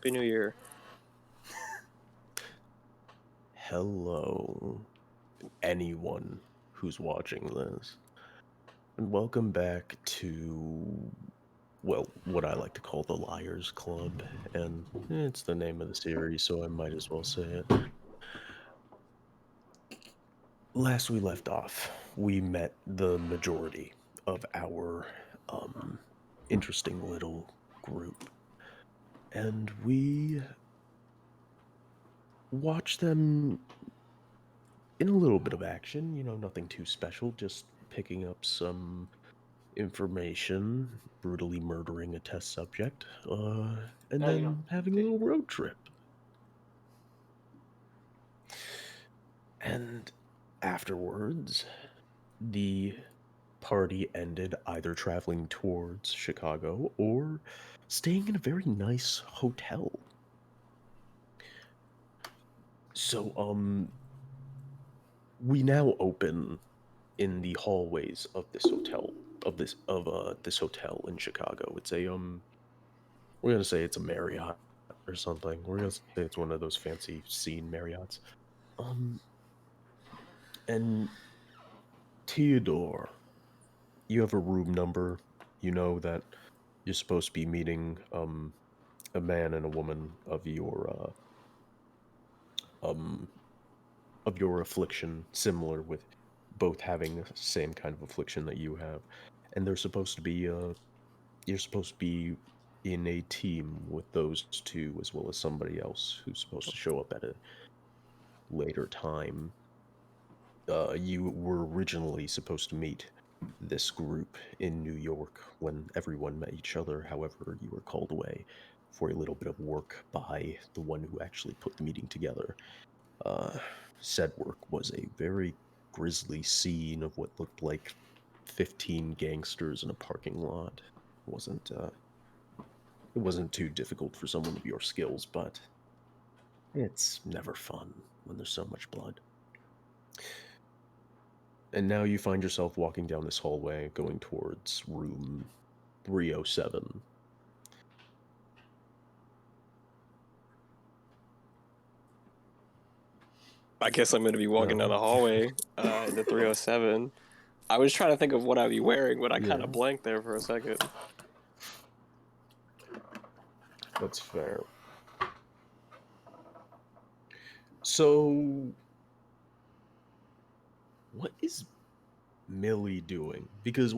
Happy New Year. Hello, anyone who's watching this, and welcome back to, well, what I like to call the Liars Club, and it's the name of the series, so I might as well say it. Last we left off, we met the majority of our interesting little group, and we watched them in a little bit of action, nothing too special, just picking up some information, brutally murdering a test subject, and then having a little road trip. And afterwards, the party ended either traveling towards Chicago or staying in a very nice hotel. So, we now open in the hallways of this hotel this hotel in Chicago. It's a we're gonna say it's a Marriott or something. We're gonna say it's one of those fancy scene Marriotts. And Theodore, you have a room number. You know that you're supposed to be meeting a man and a woman of your affliction, similar with both having the same kind of affliction that you have, and they're supposed to be you're supposed to be in a team with those two as well as somebody else who's supposed to show up at a later time. You were originally supposed to meet this group in New York when everyone met each other. However, you were called away for a little bit of work by the one who actually put the meeting together. Said work was a very grisly scene of what looked like 15 gangsters in a parking lot. It wasn't too difficult for someone of your skills, but it's never fun when there's so much blood. And now you find yourself walking down this hallway going towards room 307. I guess I'm going to be walking down the hallway in the 307. I was trying to think of what I'd be wearing, but I kind of blanked there for a second. That's fair. So, what is Millie doing? Because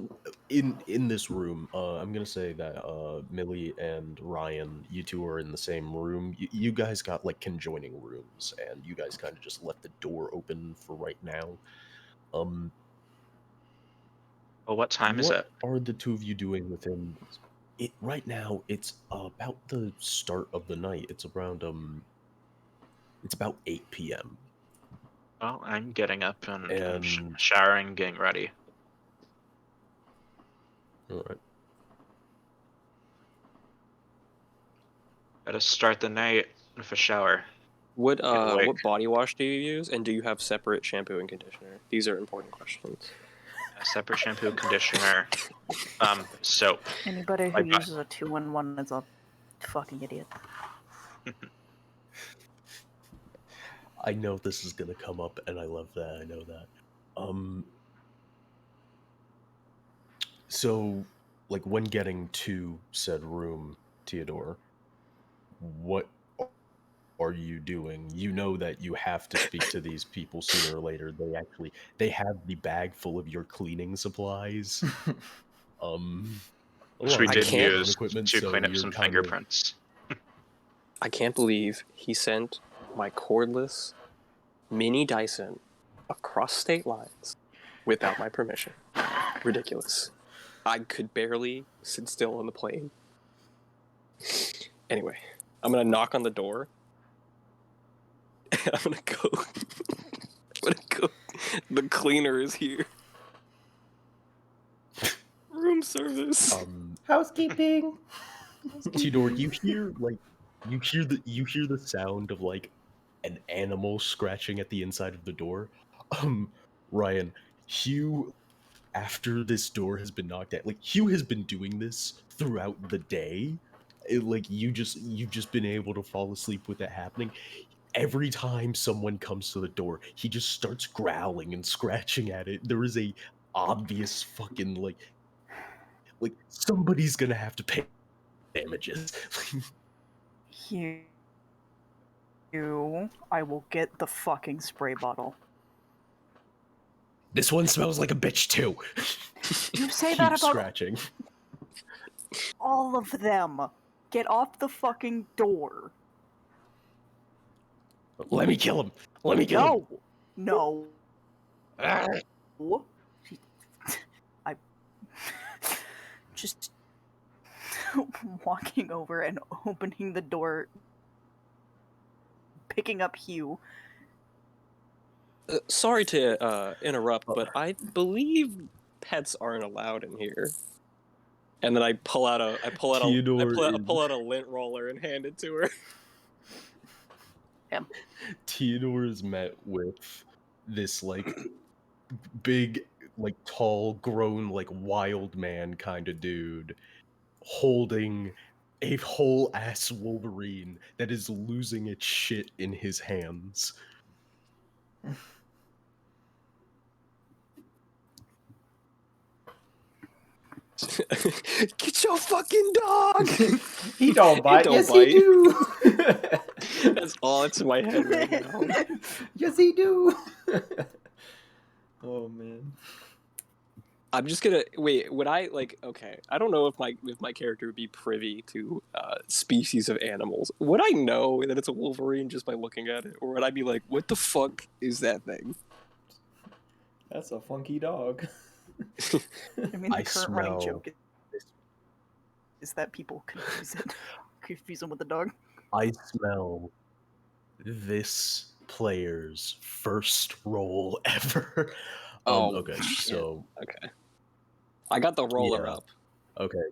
in this room, I'm gonna say that Millie and Ryan, you two are in the same room. You guys got like conjoining rooms, and you guys kind of just left the door open for right now. Well, what time is it? What are the two of you doing within it right now? It's about the start of the night. It's around it's about 8 p.m. Well, I'm getting up and showering, getting ready. All right. Gotta start the night with a shower. What body wash do you use, and do you have separate shampoo and conditioner? These are important questions. A separate shampoo, conditioner, soap. Anybody who uses a 2-in-1 is a fucking idiot. I know this is gonna come up, and I love that. I know that. So, like, when getting to said room, Theodore, what are you doing? You know that you have to speak to these people sooner or later. They have the bag full of your cleaning supplies. Which we did use equipment, to clean up some fingerprints. I can't believe he sent my cordless mini Dyson across state lines without my permission. Ridiculous. I could barely sit still on the plane. Anyway, I'm gonna knock on the door. I'm gonna go. The cleaner is here. Room service. Housekeeping. Theodore, you hear the sound of like an animal scratching at the inside of the door. Ryan, Hugh, after this door has been knocked at, like Hugh has been doing this throughout the day, you've just been able to fall asleep with that happening. Every time someone comes to the door, he just starts growling and scratching at it. There is a obvious fucking like somebody's gonna have to pay damages. I will get the fucking spray bottle. This one smells like a bitch too. You say that Keep about scratching. all of them. Get off the fucking door. Let me kill him. Let me kill him. No. Ah. I just walking over and opening the door, picking up Hugh. Sorry to interrupt, but I believe pets aren't allowed in here. And then I pull out a lint roller and hand it to her. Him. Theodore is met with this like big, like tall, grown, like wild man kind of dude holding a whole ass Wolverine that is losing its shit in his hands. Get your fucking dog! He don't bite. don't Yes, bite. he do. That's all that's in my head right now. Yes, he do. Oh man. I'm just gonna wait. Would I okay? I don't know if my character would be privy to species of animals. Would I know that it's a Wolverine just by looking at it, or would I be like, "What the fuck is that thing?" That's a funky dog. I mean, the I current running smell- joke is that people confuse him with the dog. I smell this player's first roll ever. Okay, so okay. I got the roller Yeah. up. okay,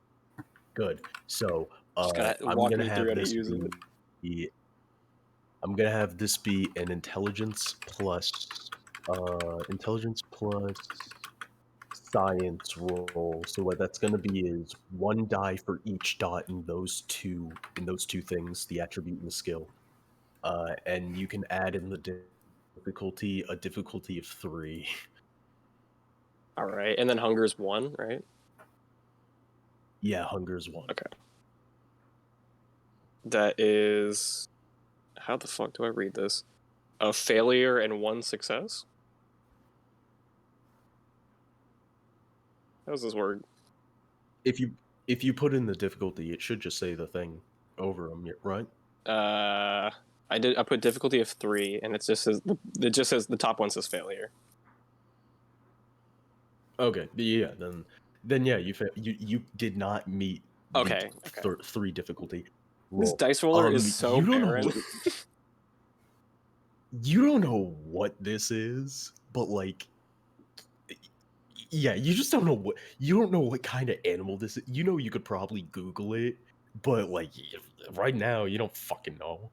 good. So Just gotta I'm walk gonna me have through how to this use it. be. I'm gonna have this be an intelligence plus science roll. So what that's gonna be is 1 die for each dot in those two things, the attribute and the skill. And you can add in the difficulty a difficulty of 3. All right, and then hunger is 1, right? Yeah, hunger is 1. Okay. That is. How the fuck do I read this? A failure and 1 success? How does this work? If you put in the difficulty, it should just say the thing over them, right? I put difficulty of 3, and it just says the top one says failure. Okay, yeah, then yeah, you did not meet the Okay. 3 difficulty This roll. dice roller is so you don't know barren. You don't know what this is, but like, yeah, you just don't know what kind of animal this is. You know, you could probably Google it, but like right now, you don't fucking know.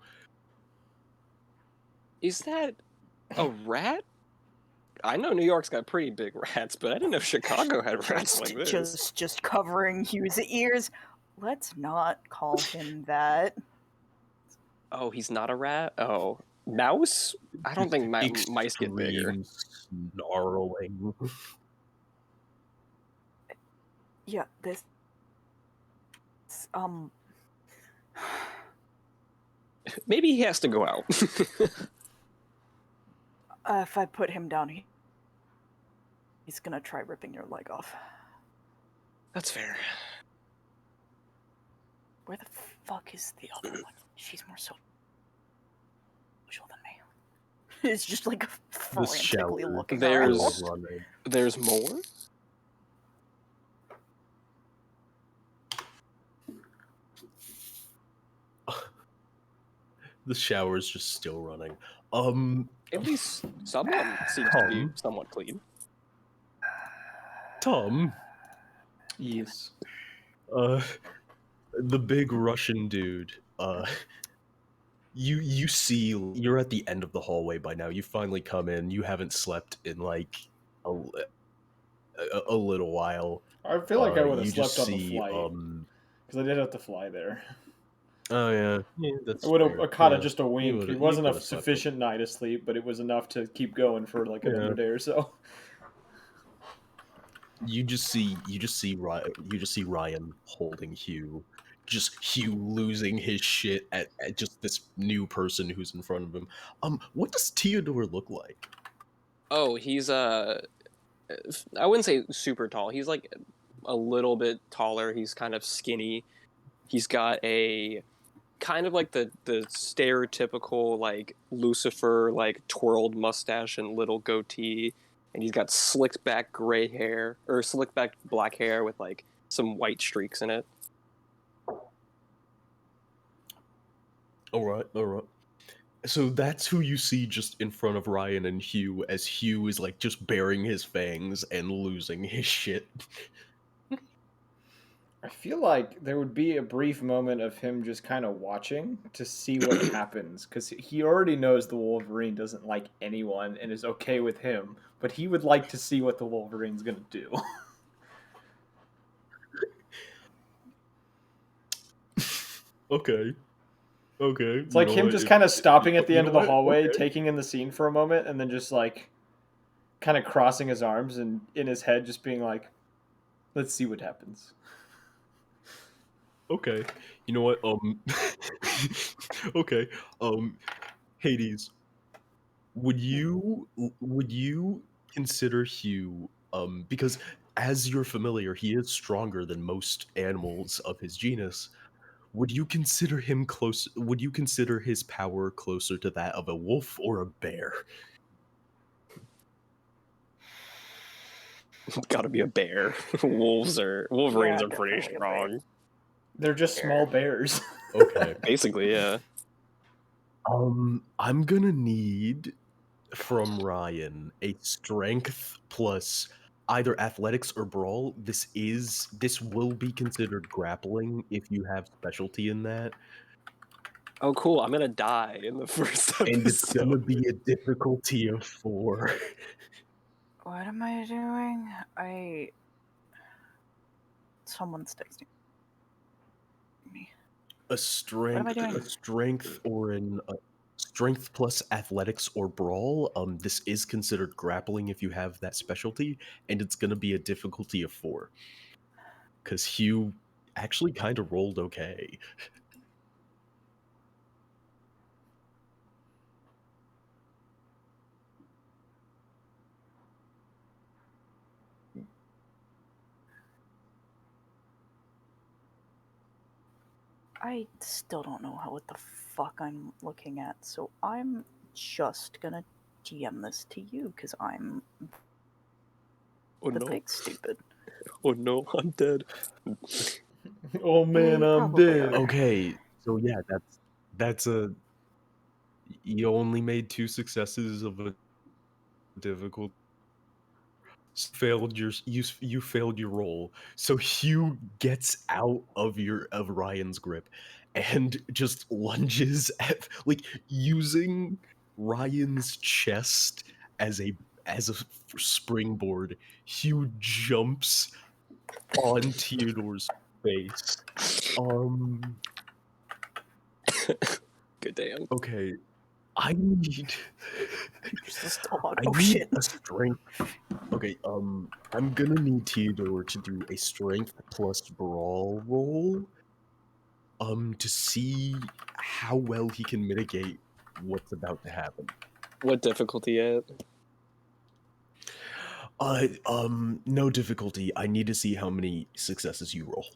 Is that a rat? I know New York's got pretty big rats, but I didn't know Chicago had rats like this. Just covering Hugh's ears. Let's not call him that. Oh, he's not a rat? Oh. Mouse? I don't think mice get bigger. Extreme snarling. Yeah, this Maybe he has to go out. if I put him down, he's gonna try ripping your leg off. That's fair. Where the fuck is the other one? She's more social than me. It's just like frantically looking around. There's more? The shower's just still running. At least someone seems to be somewhat clean. Tom. Yes. The big Russian dude. You see, you're at the end of the hallway by now. You finally come in. You haven't slept in like a little while. I feel like I would have you slept just on the see, flight because I did have to fly there. Oh yeah, that's It would have fair. caught Yeah. just a wink. It You wasn't a would've slept sufficient night of sleep, but it was enough to keep going for like another Yeah. day or so. You just see Ryan holding Hugh, just Hugh losing his shit at just this new person who's in front of him. What does Theodore look like? Oh, he's I wouldn't say super tall. He's like a little bit taller. He's kind of skinny. He's got a kind of like the stereotypical like Lucifer like twirled mustache and little goatee, and he's got slicked back gray hair or slicked back black hair with like some white streaks in it. All right. So that's who you see just in front of Ryan and Hugh as Hugh is like just baring his fangs and losing his shit. I feel like there would be a brief moment of him just kind of watching to see what happens, because he already knows the Wolverine doesn't like anyone and is okay with him, but he would like to see what the Wolverine's gonna do. Okay. It's like him just kind of stopping at the end of the hallway, Okay. taking in the scene for a moment, and then just like kind of crossing his arms and in his head just being like, let's see what happens. Okay. You know what? Okay. Hades, would you consider Hugh because as you're familiar, he is stronger than most animals of his genus. Would you consider him close? Would you consider his power closer to that of a wolf or a bear? Gotta be a bear. Wolverines Yeah, are pretty definitely a bear. strong. They're just small bears. Okay. Basically, yeah. I'm gonna need from Ryan a strength plus either athletics or brawl. This will be considered grappling if you have specialty in that. Oh, cool. I'm gonna die in the first And it's gonna episode. be a difficulty of 4. What am I doing? Someone's texting me. A am I doing? strength or an strength plus athletics or brawl. This is considered grappling if you have that specialty, and it's gonna be a difficulty of 4. Because Hugh actually kind of rolled okay. I still don't know what the fuck I'm looking at, so I'm just gonna GM this to you because I'm Oh the no. big stupid. Oh no, I'm dead. Oh man, You I'm probably dead. are. Okay, so yeah, that's a you only made 2 successes of a difficult you failed your roll. So Hugh gets out of Ryan's grip and just lunges at like using Ryan's chest as a springboard. Hugh jumps on Theodore's face. Good damn. Okay. I need This is still on. I Oh need shit. a strength. Okay, I'm gonna need Theodore to do a strength plus brawl roll. To see how well he can mitigate what's about to happen. What difficulty yet? No difficulty. I need to see how many successes you roll.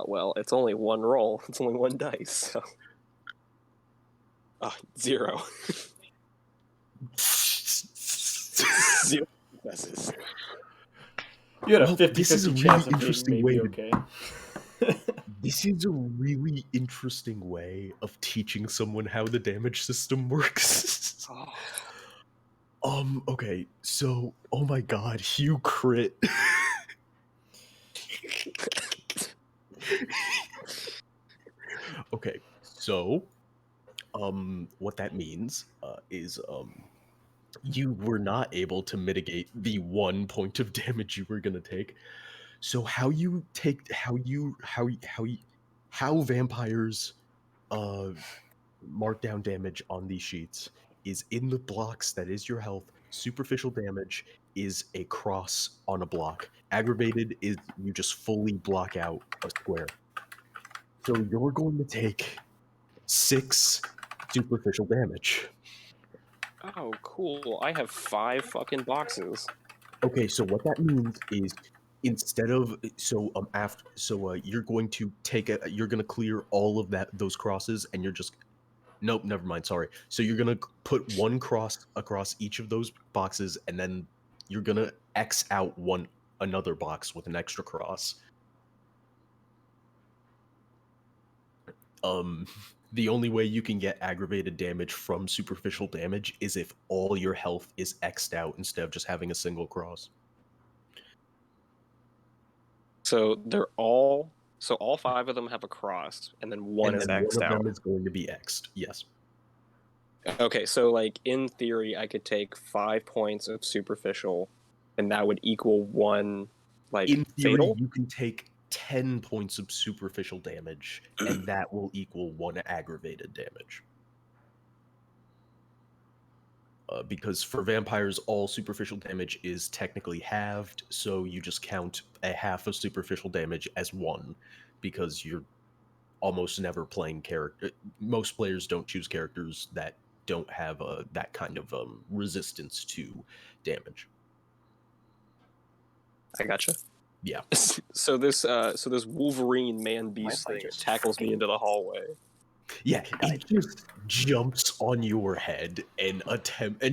Well, it's only one roll. It's only one dice, so. 0. 0 successes. You had a Well, 50-50 this is a chance really of being interesting maybe way to- okay. This is a really interesting way of teaching someone how the damage system works. Okay, so, oh my god, Hugh crit. Okay, so, what that means, is, you were not able to mitigate the 1 point of damage you were gonna take. So how vampires markdown damage on these sheets is in the blocks that is your health. Superficial damage is a cross on a block. Aggravated is you just fully block out a square. So you're going to take 6 superficial damage. Oh, cool. I have 5 fucking boxes. Okay, so what that means is instead of you're going to you're going to clear all of those crosses, and you're just nope, never mind, sorry. So you're going to put 1 cross across each of those boxes, and then you're going to X out another box with an extra cross. The only way you can get aggravated damage from superficial damage is if all your health is X'd out instead of just having a single cross. So all 5 of them have a cross, and then one is X'd one of out. them is going to be X'd, yes. Okay, so like in theory, I could take 5 points of superficial, and that would equal 1 like in theory, fatal. You can take 10 points of superficial damage, and that will equal 1 aggravated damage. Because for vampires, all superficial damage is technically halved, so you just count a half of superficial damage as 1, because you're almost never playing character. Most players don't choose characters that don't have that kind of resistance to damage. I gotcha. Yeah. So this Wolverine man beast My thing just tackles me into the hallway. Yeah, it just jumps on your head and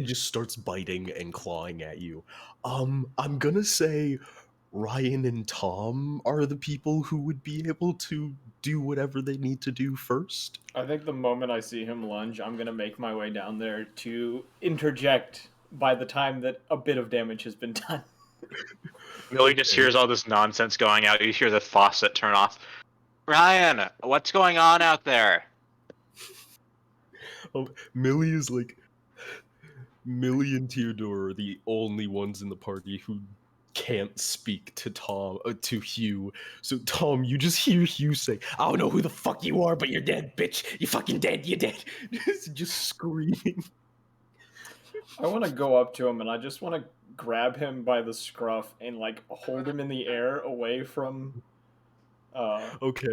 just starts biting and clawing at you. I'm gonna say Ryan and Tom are the people who would be able to do whatever they need to do first. I think the moment I see him lunge, I'm gonna make my way down there to interject by the time that a bit of damage has been done. Millie just hears all this nonsense going out. You hear the faucet turn off. Ryan, what's going on out there? Millie is like, Millie and Theodore are the only ones in the party who can't speak to to Hugh. So Tom, you just hear Hugh say, "I don't know who the fuck you are, but you're dead, bitch. You fucking dead. You're dead." Just screaming. I want to go up to him and I just want to grab him by the scruff and like hold him in the air away from Okay.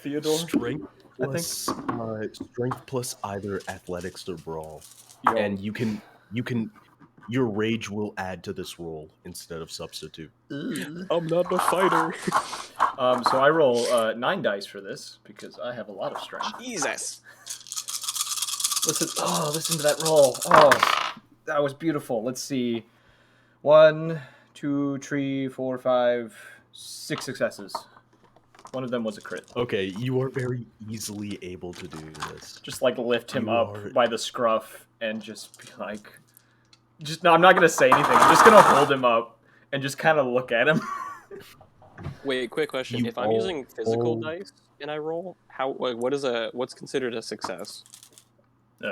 Theodore. Strength I think. strength plus either athletics or brawl. Yo. And your rage will add to this roll instead of substitute. I'm not a fighter. So I roll 9 dice for this because I have a lot of strength. Jesus. Listen to that roll. Oh, that was beautiful. Let's see. 1, 2, 3, 4, 5, 6 successes. One of them was a crit. Okay, you are very easily able to do this. Just like lift him You up are- by the scruff and just be like, no, I'm not gonna say anything. I'm just gonna hold him up and just kind of look at him. Wait, quick question. You If I'm all- using physical all- dice and I roll, what's considered a success?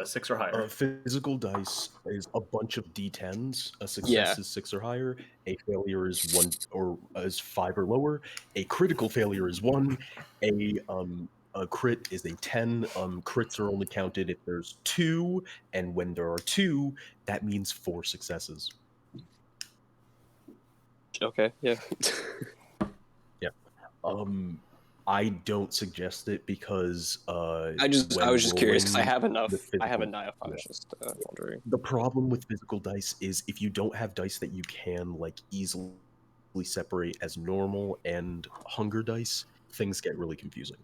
6 or higher. Physical dice is a bunch of d10s. A success Yeah. is 6 or higher. A failure is 1 or is 5 or lower. A critical failure is 1. A crit is a 10. Crits are only counted if there's 2, and when there are 2, that means 4 successes. Okay, yeah. I don't suggest it because I was just curious because I have enough. I have physical- enough. I was just wondering. The problem with physical dice is if you don't have dice that you can like easily separate as normal and hunger dice, things get really confusing.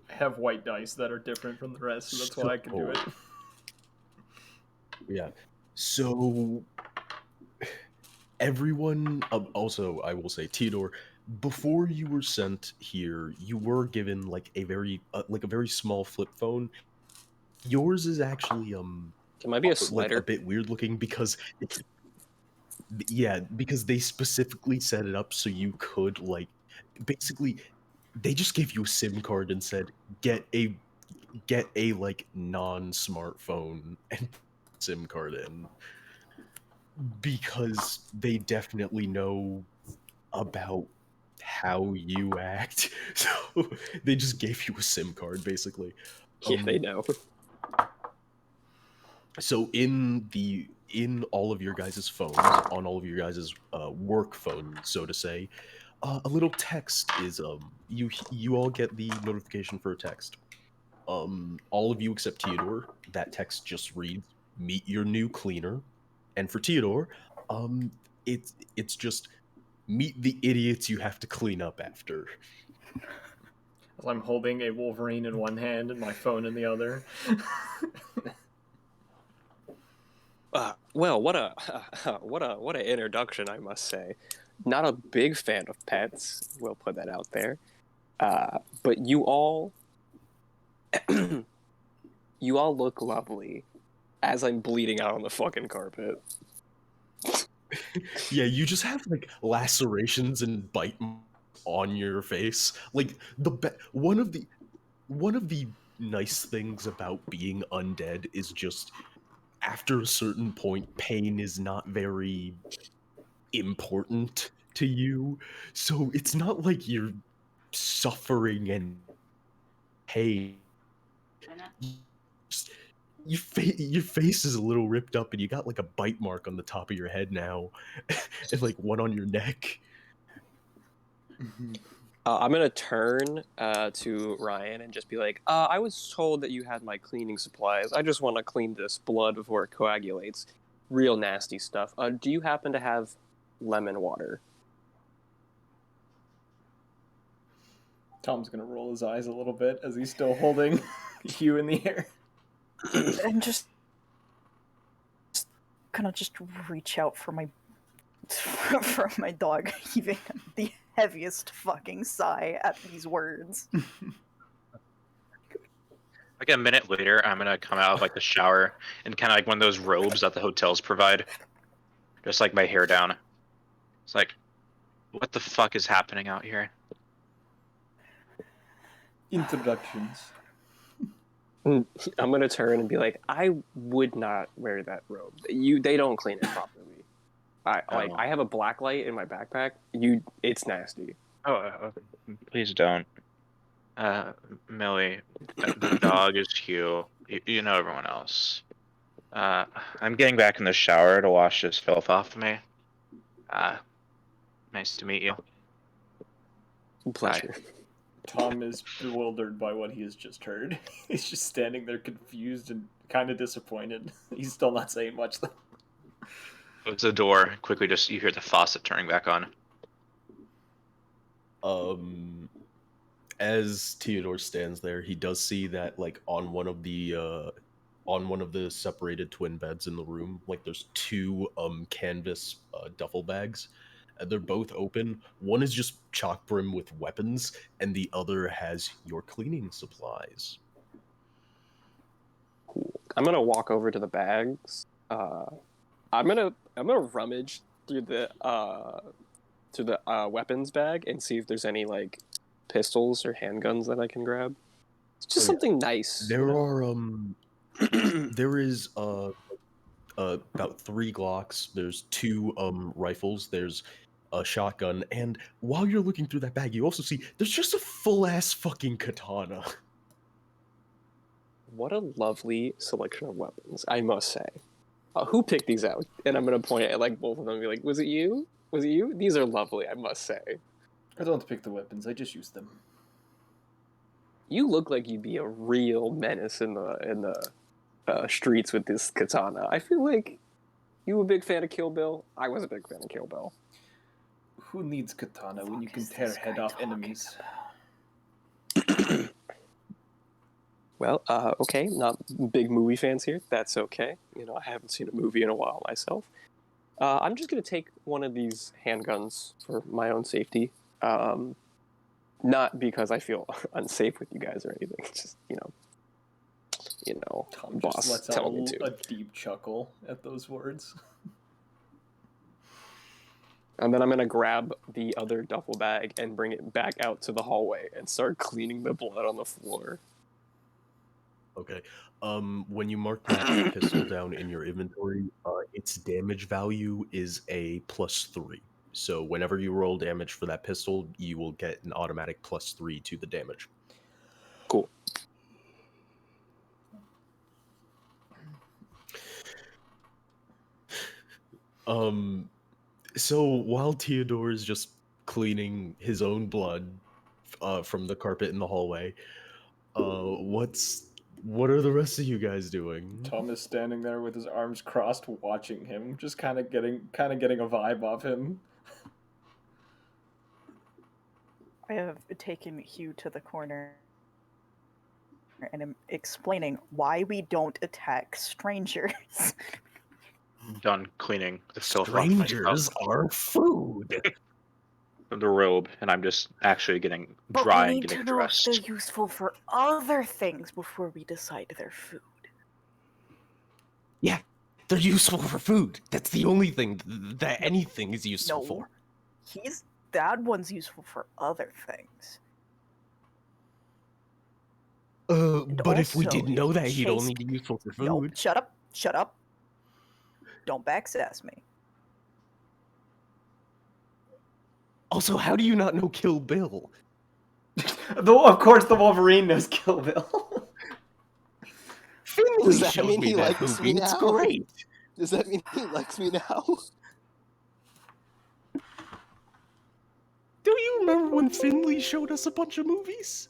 I have white dice that are different from the rest, so that's why I can do it. Yeah. So everyone, also I will say, Theodore, before you were sent here, you were given like a very small flip phone. Yours is actually Can I be a like slider? a bit weird looking because because they specifically set it up so you could like basically they just gave you a SIM card and said get a like non-smartphone and SIM card in because they definitely know about how you act. So they just gave you a SIM card basically. Yeah, they know. So in all of your guys' phones, on all of your guys' work phones, so to say, a little text is you all get the notification for a text. All of you except Theodore, that text just reads, "Meet your new cleaner," and for Theodore, it's just meet the idiots you have to clean up after. As I'm holding a Wolverine in one hand and my phone in the other. Well, what a what an introduction, I must say. Not a big fan of pets. We'll put that out there. But you all, you all look lovely. As I'm bleeding out on the fucking carpet. Yeah, you just have like lacerations and bite marks on your face. Like one of the nice things about being undead is just after a certain point, pain is not very important to you. So it's not like you're suffering and pain. Just- your face is a little ripped up, and you got like a bite mark on the top of your head now, and like one on your neck. I'm gonna turn to Ryan and just be like, I was told that you had my cleaning supplies. I just want to clean this blood before it coagulates. Real nasty stuff. Do you happen to have lemon water? Tom's gonna roll his eyes a little bit as he's still holding Hugh in the air. And just kind of just reach out for my dog, heaving the heaviest fucking sigh at these words. Like a minute later, I'm gonna come out of like the shower and kind of like one of those robes that the hotels provide, just like my hair down. It's like, what the fuck is happening out here? Introductions. I'm gonna turn and be like, I would not wear that robe. They don't clean it properly. Oh. I have a black light in my backpack. It's nasty. Please don't. Millie, the dog is Hugh. You know everyone else. I'm getting back in the shower to wash this filth off of me. Nice to meet you. Pleasure. Tom is bewildered by what he has just heard. He's just standing there confused and kind of disappointed. He's still not saying much though. Close the door. Quickly, just you hear the faucet turning back on. As Theodore stands there, he does see that like on one of the separated twin beds in the room, like there's two canvas duffel bags. And they're both open. One is just chock brim with weapons, and the other has your cleaning supplies. Cool. I'm gonna walk over to the bags. I'm gonna rummage through the weapons bag and see if there's any like pistols or handguns that I can grab. It's just something nice. There are there is about 3 Glocks. There's 2 rifles. There's a shotgun, and while you're looking through that bag, you also see there's just a full ass fucking katana. What a lovely selection of weapons, I must say. Who picked these out? And I'm gonna point at like both of them and be like, "Was it you? Was it you? These are lovely, I must say." I don't pick the weapons, I just use them. You look like you'd be a real menace in the streets with this katana. I feel like you a big fan of Kill Bill. I was a big fan of Kill Bill. Who needs katana when you can tear head off enemies? Well, okay, not big movie fans here. That's okay. You know, I haven't seen a movie in a while myself. I'm just gonna take one of these handguns for my own safety. Not because I feel unsafe with you guys or anything. It's just Tom boss just lets telling me out to. a deep chuckle at those words. And then I'm gonna grab the other duffel bag and bring it back out to the hallway and start cleaning the blood on the floor. Okay. When you mark that pistol down in your inventory, its damage value is a +3. So whenever you roll damage for that pistol, you will get an automatic +3 to the damage. Cool. So while Theodore is just cleaning his own blood from the carpet in the hallway, what are the rest of you guys doing? Tom is standing there with his arms crossed, watching him, just kind of getting a vibe off him. I have taken Hugh to the corner and am explaining why we don't attack strangers. Done cleaning the filth off myself. Strangers are food. The robe, and I'm just actually getting But dry we and need getting to know dressed. if they're useful for other things before we decide they're food. Yeah, they're useful for food. That's the only thing that anything is useful No, for. that one's useful for other things. But if we also, didn't if know you that, he'd chase- only be useful for food. No, shut up. Don't backsass me. Also, how do you not know Kill Bill? Of course, the Wolverine knows Kill Bill. Finley Does that showed mean me he that likes movie. me It's now? great. Does that mean he likes me now? Do you remember when Finley showed us a bunch of movies?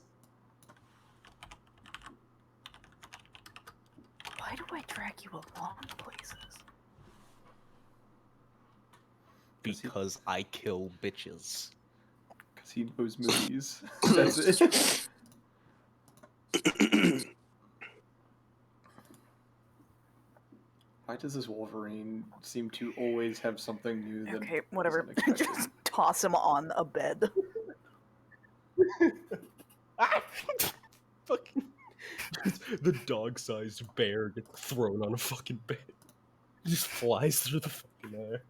Why do I drag you along places? Because I kill bitches. Because he knows movies. That's it. Why does this Wolverine seem to always have something new that Okay, is whatever. unexpected? Just toss him on a bed. Fucking the dog-sized bear gets thrown on a fucking bed. It just flies through the fucking air.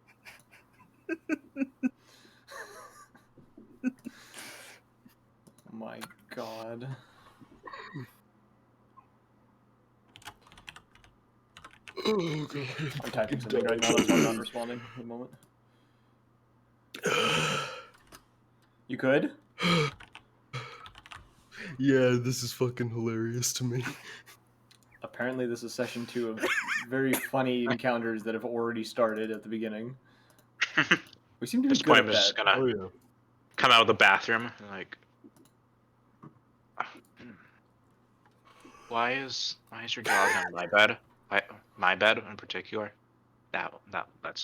My God. Oh god. I'm typing something right now, that's why I'm not responding at the moment. You could? Yeah, this is fucking hilarious to me. Apparently this is session 2 of very funny encounters that have already started at the beginning. We seem to be At this good point, at I'm just that. gonna Oh yeah. come out of the bathroom and like, why is your dog on my bed? My bed in particular. That's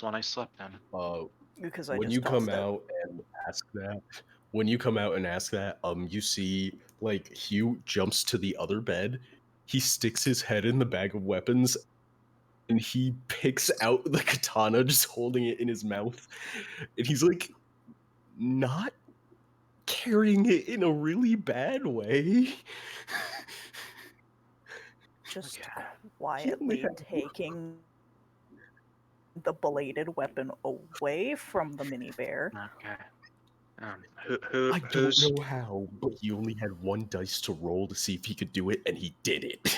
the one I slept in. Because I When just you come tossed it. out and ask that, you see like Hugh jumps to the other bed. He sticks his head in the bag of weapons, and he picks out the katana, just holding it in his mouth. And he's like, not carrying it in a really bad way. Just Okay. quietly taking the bladed weapon away from the mini bear. Okay. I Who's don't know how, but he only had one dice to roll to see if he could do it, and he did it.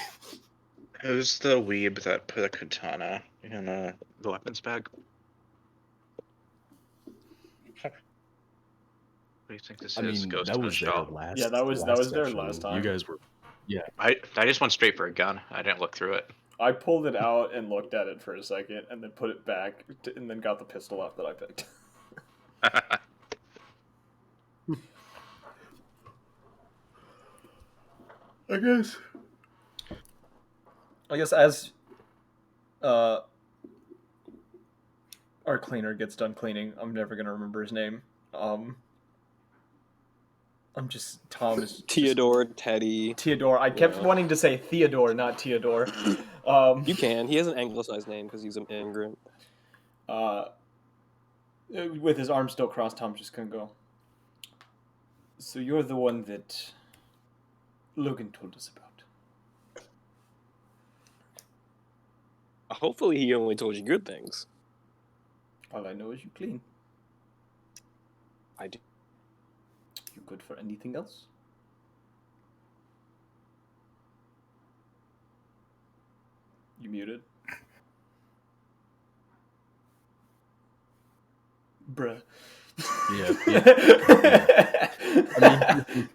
who's the weeb that put a katana in the weapons bag? What do you think this I is? mean, Ghost that in the was there Shell. last. Yeah, that was there session. last time. You guys were, yeah. I just went straight for a gun. I didn't look through it. I pulled it out and looked at it for a second, and then put it back, and then got the pistol out that I picked. I guess as our cleaner gets done cleaning, I'm never gonna remember his name. Tom is Theodore, Teddy. Theodore. I kept Yeah. wanting to say Theodore, not Theodore. You can. He has an anglicized name because he's an immigrant. With his arms still crossed, Tom's just gonna go. So you're the one that Logan told us about. Hopefully, he only told you good things. All I know is you clean. I do. You good for anything else? You muted? Bruh. Yeah. I mean,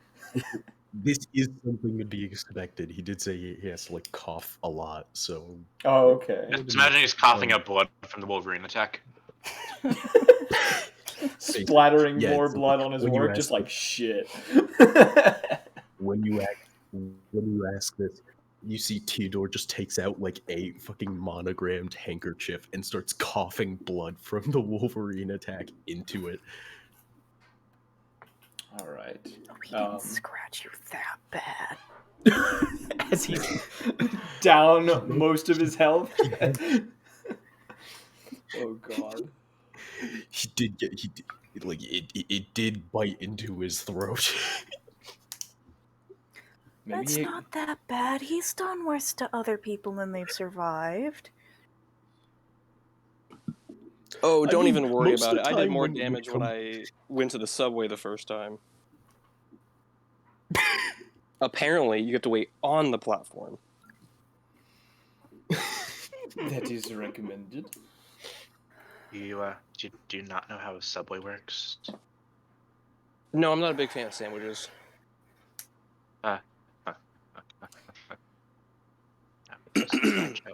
this is something to be expected. He did say he has to like cough a lot, so. Oh, okay. Just imagine he's coughing up blood from the Wolverine attack. Splattering Yeah, more so blood on his when you work, ask just like shit. when you ask this, you see Theodore just takes out like a fucking monogrammed handkerchief and starts coughing blood from the Wolverine attack into it. All right. Oh, he didn't scratch you that bad. As he's down most of his health. Oh god. He did like it did bite into his throat. Maybe That's he- not that bad. He's done worse to other people and they've survived. Oh, I don't mean, even worry most about of it. the I did time more when it would damage when come- I went to the subway the first time. Apparently, you have to wait on the platform. that is recommended. Do you not know how a subway works? No, I'm not a big fan of sandwiches.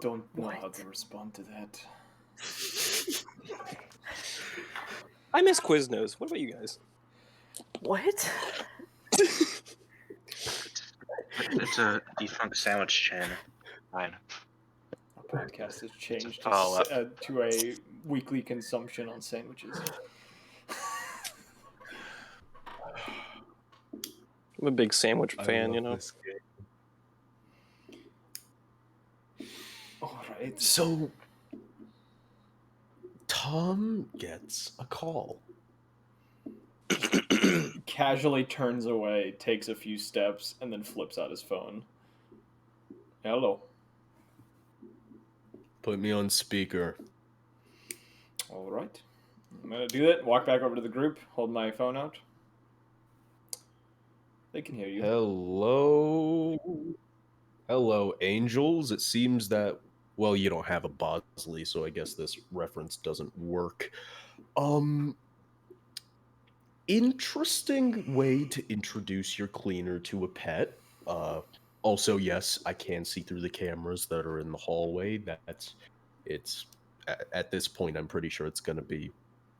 Don't know how What? to respond to that. I miss Quiznos. What about you guys? What? It's a defunct sandwich chain. Fine. Our podcast has changed Follow up. to a weekly consumption on sandwiches. I'm a big sandwich I fan, love you know? this game. All right. So Tom gets a call. Casually turns away, takes a few steps, and then flips out his phone. Hello. Put me on speaker. All right. I'm gonna do that. Walk back over to the group. Hold my phone out. They can hear you. Hello. Hello, angels. It seems that, well, you don't have a Bosley, so I guess this reference doesn't work. Interesting way to introduce your cleaner to a pet. Also, yes, I can see through the cameras that are in the hallway. It's at this point, I'm pretty sure it's going to be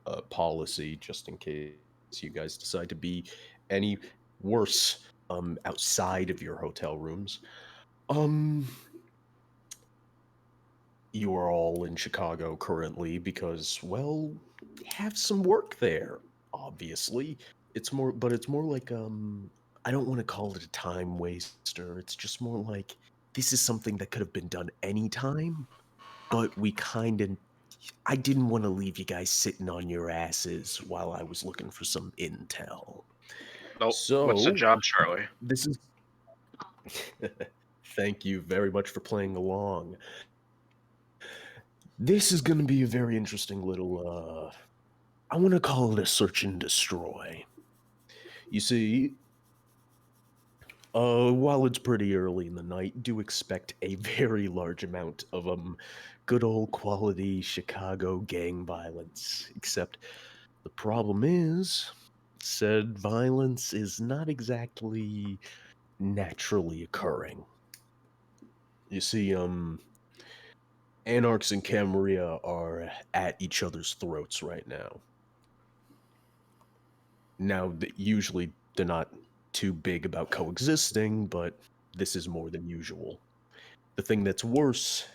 a policy just in case you guys decide to be any worse outside of your hotel rooms. You are all in Chicago currently because, well, have some work there. Obviously, it's more like I don't want to call it a time waster. It's just more like this is something that could have been done anytime, but I didn't want to leave you guys sitting on your asses while I was looking for some intel. Well, what's the So job, Charlie? this is. Thank you very much for playing along. This is going to be a very interesting little, I want to call it a search and destroy. You see, while it's pretty early in the night, do expect a very large amount of, good old quality Chicago gang violence. Except the problem is, said violence is not exactly naturally occurring. You see, Anarchs and Camarilla are at each other's throats right now. Now, usually they're not too big about coexisting, but this is more than usual. The thing that's worse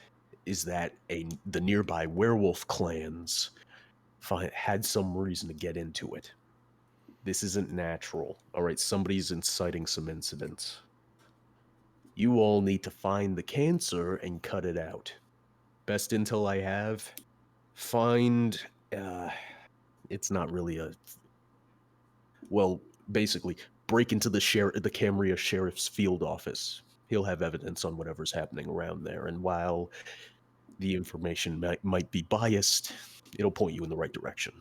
is that the nearby werewolf clans had some reason to get into it. This isn't natural. All right, somebody's inciting some incidents. You all need to find the cancer and cut it out. Best intel I have, find it's not really a well, basically break into the Camaria Sheriff's field office. He'll have evidence on whatever's happening around there, and while the information might be biased, it'll point you in the right direction.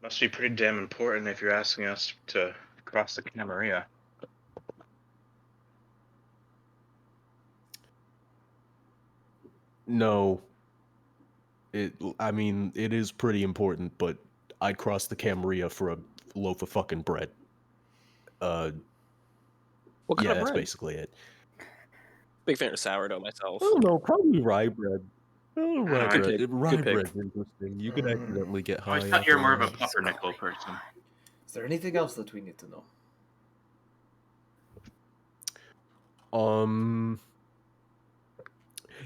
Must be pretty damn important if you're asking us to cross the Camarilla. No, I mean, it is pretty important, but I'd cross the Camaria for a loaf of fucking bread. What kind Yeah, of that's bread? basically it. Big fan of sourdough myself. I don't know, probably rye bread. Oh, rye Good bread. pick, Rye good pick. bread's interesting. You could accidentally get I high. thought you were more of a off pumpernickel person. Is there anything else that we need to know?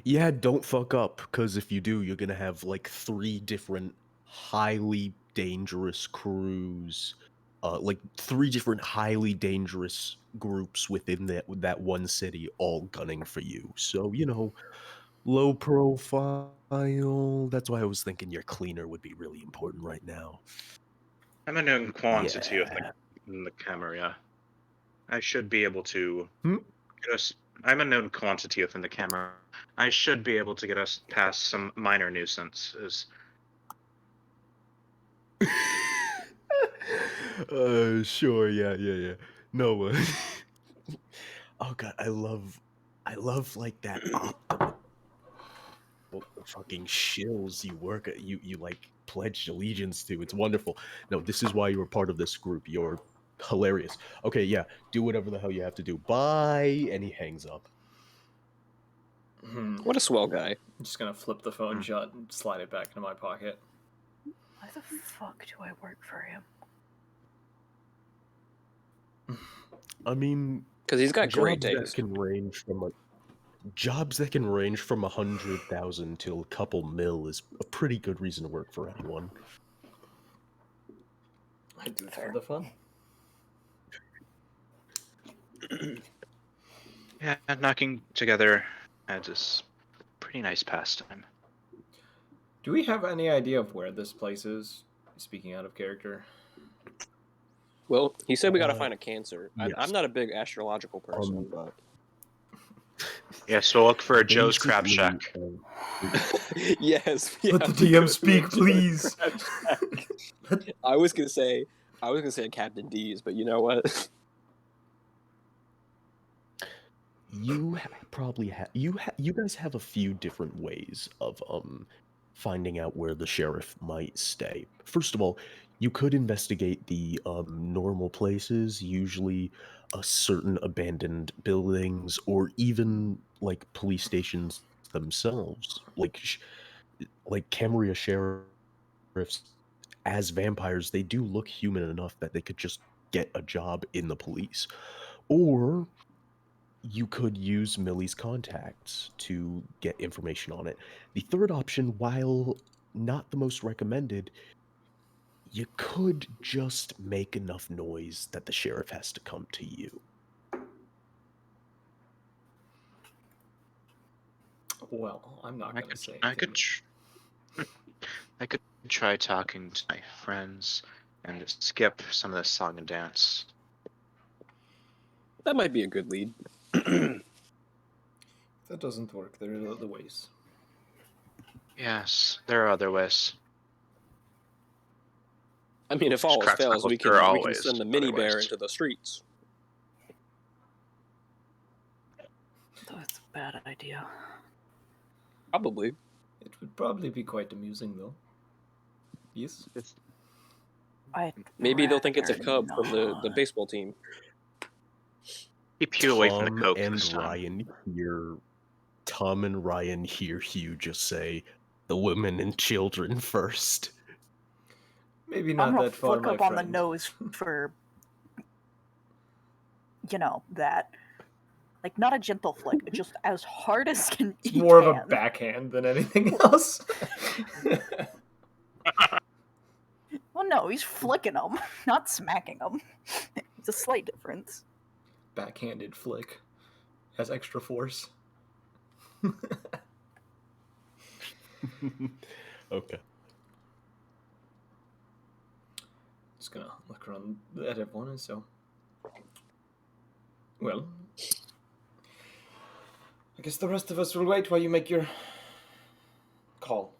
Yeah, don't fuck up, because if you do, you're gonna have like 3 different highly dangerous crews, like 3 different highly dangerous groups within that one city, all gunning for you. So low profile. That's why I was thinking your cleaner would be really important right now. I'm a known quantity Yeah. in the camera. Yeah. I should be able to Hmm? get us. I'm a known quantity within the camera. I should be able to get us past some minor nuisances. Sure, yeah. No, oh god, I love like that optimal fucking shills you work at, you like pledged allegiance to. It's wonderful. No, this is why you were part of this group. You're hilarious. Okay, yeah, do whatever the hell you have to do. Bye, and he hangs up. What a swell guy. I'm just gonna flip the phone shut and slide it back into my pocket. Why the fuck do I work for him? I mean, Because he's got great jobs that taste. can range from like jobs that can range from 100,000 to a couple mil is a pretty good reason to work for anyone. I do it Fair. for the fun. Yeah, knocking together heads is pretty nice pastime. Do we have any idea of where this place is? Speaking out of character. Well, he said we got to find a cancer. yes. I'm not a big astrological person, but Yeah, so look for a Joe's Crab Basically, Shack. yes. Let the DM speak, please. I was gonna say Captain D's, but you know what? you probably have you guys have a few different ways of finding out where the sheriff might stay. First of all, you could investigate the normal places, usually certain abandoned buildings, or even like police stations themselves, like Camaria sheriffs as vampires. They do look human enough that they could just get a job in the police. Or you could use Millie's contacts to get information on it. The third option, while not the most recommended, you could just make enough noise that the sheriff has to come to you. Well, I'm not gonna say I anything. I could try talking to my friends and skip some of the song and dance. That might be a good lead. If that doesn't work, there are other ways. Yes, there are other ways. I mean, if all else Crack fails, knuckles, we there are can always send the other mini bear ways. into the streets. That's a bad idea. Probably. It would probably be quite amusing, though. Yes? Maybe they'll think it's a rather cub from the not. baseball team. Keep you away from the Tom coke and this time. Tom and Ryan hear Hugh just say, "The women and children first." Maybe I'm not gonna that far, flick my up on the friend. nose for, that. Like, not a gentle flick, just as hard as can. It's more of a backhand than anything else. Well, no, he's flicking them, not smacking them. It's a slight difference. Backhanded flick. Has extra force. Okay. Just gonna look around at everyone and so. Well, I guess the rest of us will wait while you make your call.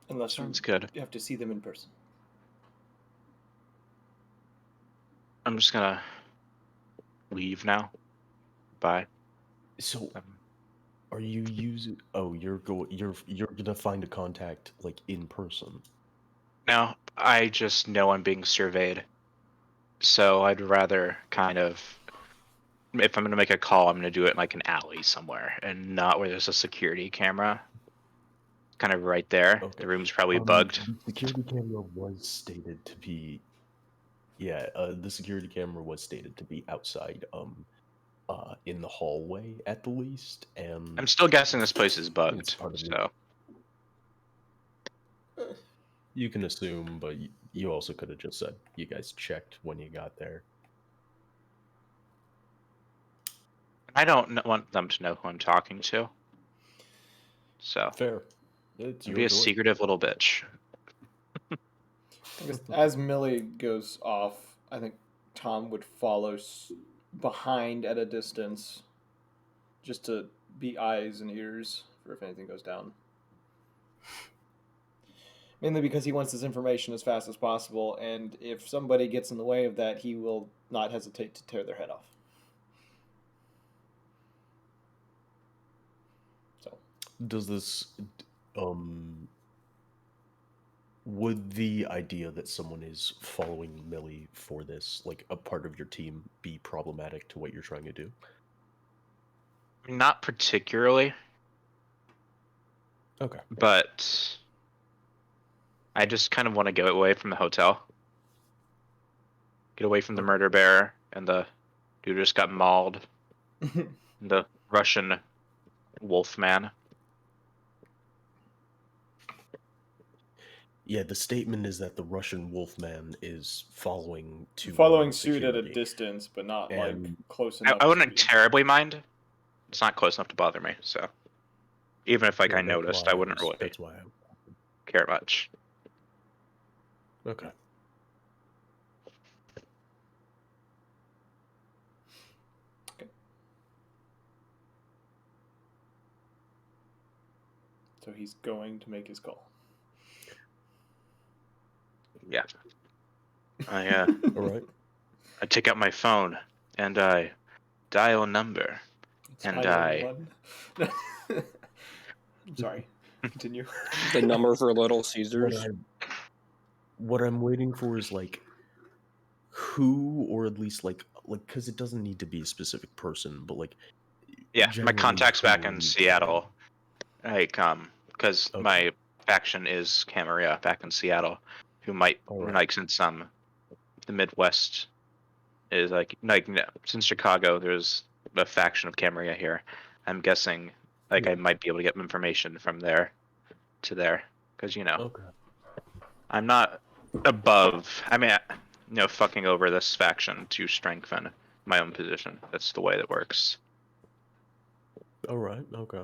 Unless Sounds good. you have to see them in person. I'm just gonna leave now. Bye. So, are you using? Oh, you're gonna find a contact like in person. No, I just know I'm being surveyed. So I'd rather kind of if I'm gonna make a call, I'm gonna do it in like an alley somewhere, and not where there's a security camera. Kind of right there. Okay. The room's probably bugged. The security camera was stated to be, the security camera was stated to be outside, in the hallway at the least, and I'm still guessing this place is it's bugged. part of So you can assume, but you also could have just said you guys checked when you got there. I don't want them to know who I'm talking to. So Fair. It's I'd your be a choice. secretive little bitch. I guess as Millie goes off, I think Tom would follow behind at a distance, just to be eyes and ears for if anything goes down. Mainly because he wants this information as fast as possible, and if somebody gets in the way of that, he will not hesitate to tear their head off. So, Does this, would the idea that someone is following Millie for this, like a part of your team, be problematic to what you're trying to do? Not particularly, Okay. but I just kind of want to get away from the hotel. Get away from the murder bear and the dude who just got mauled. The Russian wolf man. Yeah, the statement is that the Russian Wolfman is following following suit at a security. distance, but not And like close enough. I wouldn't to... terribly mind. It's not close enough to bother me, so even if like Well, I noticed, I wouldn't really that's why care much. Okay. So he's going to make his call. Yeah. I All right. I take out my phone and I dial a number. It's And 911. I'm sorry. Continue. The number for Little Caesars. What I'm waiting for is like who, or at least like because it doesn't need to be a specific person, but like my generally contact's back who in are you Seattle. Like because Okay. my faction is Camaria back in Seattle, who might All right. like since the Midwest is like since Chicago there's a faction of Camaria here. I'm guessing like I might be able to get information from there to there because Okay. I'm not above. I mean, fucking over this faction to strengthen my own position. That's the way that works. All right. Okay.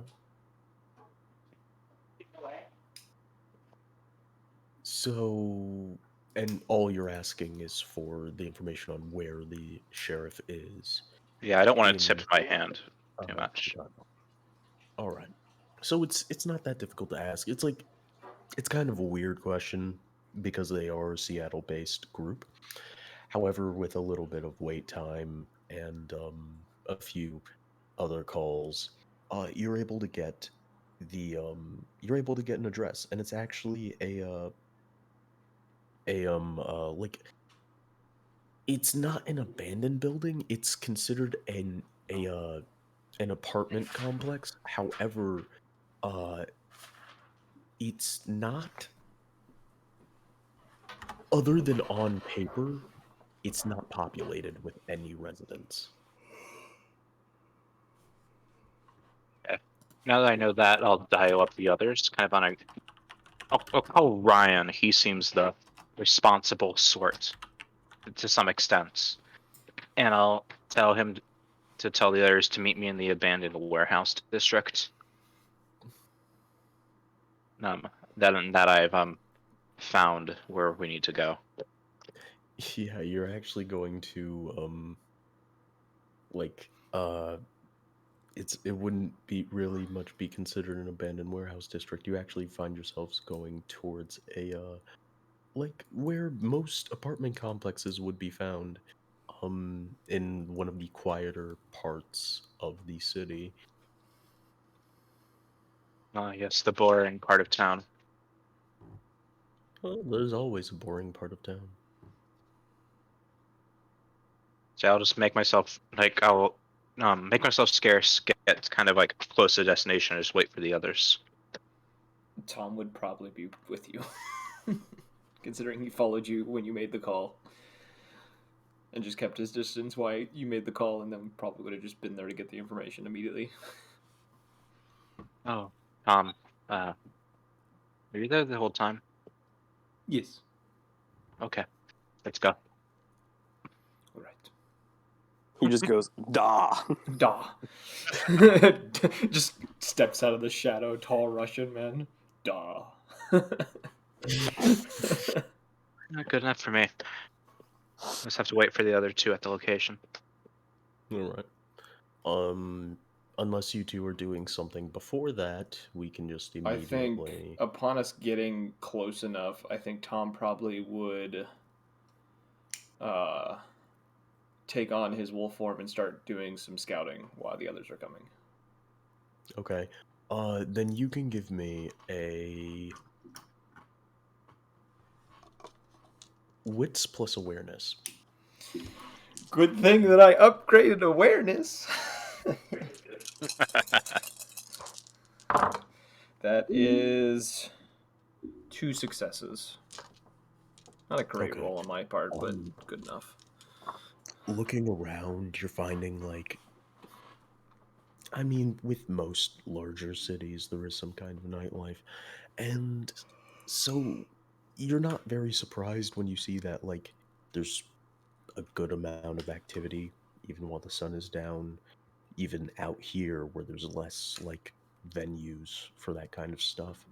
So, and all you're asking is for the information on where the sheriff is. Yeah, I don't want in- to tip my hand too Okay. much. All right. So it's not that difficult to ask. It's like it's kind of a weird question because they are a Seattle-based group. However, with a little bit of wait time and a few other calls, you're able to get an address, and it's actually like it's not an abandoned building. It's considered an apartment complex. However, it's not, other than on paper, it's not populated with any residents. Now that I know that, I'll dial up the others. Kind of on a. I'll call Ryan. He seems the responsible sort, to some extent, and I'll tell him to tell the others to meet me in the abandoned warehouse district. That I've found where we need to go. Yeah, you're actually going to like it wouldn't be really much be considered an abandoned warehouse district. You actually find yourselves going towards a like where most apartment complexes would be found, in one of the quieter parts of the city. Yes, the boring part of town. Well, there's always a boring part of town. So I'll just make myself like I'll make myself scarce, get kind of like close to the destination, and just wait for the others. Tom would probably be with you, considering he followed you when you made the call, and just kept his distance while you made the call, and then probably would have just been there to get the information immediately. Oh, were you there the whole time? Yes. Okay, let's go. All right. He just goes, "Da." Da. Just steps out of the shadow, tall Russian man. Da. Not good enough for me. Just have to wait for the other two at the location. All right. Unless you two are doing something before that, we can just I think immediately. upon us getting close enough, I think Tom probably would take on his wolf form and start doing some scouting while the others are coming. Okay. Then you can give me a wits plus awareness. Good thing that I upgraded awareness. That is 2 successes. Not a great Okay. roll on my part, but good enough. Looking around, you're finding like, I mean, with most larger cities, there is some kind of nightlife, and so you're not very surprised when you see that like there's a good amount of activity even while the sun is down, even out here where there's less like venues for that kind of stuff.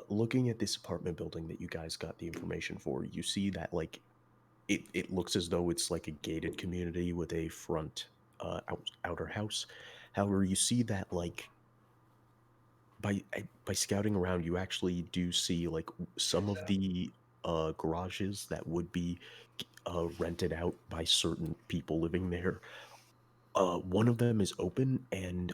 Looking at this apartment building that you guys got the information for, you see that like it looks as though it's like a gated community with a front outer house. However, you see that like by scouting around, you actually do see like some of the garages that would be rented out by certain people living there. One of them is open, and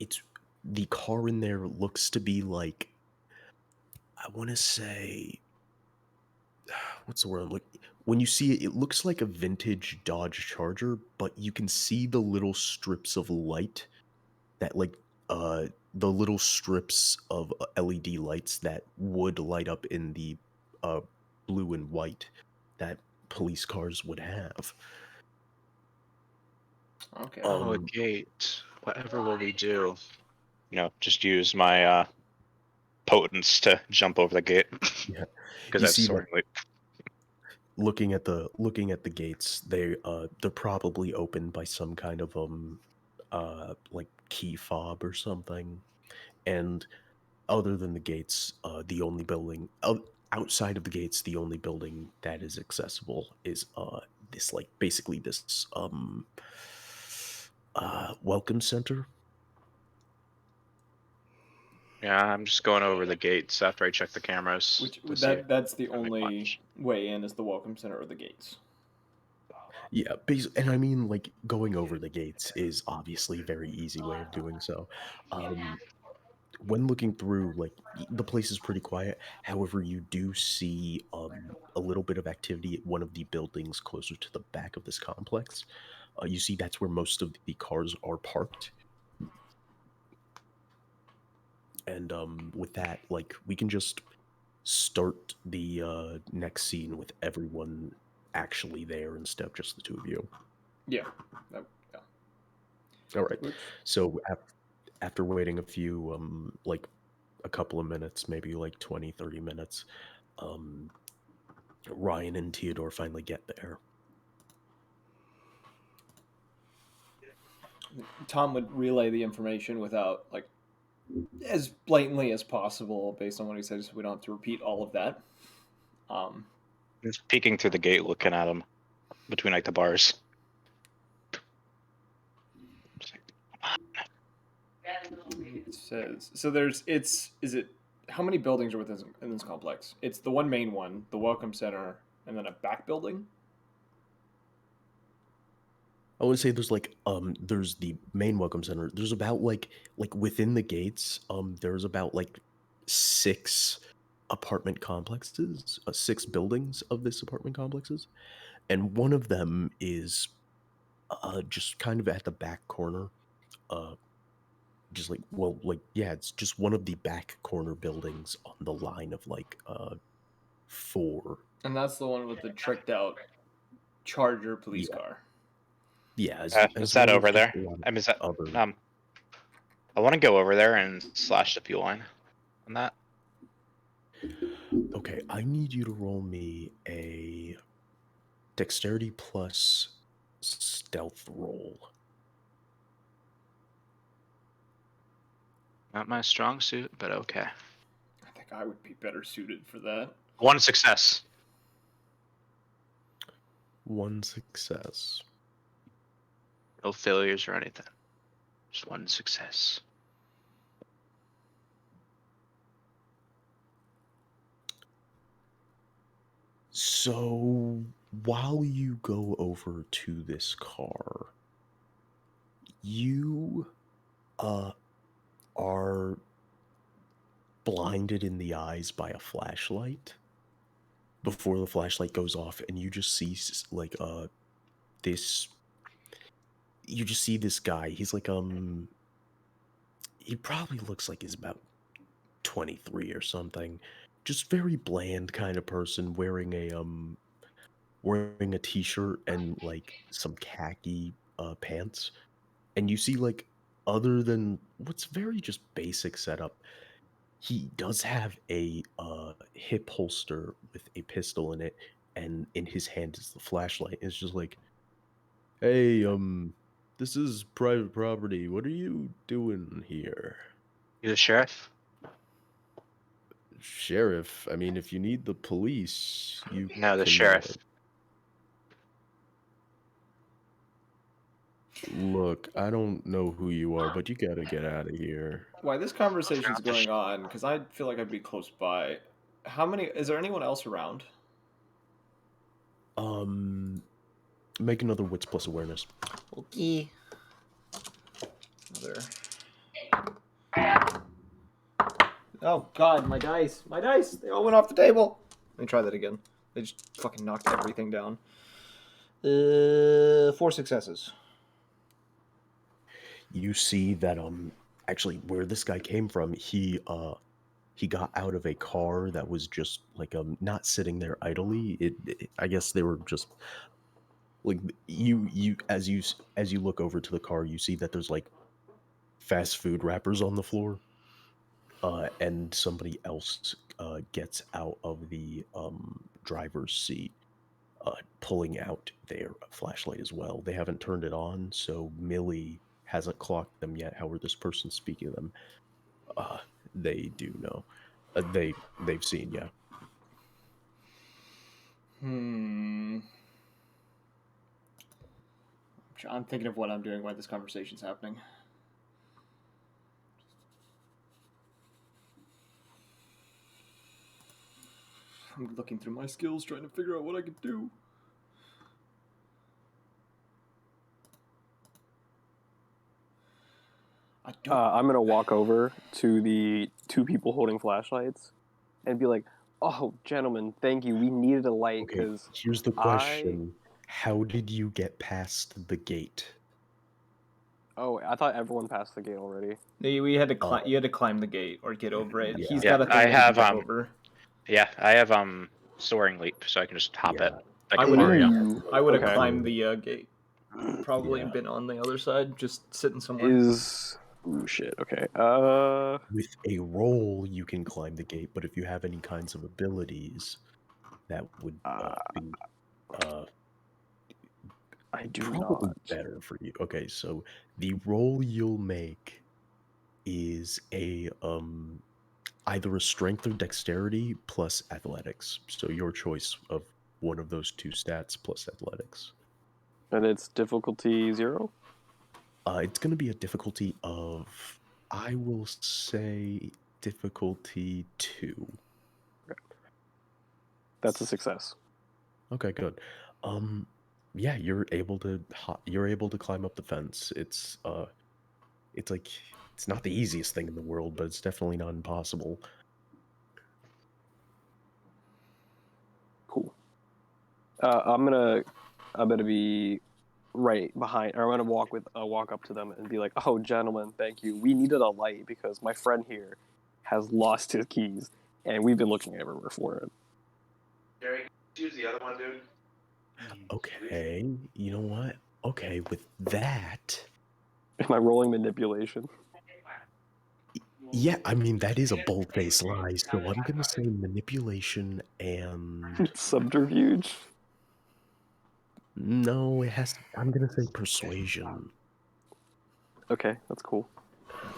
it's the car in there looks to be like, I want to say, what's the word? Like when you see it, it looks like a vintage Dodge Charger, but you can see the little strips of light that like the little strips of LED lights that would light up in the uh blue and white that police cars would have. Okay. Oh, a Um gate. Whatever will we do? Just use my potence to jump over the gate yeah, because you I have see that soaring weight. looking at the gates, they're probably opened by some kind of like key fob or something. And other than the gates, the only building outside of the gates, the only building that is accessible is this like basically this welcome center. Yeah, I'm just going over the gates after I check the cameras Which to see if that's the I make only much. way in is the welcome center or the gates. Yeah, and I mean like going over the gates is obviously a very easy way of doing so. Um when looking through, like the place is pretty quiet. However, you do see a little bit of activity at one of the buildings closer to the back of this complex. You see that's where most of the cars are parked. And with that, like we can just start the next scene with everyone actually there instead of just the two of you. Yeah. That, yeah. All right. Which, So after waiting a few like a couple of minutes, maybe like 20, 30 minutes, um Ryan and Theodore finally get there. Tom would relay the information without like as blatantly as possible based on what he says, so we don't have to repeat all of that. Just peeking through the gate, looking at them between like the bars. Just like, It says so. There's it's is it how many buildings are within in this complex? It's the one main one, the welcome center, and then a back building. I would say there's the main welcome center. There's about like within the gates, there's about like 6 apartment complexes, 6 buildings of this apartment complexes, and one of them is Just kind of at the back corner. Just yeah, it's just one of the back corner buildings on the line of like 4. And that's the one with the tricked out Charger police Yeah. car. Yeah, Is as that well over as just there? a lot of I mean, is that other. I want to go over there and slash the fuel line on that. Okay, I need you to roll me a dexterity plus stealth roll. Not my strong suit, but okay. I think I would be better suited for that. 1 success. 1 success. No failures or anything. Just 1 success. So while you go over to this car, you are blinded in the eyes by a flashlight before the flashlight goes off, and you just see like this. You just see this guy. He's like he probably looks like he's about 23 or something. Just very bland kind of person wearing a t-shirt and like some khaki pants. And you see like other than what's very just basic setup, he does have a hip holster with a pistol in it, and in his hand is the flashlight. It's just like, "Hey, this is private property. What are you doing here?" You the sheriff? Sheriff, I mean, if you need the police, you No, the can sheriff. look, I don't know who you are, but you gotta get out of here. Why this conversation's going on? Because I feel like I'd be close by. How many? Is there anyone else around? Make another wits plus awareness. Okay. There. Oh God, my dice! My dice! They all went off the table. Let me try that again. They just fucking knocked everything down. 4 successes. You see that actually where this guy came from, he got out of a car that was just like not sitting there idly. I guess they were just like you as you look over to the car, you see that there's like fast food wrappers on the floor. And somebody else gets out of the driver's seat, pulling out their flashlight as well. They haven't turned it on, so Millie hasn't clocked them yet. However, this person speaking to them, they do know. They've seen, yeah. I'm thinking of what I'm doing while this conversation's happening. I'm looking through my skills, trying to figure out what I could do. I'm gonna walk over to the 2 people holding flashlights and be like, "Oh, gentlemen, thank you. We needed a light Okay, because here's the question. How did you get past the gate? Oh, I thought everyone passed the gate already. We had to climb. You had to climb the gate or get over it. Yeah. He's Yeah, got a thing I that have he can jump over. Yeah, I have soaring leap, so I can just hop it. Yeah. Like I a would Mario. I would have Okay. climbed the gate. Probably Yeah. been on the other side, just sitting somewhere. Ooh, shit. Okay. With a roll, you can climb the gate, but if you have any kinds of abilities, that would be I do probably not. better for you. Okay, so the roll you'll make is a either a strength or dexterity plus athletics. So your choice of one of those 2 stats plus athletics. And it's difficulty 0? It's going to be a difficulty of, I will say, difficulty 2. That's a success. Okay, good. Yeah, you're able to climb up the fence. It's like it's not the easiest thing in the world, but it's definitely not impossible. Cool. I'm gonna be right behind. Or I'm gonna walk up to them and be like, "Oh, gentlemen, thank you. We needed a light because my friend here has lost his keys, and we've been looking everywhere for it." Jerry, use the other one, dude. Okay, you know what? Okay, with that, Am I rolling manipulation? yeah, I mean that is a bold-faced lie. So I'm gonna say manipulation and Subterfuge. no, it has. I'm gonna say persuasion. Okay, that's cool.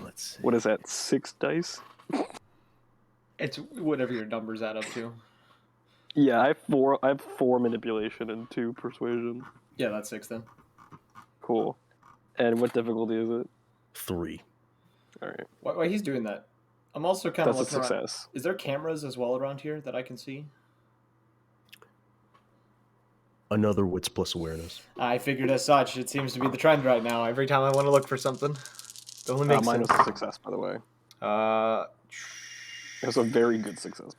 Let's see. What is that? 6 dice? It's whatever your numbers add up to. Yeah, I have 4 manipulation and 2 persuasion. Yeah, that's 6 then. Cool. And what difficulty is it? 3. All right, While he's doing that, I'm also kind of that's a looking around. success. Is there cameras as well around here that I can see? Another wits plus awareness. I figured as such. It seems to be the trend right now. Every time I want to look for something, it only makes Mine sense. was a success, by the way. It was a very good success.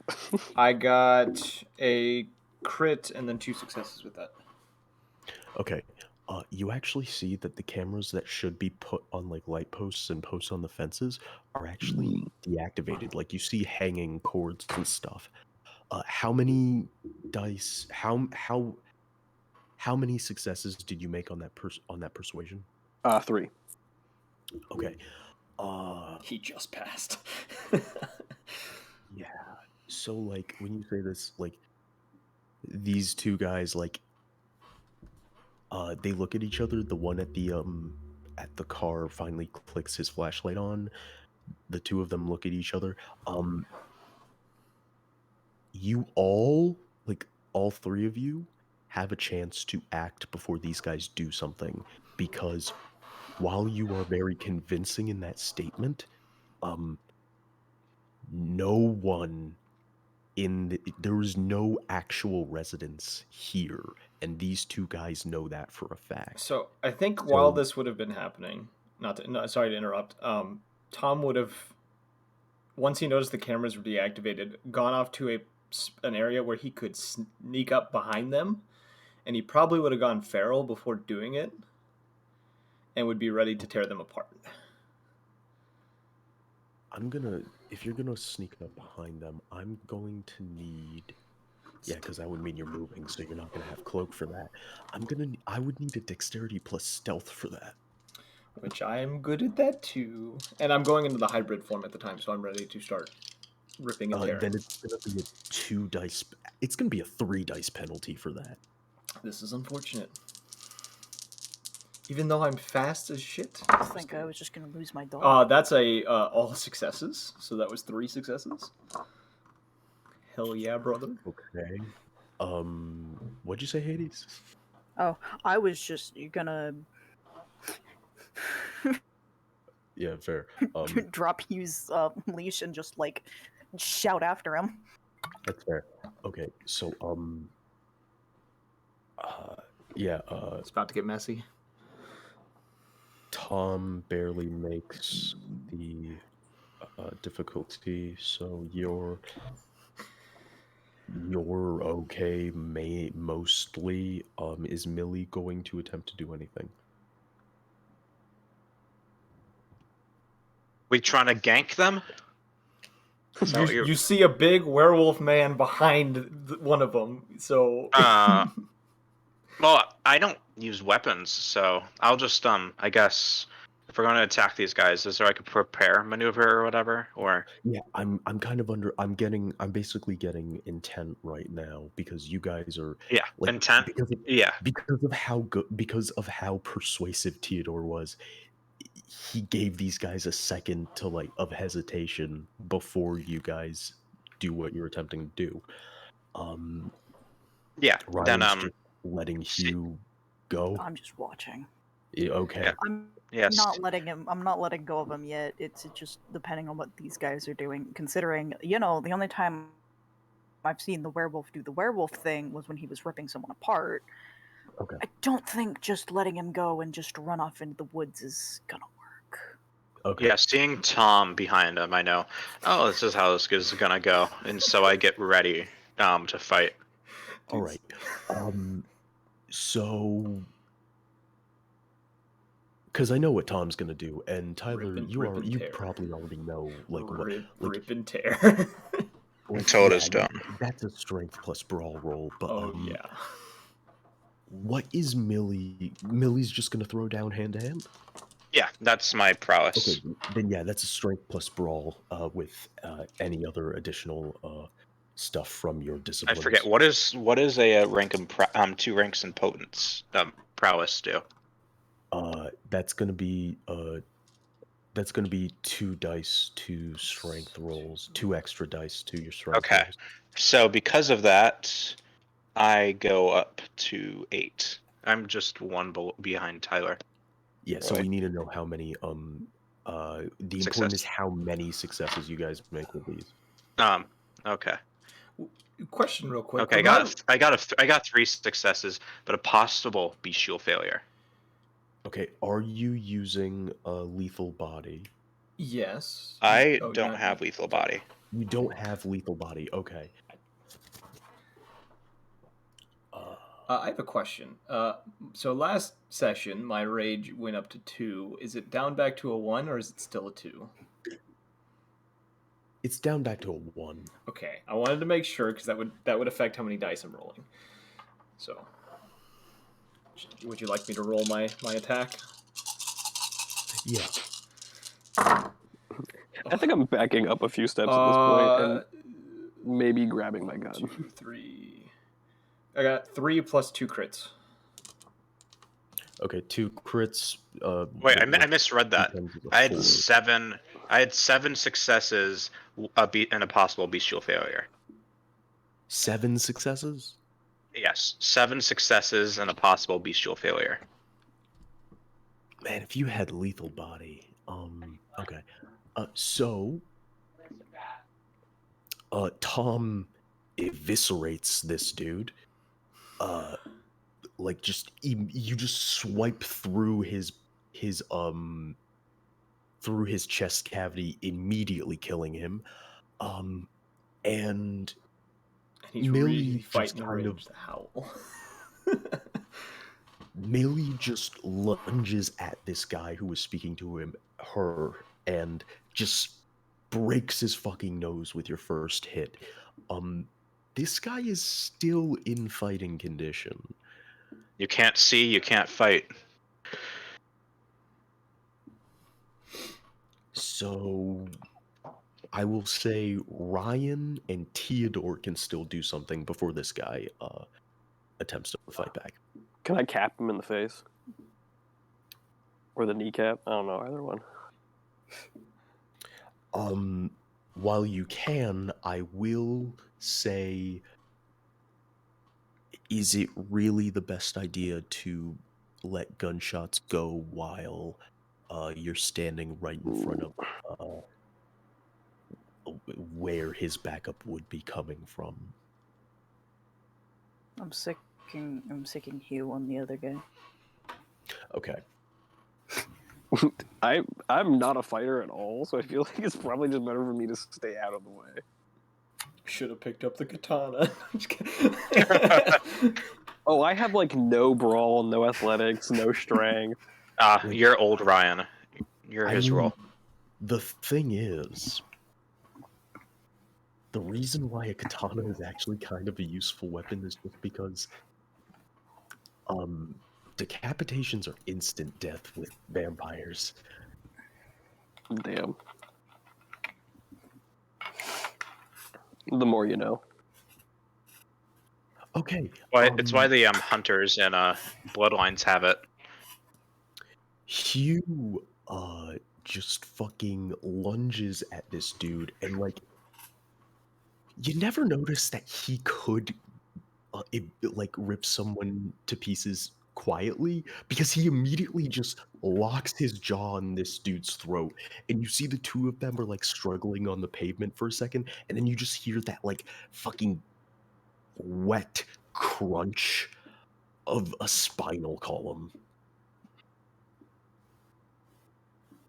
I got a crit and then 2 successes with that. Okay. You actually see that the cameras that should be put on like light posts and posts on the fences are actually deactivated. Like you see hanging cords and stuff. How many dice? How many successes did you make on that persuasion? 3. Okay. He just passed. Yeah. So like when you say this, like these two guys, like they look at each other. The one at the car finally clicks his flashlight on. The two of them look at each other. You all, like all 3 of you, have a chance to act before these guys do something, because while you are very convincing in that statement, no one there is no actual residence here, and these two guys know that for a fact. So I think while this would have been happening, sorry to interrupt. Tom would have, once he noticed the cameras were deactivated, gone off to an area where he could sneak up behind them, and he probably would have gone feral before doing it, and would be ready to tear them apart. If you're gonna sneak up behind them, I'm going to need, yeah, because that would mean you're moving, so you're not gonna have cloak for that. I would need a dexterity plus stealth for that. Which I am good at that too. And I'm going into the hybrid form at the time, so I'm ready to start ripping and tearing. Then it's gonna be a 2 dice. It's gonna be a 3 dice penalty for that. This is unfortunate. Even though I'm fast as shit. I think I was just gonna lose my dog. That's all successes. So that was 3 successes. Hell yeah, brother. Okay. What'd you say, Hades? Oh, I was just gonna Yeah, fair. drop Hugh's leash and just like shout after him. That's fair. Okay, so yeah, It's about to get messy. Tom barely makes the difficulty, so you're okay. Mostly. Is Millie going to attempt to do anything? We trying to gank them? You see a big werewolf man behind one of them, so... Well, I don't use weapons, so I'll just, I guess, if we're going to attack these guys, is there like a prepare maneuver or whatever? Or yeah, I'm basically getting intent right now, because you guys are like, intent. Because of how persuasive Theodore was. He gave these guys a second of hesitation before you guys do what you're attempting to do. Yeah. Ryan's then just letting Hugh go. I'm just watching. Yeah, okay. Yeah. I'm not letting him. I'm not letting go of him yet. It's just depending on what these guys are doing. Considering, the only time I've seen the werewolf do the werewolf thing was when he was ripping someone apart. Okay. I don't think just letting him go and just run off into the woods is gonna work. Okay. Yeah, seeing Tom behind him, I know, oh, this is how this is gonna go, and so I get ready to fight. All right. So because I know what Tom's gonna do, and Tyler, Rip and you tear. probably already know like what Rip and tear. Until it is yeah, done. that's a strength plus brawl roll, but Oh yeah. what is Millie? Millie's just gonna throw down hand to hand. Yeah, that's my prowess. Okay, then yeah, that's a strength plus brawl with any other additional stuff from your I disciplines. forget what is a rank in 2 ranks in potence prowess do. That's gonna be 2 dice, 2 strength rolls, 2 extra dice to your strength Okay, rolls. so because of that, I go up to 8. I'm just one behind Tyler. Yeah, so we need to know how many the important is Success. how many successes you guys make with these. Okay. Question real quick. Okay, I got 3 successes, but a possible bestial failure. Okay, are you using a lethal body? Yes. I Oh, don't have lethal body. You don't have lethal body. Okay. I have a question. So last session, my rage went up to 2. Is it down back to a 1, or is it still a 2? It's down back to a 1. Okay, I wanted to make sure because that would affect how many dice I'm rolling. So, would you like me to roll my attack? Yeah. I think I'm backing up a few steps at this point and maybe grabbing my gun. 2, 3. I got 3 plus 2 crits. Okay, 2 crits. Wait, I misread that. becomes a I had 4. 7. I had 7 successes, and a possible bestial failure. 7 successes? Yes, 7 successes and a possible bestial failure. Man, if you had lethal body. Okay. So Tom eviscerates this dude. Like you just swipe through his through his chest cavity, immediately killing him. And He's Millie really just fighting the kind of rage to howl. Millie just lunges at this guy who was speaking to her, and just breaks his fucking nose with your first hit. This guy is still in fighting condition. You can't see, you can't fight. So I will say Ryan and Theodore can still do something before this guy attempts to fight back. Can I cap him in the face? Or the kneecap? I don't know, either one. While you can, I will say, is it really the best idea to let gunshots go while you're standing right in front of where his backup would be coming from? I'm sicking Hugh on the other guy. Okay. I'm not a fighter at all, so I feel like it's probably just better for me to stay out of the way. Should have picked up the katana. Oh, I have like no brawl, no athletics, no strength. You're old Ryan. You're his role. The thing is, the reason why a katana is actually kind of a useful weapon is just because decapitations are instant death with vampires. Damn. The more you know. Okay. It's why the hunters and bloodlines have it. Hugh just fucking lunges at this dude, and like, you never notice that he could like rip someone to pieces quietly, because he immediately just locks his jaw on this dude's throat, and you see the two of them are like struggling on the pavement for a second, and then you just hear that like fucking wet crunch of a spinal column.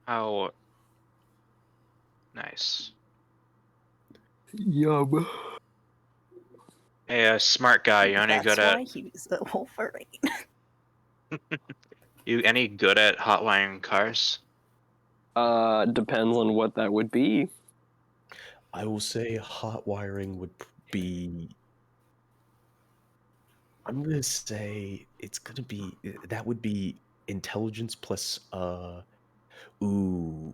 How nice. Yum. Hey, smart guy, you're only That's good why at. he was the Wolverine. You any good at hotwiring cars? Depends on what that would be. I will say hot wiring would be. I'm gonna say it's gonna be that would be intelligence plus ooh,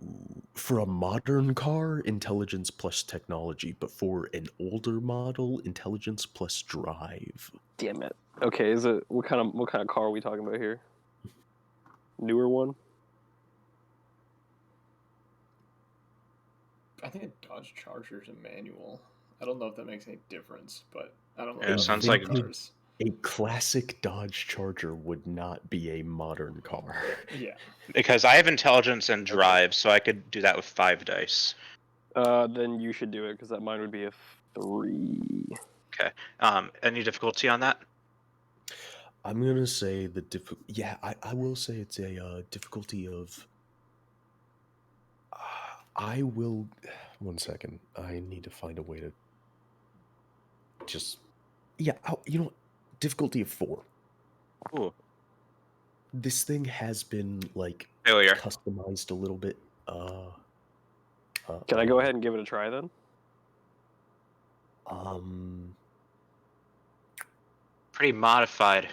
for a modern car, intelligence plus technology, but for an older model, intelligence plus drive. Damn it. Okay, is it what kind of car are we talking about here? Newer one? I think a Dodge Charger is a manual. I don't know if that makes any difference, but I don't know Yeah, enough sounds about like- cars. A classic Dodge Charger would not be a modern car. Yeah. Because I have intelligence and drive, so I could do that with 5 dice. Then you should do it because that mine would be a 3. Okay. Any difficulty on that? I'm gonna say the yeah, I will say it's a difficulty of. I will. 1 second. I need to find a way to. Just. Yeah, you know what? Difficulty of 4. Ooh, This thing has been like failure. customized a little bit. Can I go ahead and give it a try then? Pretty modified.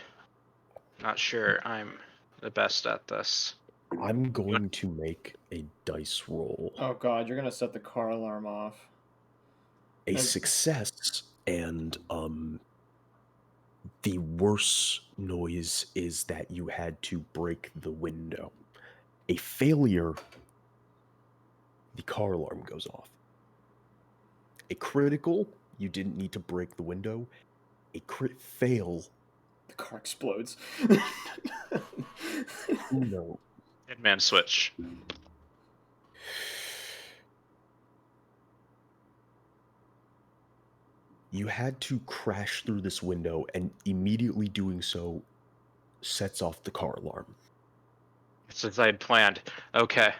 Not sure I'm the best at this. I'm going to make a dice roll. Oh god, you're gonna set the car alarm off. A And- success, and the worst noise is that you had to break the window. A failure, the car alarm goes off. A critical, you didn't need to break the window. A crit fail, The car explodes. no. Hitman switch. You had to crash through this window, and immediately doing so sets off the car alarm. It's as I had planned. Okay.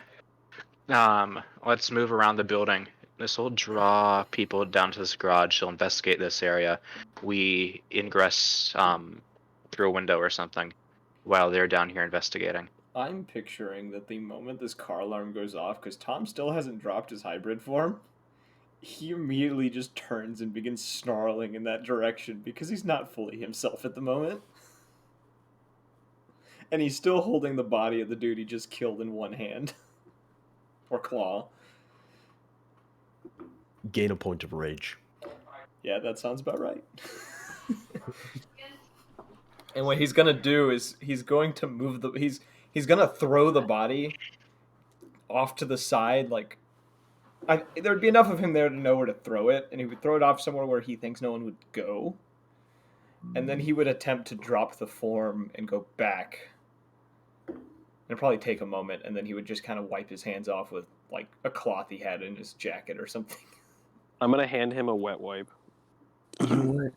Let's move around the building. This will draw people down to this garage. They'll investigate this area. We ingress through a window or something while they're down here investigating. I'm picturing that the moment this car alarm goes off, because Tom still hasn't dropped his hybrid form, he immediately just turns and begins snarling in that direction because he's not fully himself at the moment. And he's still holding the body of the dude he just killed in one hand. Or claw. Gain a point of rage. Yeah, that sounds about right. And what he's gonna do is he's going to move the he's gonna throw the body off to the side, like there'd be enough of him there to know where to throw it, and he would throw it off somewhere where he thinks no one would go. And then he would attempt to drop the form and go back. It'd probably take a moment, and then he would just kind of wipe his hands off with like a cloth he had in his jacket or something. I'm gonna hand him a wet wipe. You know what?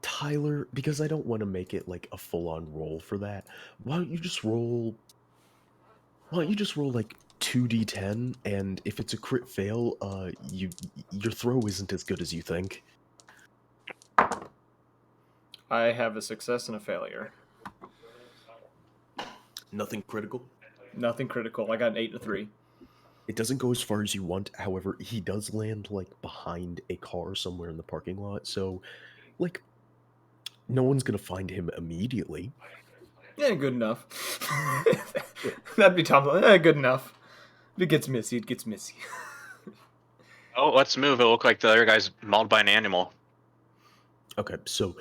Tyler, because I don't want to make it like a full-on roll for that, why don't you just roll like 2d10, and if it's a crit fail, your throw isn't as good as you think. I have a success and a failure. Nothing critical. Nothing critical. I got an 8 and a 3. It doesn't go as far as you want. However, he does land like behind a car somewhere in the parking lot, so like no one's gonna find him immediately. Yeah, good enough. That'd be Tom. Good enough. If it gets messy, it gets messy. Oh, let's move. It looked like the other guy's mauled by an animal. Okay, so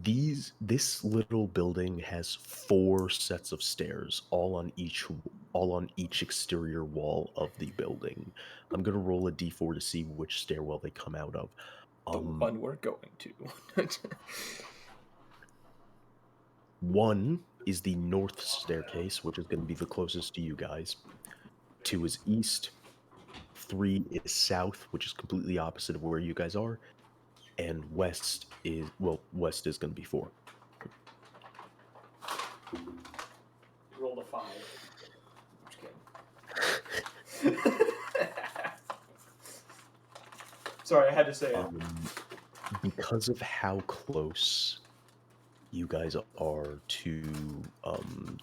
this little building has 4 sets of stairs, all on each exterior wall of the building. I'm gonna roll a d4 to see which stairwell they come out of. The one we're going to. 1 is the north staircase, which is going to be the closest to you guys. 2 is east. 3 is south, which is completely opposite of where you guys are. And west is going to be 4. Rolled a 5. I'm just kidding. Sorry, I had to say it. Because of how close you guys are to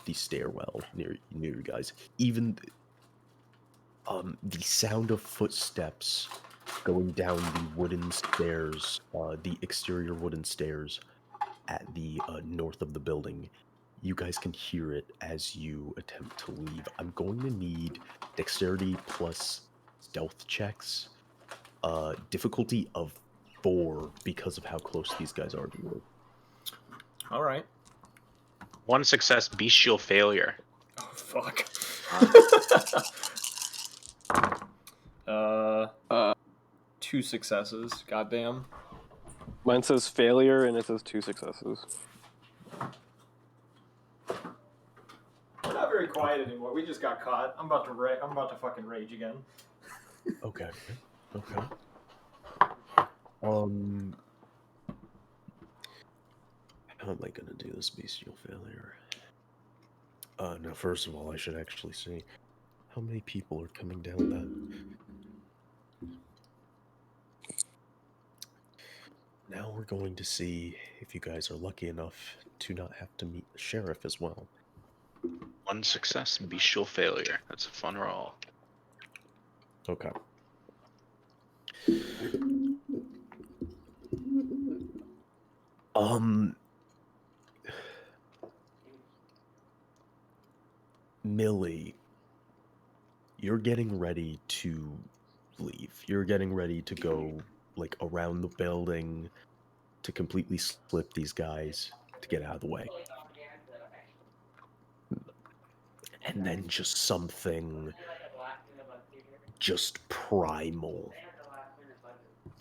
the stairwell near you guys. Even the sound of footsteps going down the wooden stairs, the exterior wooden stairs at the north of the building. You guys can hear it as you attempt to leave. I'm going to need dexterity plus stealth checks. Difficulty of 4 because of how close these guys are to you. All right. 1 success, bestial failure. Oh fuck. Uh, 2 successes. Goddamn. Mine says failure, and it says 2 successes. We're not very quiet anymore. We just got caught. I'm about to fucking rage again. Okay. Okay. How am I gonna do this bestial failure? No, first of all, I should actually see how many people are coming down that. Now we're going to see if you guys are lucky enough to not have to meet the sheriff as well. 1 success, bestial failure. That's a fun roll. Okay. Millie, you're getting ready to leave. You're getting ready to go, like, around the building to completely slip these guys to get out of the way. And then just something just primal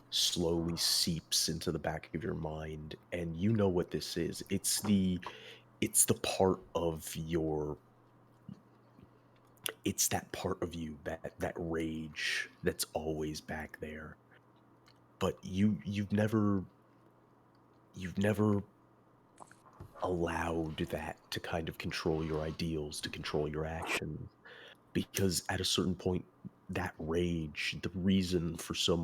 slowly seeps into the back of your mind, and you know what this is. It's the part of your, it's that part of you, that rage that's always back there. But you've never allowed that to kind of control your ideals, to control your actions. Because at a certain point, that rage, the reason for so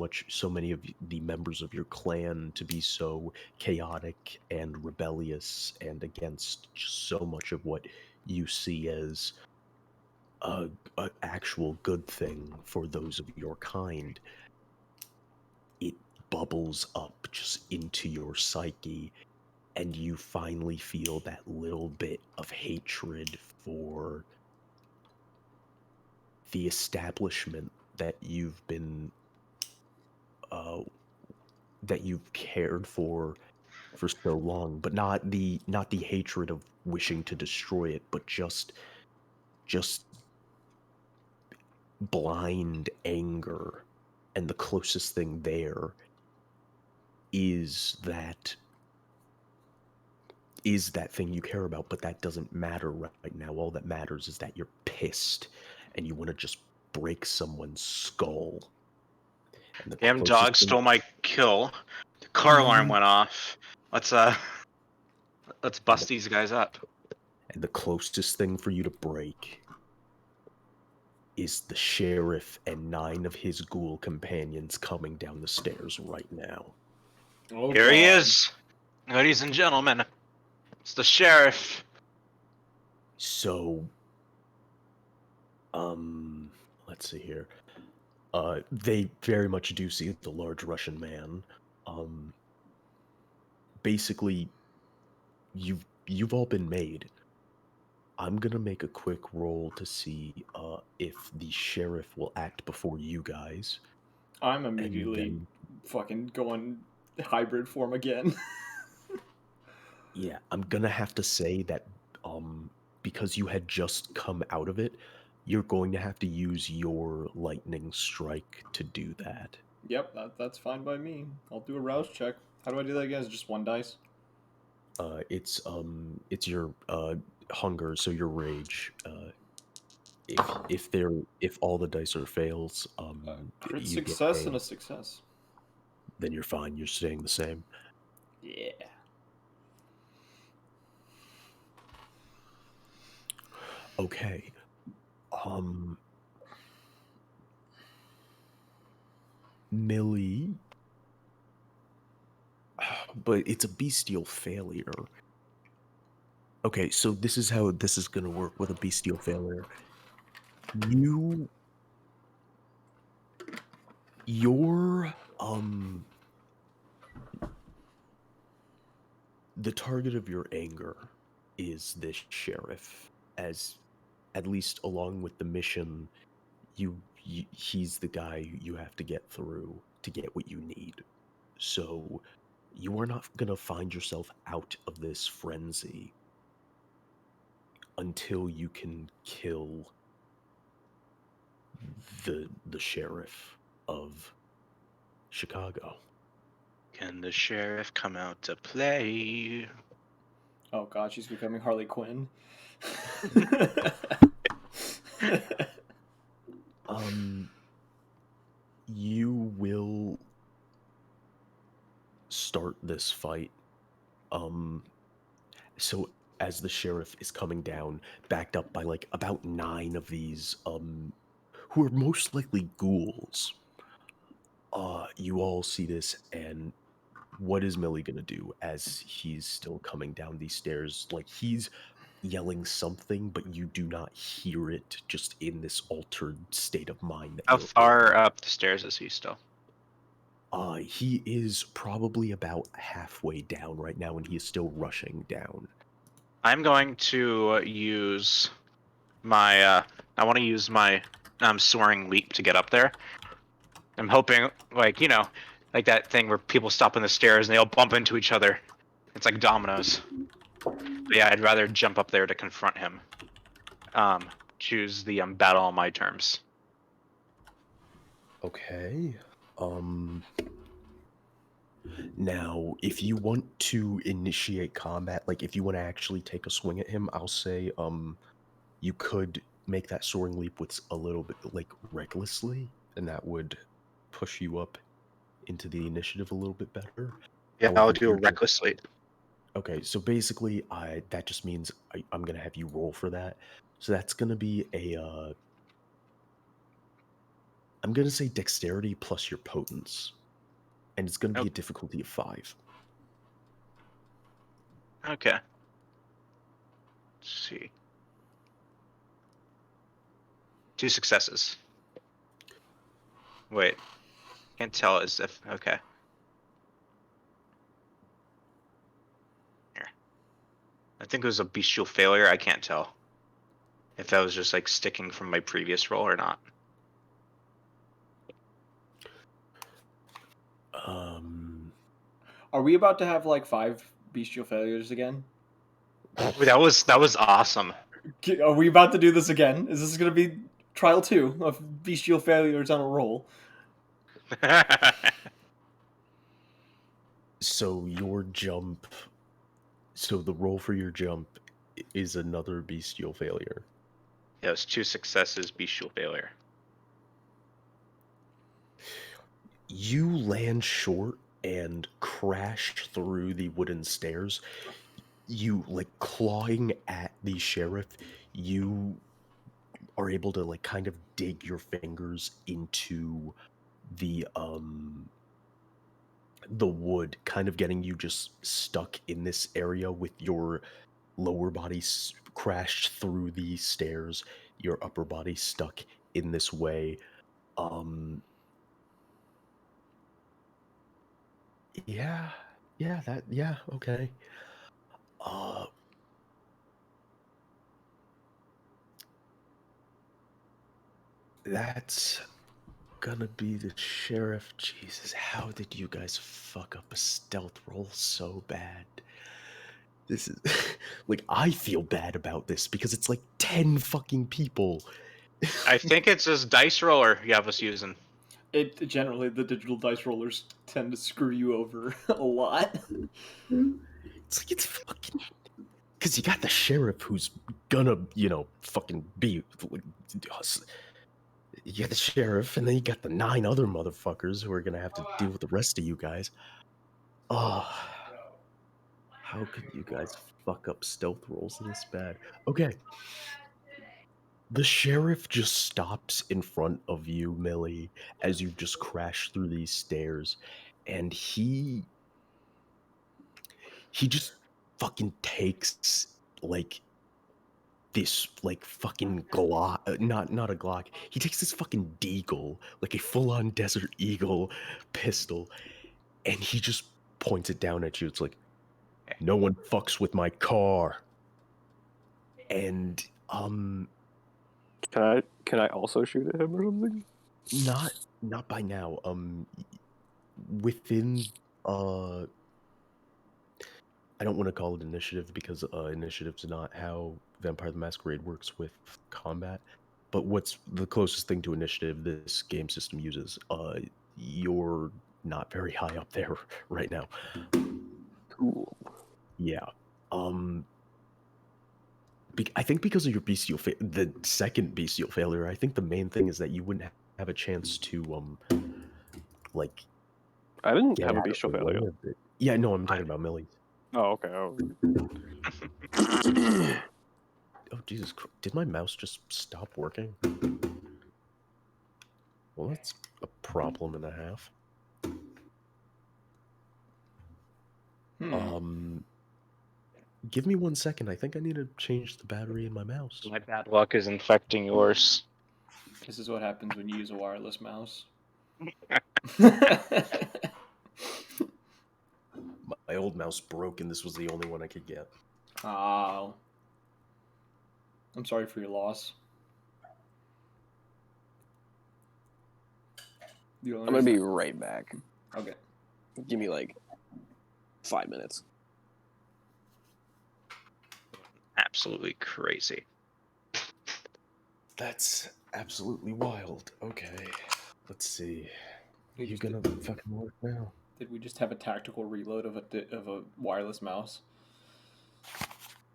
many of the members of your clan to be so chaotic and rebellious and against just so much of what you see as a actual good thing for those of your kind, it bubbles up just into your psyche, and you finally feel that little bit of hatred for the establishment that you've been that you've cared for so long, but not the hatred of wishing to destroy it, but just blind anger. And the closest thing there is that thing you care about, but that doesn't matter right now. All that matters is that you're pissed and you want to just break someone's skull. And the Damn closest dog thing- stole my kill. The car alarm went off. Let's bust these guys up. And the closest thing for you to break is the sheriff and 9 of his ghoul companions coming down the stairs right now. Oh, Here he God. is, ladies and gentlemen. It's the sheriff. So, let's see here. They very much do see the large Russian man. Basically, you've all been made. I'm gonna make a quick roll to see if the sheriff will act before you guys. I'm immediately fucking going hybrid form again. Yeah, I'm gonna have to say that because you had just come out of it, you're going to have to use your lightning strike to do that. Yep, that's fine by me. I'll do a rouse check. How do I do that again? Is it just 1 dice? It's your hunger, so your rage. If all the dice are fails, Crit you get success a, and a success. then you're fine. You're staying the same. Yeah. Okay. Millie, but it's a bestial failure. Okay, so this is how this is gonna work with a bestial failure. You, your, the target of your anger is this sheriff, as at least along with the mission, he's the guy you have to get through to get what you need. So you are not gonna find yourself out of this frenzy until you can kill the sheriff of Chicago. Can the sheriff come out to play? Oh god, she's becoming Harley Quinn. You will start this fight. So as the sheriff is coming down, backed up by like about 9 of these, who are most likely ghouls, you all see this, and what is Millie gonna do as he's still coming down these stairs? Like, he's yelling something, but you do not hear it just in this altered state of mind that How you're far up the stairs is he still? he is probably about halfway down right now, and he is still rushing down. I'm going to use my. I want to use my soaring leap to get up there. I'm hoping, like like that thing where people stop on the stairs and they all bump into each other. It's like dominoes. But yeah, I'd rather jump up there to confront him. Choose the battle on my terms. Okay. Now, if you want to initiate combat, like if you want to actually take a swing at him, I'll say, you could make that soaring leap with a little bit, like, recklessly, and that would push you up into the initiative a little bit better. Yeah, I'll However, if do a you're just reckless leap. okay, so basically, that just means I'm gonna have you roll for that. So that's gonna be a, I'm gonna say dexterity plus your potence, and it's gonna be Oh, a difficulty of 5. okay. Let's see. 2 successes. Wait, can't tell as if okay. Here, I think it was a bestial failure. I can't tell if that was just like sticking from my previous roll or not. Are we about to have like 5 bestial failures again? That was awesome. Are we about to do this again? Is this going to be trial 2 of bestial failures on a roll? So your jump, so the roll for your jump is another bestial failure. Yeah, it was 2 successes, bestial failure. You land short and crash through the wooden stairs. You, like, clawing at the sheriff, you are able to, like, kind of dig your fingers into the wood, kind of getting you just stuck in this area with your lower body crashed through the stairs, your upper body stuck in this way. Yeah, yeah, okay. Uh, that's gonna be the sheriff. Jesus, how did you guys fuck up a stealth roll so bad? This is like, I feel bad about this because it's like 10 fucking people. I think it's this dice roller you have us using. It generally, the digital dice rollers tend to screw you over a lot. It's like, it's fucking, because you got the sheriff who's gonna, fucking be like, you got the sheriff, and then you got the 9 other motherfuckers who are gonna have to deal with the rest of you guys. Oh, how could you guys fuck up stealth rolls this bad? Okay. The sheriff just stops in front of you, Millie, as you just crash through these stairs, and he just fucking takes like this like fucking Glock, not a Glock. He takes this fucking deagle, like a full-on Desert Eagle pistol, and he just points it down at you. It's like, no one fucks with my car. And Can I also shoot at him or something? not by now. Within I don't want to call it initiative because initiative's not how Vampire the Masquerade works with combat. But what's the closest thing to initiative this game system uses? You're not very high up there right now. Cool. Yeah. I think because of your bestial the second bestial failure, I think the main thing is that you wouldn't have a chance to like I didn't get have a out of bestial the way failure. of it. Yeah, no, I'm talking about Millie. Oh, okay. Oh. Oh, Jesus Christ. Did my mouse just stop working? Well, that's a problem and a half. Give me 1 second. I think I need to change the battery in my mouse. My bad luck is infecting yours. This is what happens when you use a wireless mouse. My old mouse broke, and this was the only one I could get. Oh. I'm sorry for your loss. I'm gonna be right back. Okay. Give me like 5 minutes. Absolutely crazy. That's absolutely wild. Okay. Let's see. Did You gonna fucking work now? Did we just have a tactical reload of a wireless mouse?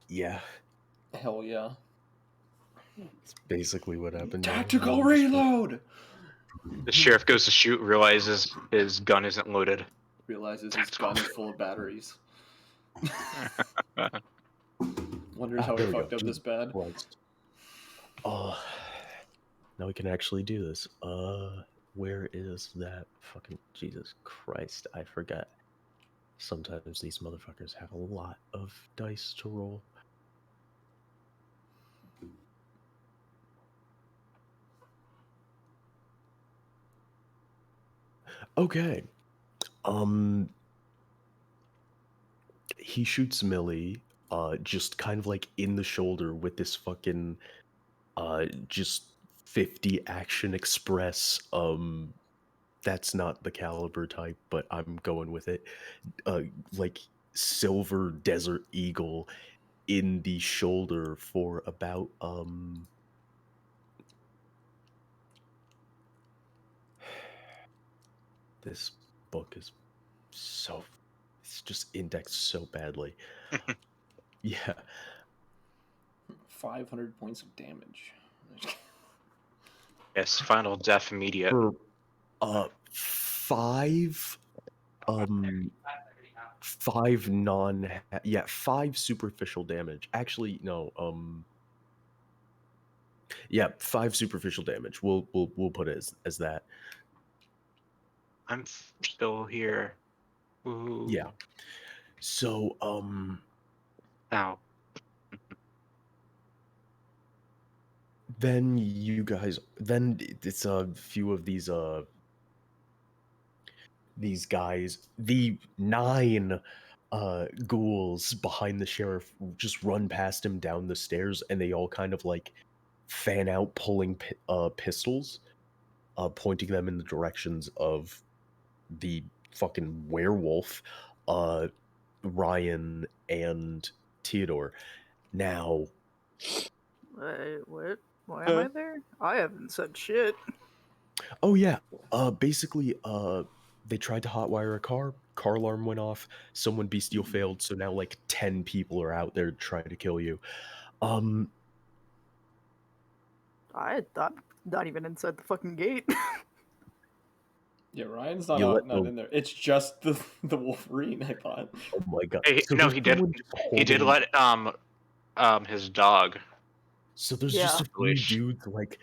Yeah. Hell yeah. It's basically what happened. Tactical reload! The sheriff goes to shoot, realizes his gun isn't loaded. Realizes his gun is full of batteries. Wonders how there he we fucked go. up this bad. Now we can actually do this. Where is that fucking Jesus Christ? I forgot. Sometimes these motherfuckers have a lot of dice to roll. Okay. He shoots Millie, just kind of like in the shoulder with this fucking, just 50 Action Express, that's not the caliber type, but I'm going with it. Like silver Desert Eagle in the shoulder for about, this book is so, it's just indexed so badly. Yeah. 500 points of damage. Yes, final death immediate. For, 5, 5 superficial damage. Actually, no, yeah, 5 superficial damage. We'll put it as that. I'm still here. Ooh. Yeah. So, Ow. then you guys, then it's a few of these guys, the 9 ghouls behind the sheriff just run past him down the stairs, and they all kind of like fan out, pulling pistols, pointing them in the directions of the fucking werewolf, Ryan and Theodore. Now, Wait, what? Why am I there? I haven't said shit. oh yeah, basically, they tried to hotwire a car. Car alarm went off. Someone bestial failed, so now like 10 people are out there trying to kill you. I thought not even inside the fucking gate. Yeah, Ryan's not You out, let not the- in there. It's just the Wolverine, I thought. Oh my god! Hey, So no, there's he did. someone just He did holding- let his dog. So there's Yeah. just a few Leash. dudes like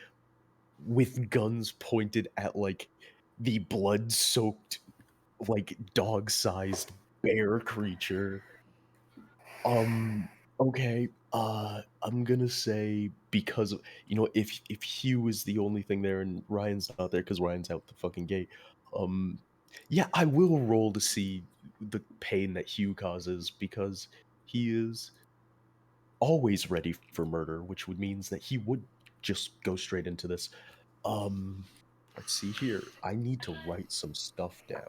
with guns pointed at like the blood-soaked, like dog-sized bear creature. Okay. I'm gonna say because of, if Hugh is the only thing there and Ryan's not there because Ryan's out the fucking gate, um, yeah, I will roll to see the pain that Hugh causes because he is always ready for murder, which would means that he would just go straight into this. Um, let's see here. I need to write some stuff down.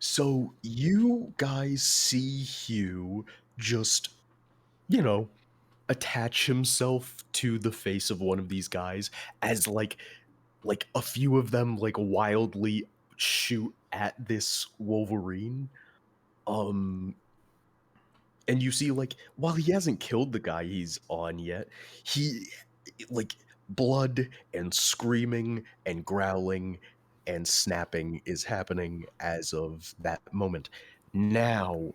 So you guys see Hugh just, you know, attach himself to the face of one of these guys as like a few of them like wildly shoot at this Wolverine. Um and you see like while he hasn't killed the guy he's on yet, he like blood and screaming and growling and snapping is happening as of that moment. Now,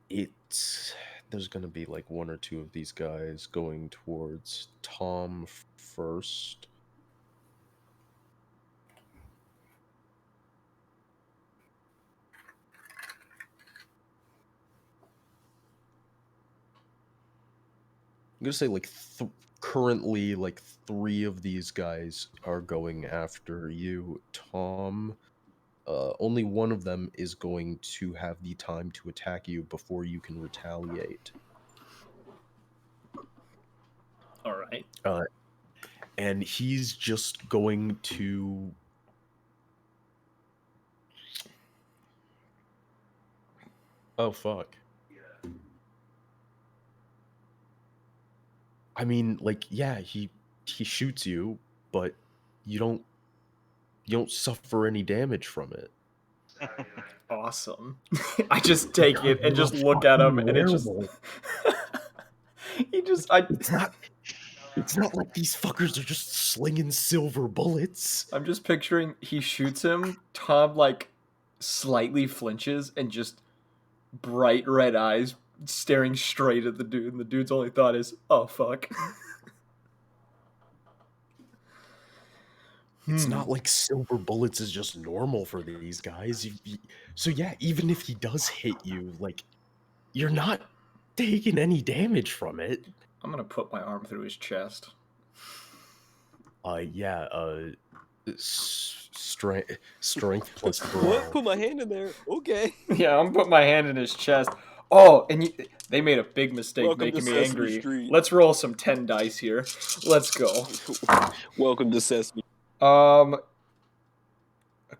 it's there's gonna be like one or two of these guys going towards Tom first. I'm gonna say like currently like three of these guys are going after you, Tom. Only one of them is going to have the time to attack you before you can retaliate. All right. And he's just going to. Oh fuck. I mean, like, yeah, he shoots you, but you don't suffer any damage from it. Awesome. I just take Because it and you're just a look at him, fucking and it just. werewolf. He just. I. It's not like these fuckers are just slinging silver bullets. I'm just picturing he shoots him. Tom like slightly flinches and just bright red eyes staring straight at the dude, and the dude's only thought is, "Oh fuck." It's not like silver bullets is just normal for these guys. So yeah, even if he does hit you, like, you're not taking any damage from it. I'm gonna put my arm through his chest. Yeah, strength plus What? brawl. Put my hand in there. Okay. Yeah, I'm putting my hand in his chest. Oh, and they made a big mistake Welcome to making me Sesame angry. Street. Let's roll some 10 dice here. Let's go. Welcome to Sesame. A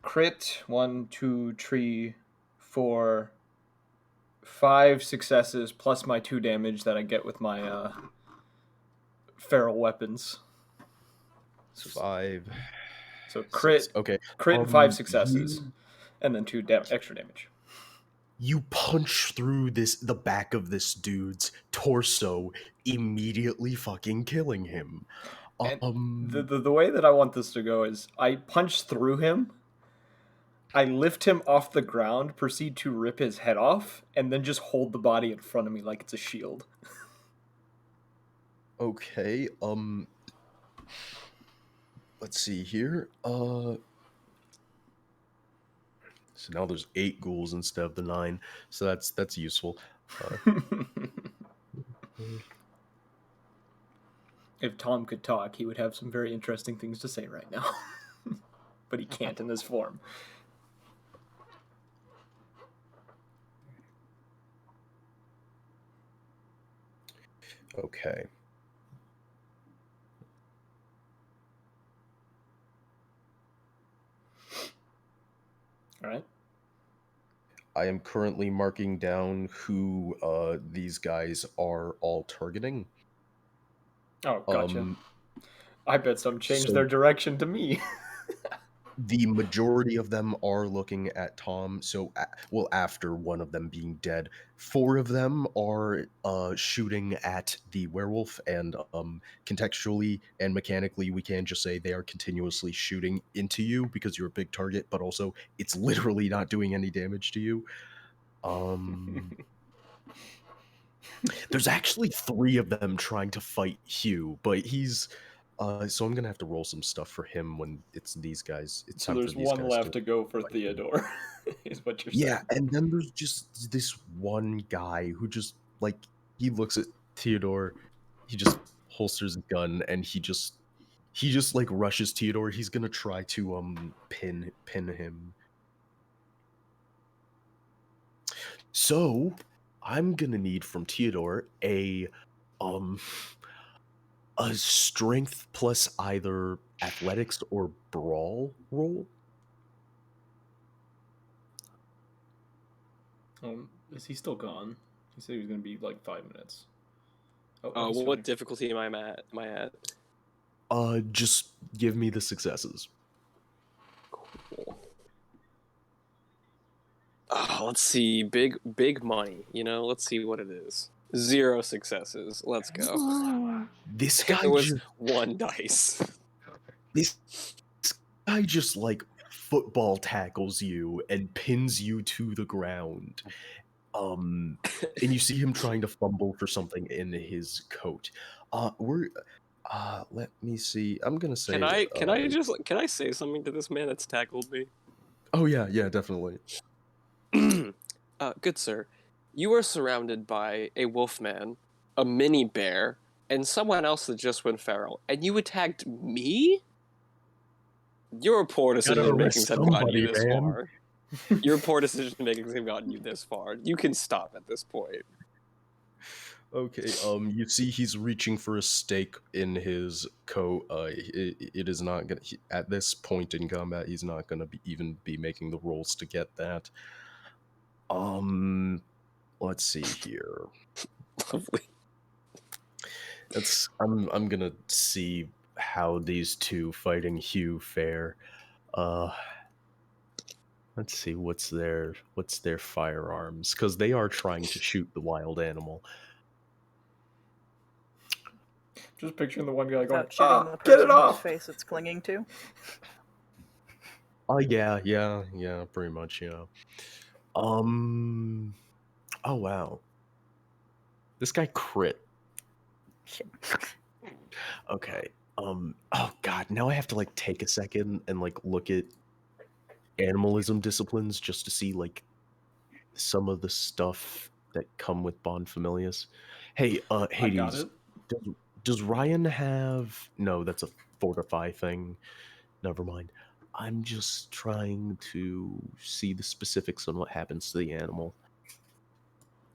crit, 1, 2, 3, 4, 5 successes plus my 2 damage that I get with my feral weapons. 5. So crit, 6. Okay. crit and 5 successes, and then 2 extra damage. You punch through the back of this dude's torso, immediately fucking killing him. And the way that I want this to go is I punch through him, I lift him off the ground, proceed to rip his head off, and then just hold the body in front of me like it's a shield. Okay, let's see here. So now there's 8 ghouls instead of the 9, so that's useful. If Tom could talk, he would have some very interesting things to say right now. But he can't in this form. Okay. All right. I am currently marking down who these guys are all targeting. Oh, gotcha. I bet some changed so- their direction to me. the majority of them are looking at Tom. So, well, after one of them being dead, 4 of them are shooting at the werewolf, and contextually and mechanically, we can just say they are continuously shooting into you because you're a big target, but also it's literally not doing any damage to you. There's actually 3 of them trying to fight Hugh, but he's so I'm gonna have to roll some stuff for him when it's these guys. It's So time there's for these one guys left to go for fight. Theodore, is what you're Yeah, saying. and then there's just this one guy who just like he looks at Theodore, he just holsters his gun, and he just like rushes Theodore. He's gonna try to pin him. So I'm gonna need from Theodore um a strength plus either athletics or brawl roll. Is he still gone? He said he was going to be like 5 minutes. Oh, he's What fine. difficulty am I at? Just give me the successes. Cool. Let's see. Big money. Let's see what it is. 0 successes. Let's go. This guy There was just 1 dice. this guy just like football tackles you and pins you to the ground. And you see him trying to fumble for something in his coat. Let me see. I'm gonna say. Can I say something to this man that's tackled me? Oh yeah, definitely. Good sir, you are surrounded by a wolfman, a mini bear, and someone else that just went feral, and you attacked me? Your poor decision makings have gotten you this far. Your poor decision makings have gotten you this far. You can stop at this point. Okay. You see, he's reaching for a stake in his coat. It is not gonna. At this point in combat, he's not gonna even be making the rolls to get that. Let's see here. Lovely. I'm gonna see how these two fighting Hugh fare. Let's see what's their firearms, because they are trying to shoot the wild animal. Just picturing the one guy going, Without shooting the get it person whose off! face it's clinging to. Yeah, pretty much, yeah. Oh wow. This guy crit. Okay. Oh god, now I have to like take a second and like look at animalism disciplines just to see like some of the stuff that come with Bond Familius. Hey, I got Hades, it. does Ryan have... No, that's a fortify thing. Never mind. I'm just trying to see the specifics on what happens to the animal.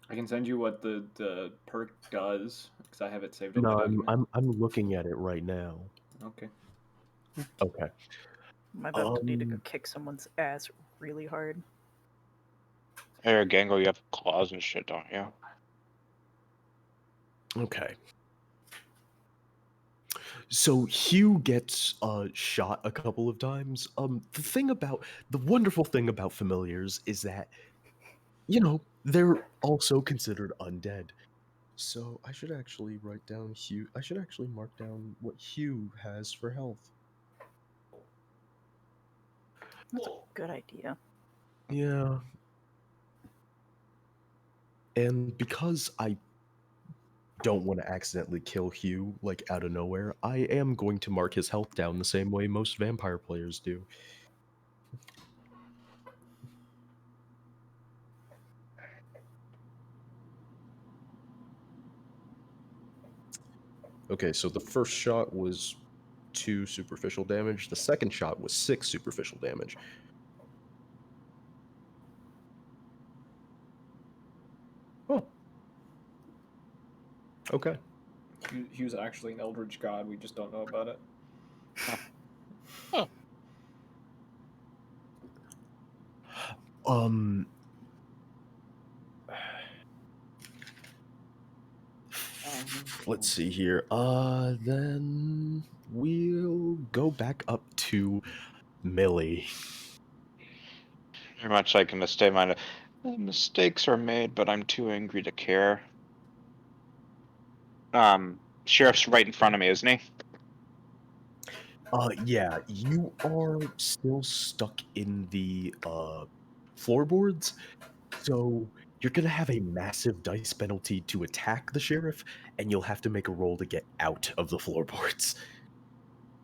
I can send you what the perk does, because I have it saved in my No, document. I'm looking at it right now. Okay. Okay. I'm about to need to go kick someone's ass really hard. Hey, Gango, you have claws and shit, don't you? Okay. So Hugh gets shot a couple of times. The wonderful thing about familiars is that, they're also considered undead. So I should actually write down Hugh. I should actually mark down what Hugh has for health. That's a good idea. Yeah. And because I don't want to accidentally kill Hugh, like, out of nowhere, I am going to mark his health down the same way most vampire players do. Okay, so the first shot was 2 superficial damage. The second shot was 6 superficial damage. Oh. Okay. He was actually an eldritch god. We just don't know about it. Huh. Let's see here. Then we'll go back up to Millie. Very much like in the state of mind. Mistakes are made, but I'm too angry to care. Sheriff's right in front of me, isn't he? Yeah, you are still stuck in the floorboards, so you're gonna have a massive dice penalty to attack the sheriff, and you'll have to make a roll to get out of the floorboards.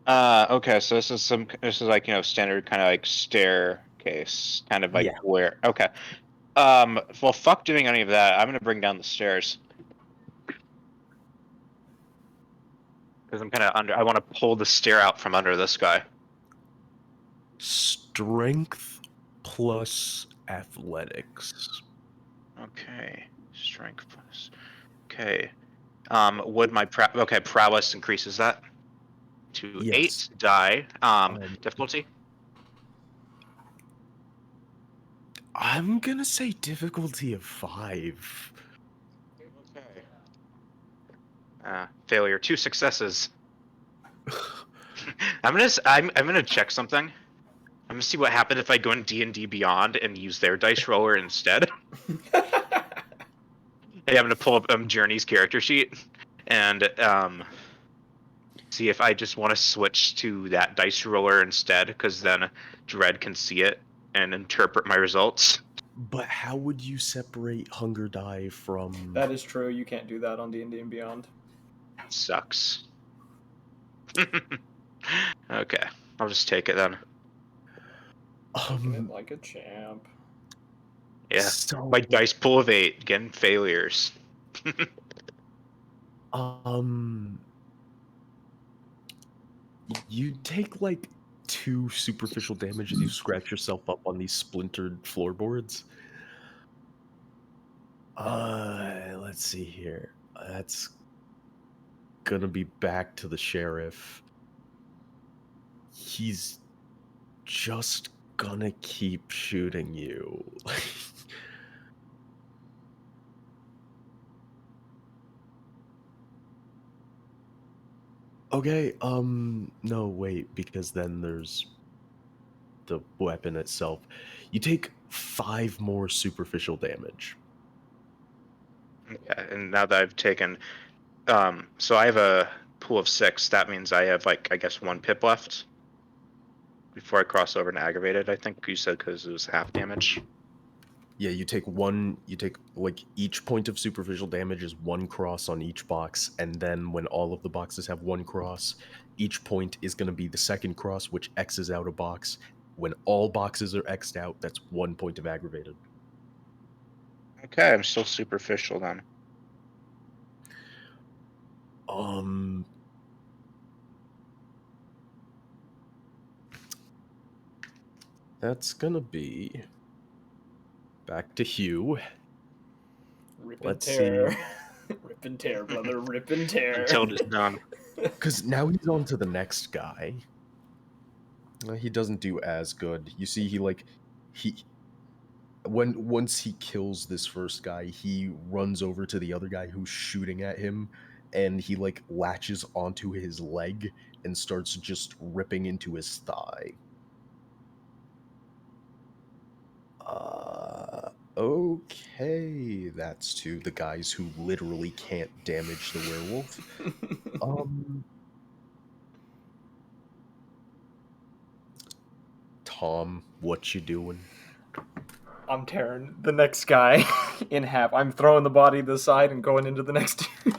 Okay, so this is like, standard kind of like staircase, kind of like Yeah. where, okay. Well, fuck doing any of that. I'm gonna bring down the stairs. Because I'm kind of I want to pull the stair out from under this guy. Strength plus athletics. Okay, strength plus. Okay. Would my prowess increases that to Yes. 8 die. Difficulty. I'm gonna say difficulty of 5. Okay. Failure. 2 successes. I'm gonna check something. I'm gonna see what happened if I go in D&D Beyond and use their dice roller instead. Hey, I'm gonna pull up Journey's character sheet and see if I just want to switch to that dice roller instead, because then Dread can see it and interpret my results. But how would you separate hunger die from... That is true. You can't do that on D&D and Beyond. Sucks. Okay, I'll just take it then. Taking it like a champ. Yeah, So, my dice pool of 8, again, failures. you take like 2 superficial damage as you scratch yourself up on these splintered floorboards. Let's see here. That's gonna be back to the sheriff. He's just gonna keep shooting you. Okay, no, wait, because then there's the weapon itself. You take 5 more superficial damage. Yeah, and now that I've taken, so I have a pool of 6. That means I have, like, I guess 1 pip left before I cross over to aggravated. I think you said because it was half damage. Yeah, you take like each point of superficial damage is 1 cross on each box, and then when all of the boxes have 1 cross, each point is going to be the second cross, which X's out a box. When all boxes are X'd out, that's 1 point of aggravated. Okay, I'm still superficial then. That's gonna be back to Hugh. Rip and Let's tear. see. Rip and tear, brother. Rip and tear. Until it's done. Because now he's on to the next guy. He doesn't do as good. You see, once he kills this first guy, he runs over to the other guy who's shooting at him, and he like latches onto his leg and starts just ripping into his thigh. Okay, that's to the guys who literally can't damage the werewolf. Tom, what you doing? I'm tearing the next guy in half. I'm throwing the body to the side and going into the next dude.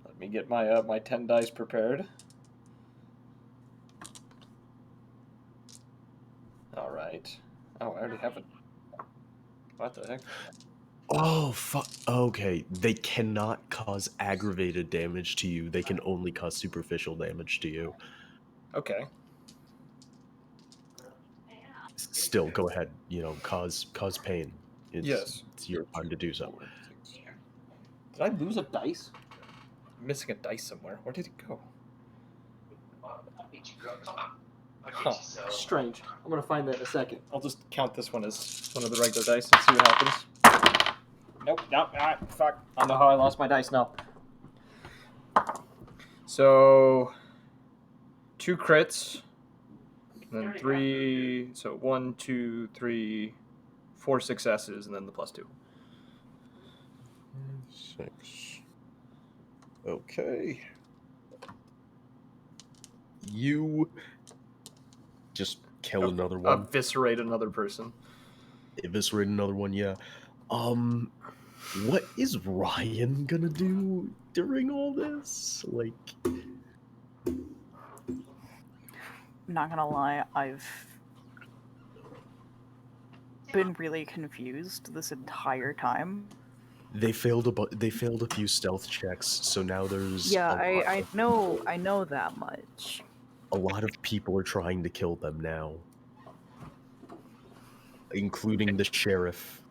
Let me get my my 10 dice prepared. All right. Oh, I already have it. What the heck? Oh, fuck. Okay, they cannot cause aggravated damage to you. They can only cause superficial damage to you. Okay. Still, go ahead. Cause pain. Yes. It's your time to do so. Did I lose a dice? I'm missing a dice somewhere. Where did it go? Huh. Strange. I'm gonna find that in a second. I'll just count this one as one of the regular dice and see what happens. Nope. Fuck. I know how I lost my dice now. So 2 crits, and then 3. So 1, 2, 3, 4 successes, and then the +2. 6. Okay. You just kill another one. Eviscerate another person. Eviscerate another one, yeah. What is Ryan gonna do during all this? Like, Not gonna lie, I've been really confused this entire time. they failed a few stealth checks, so now there's Yeah, a I know that much. lot of people are trying to kill them now, including the sheriff.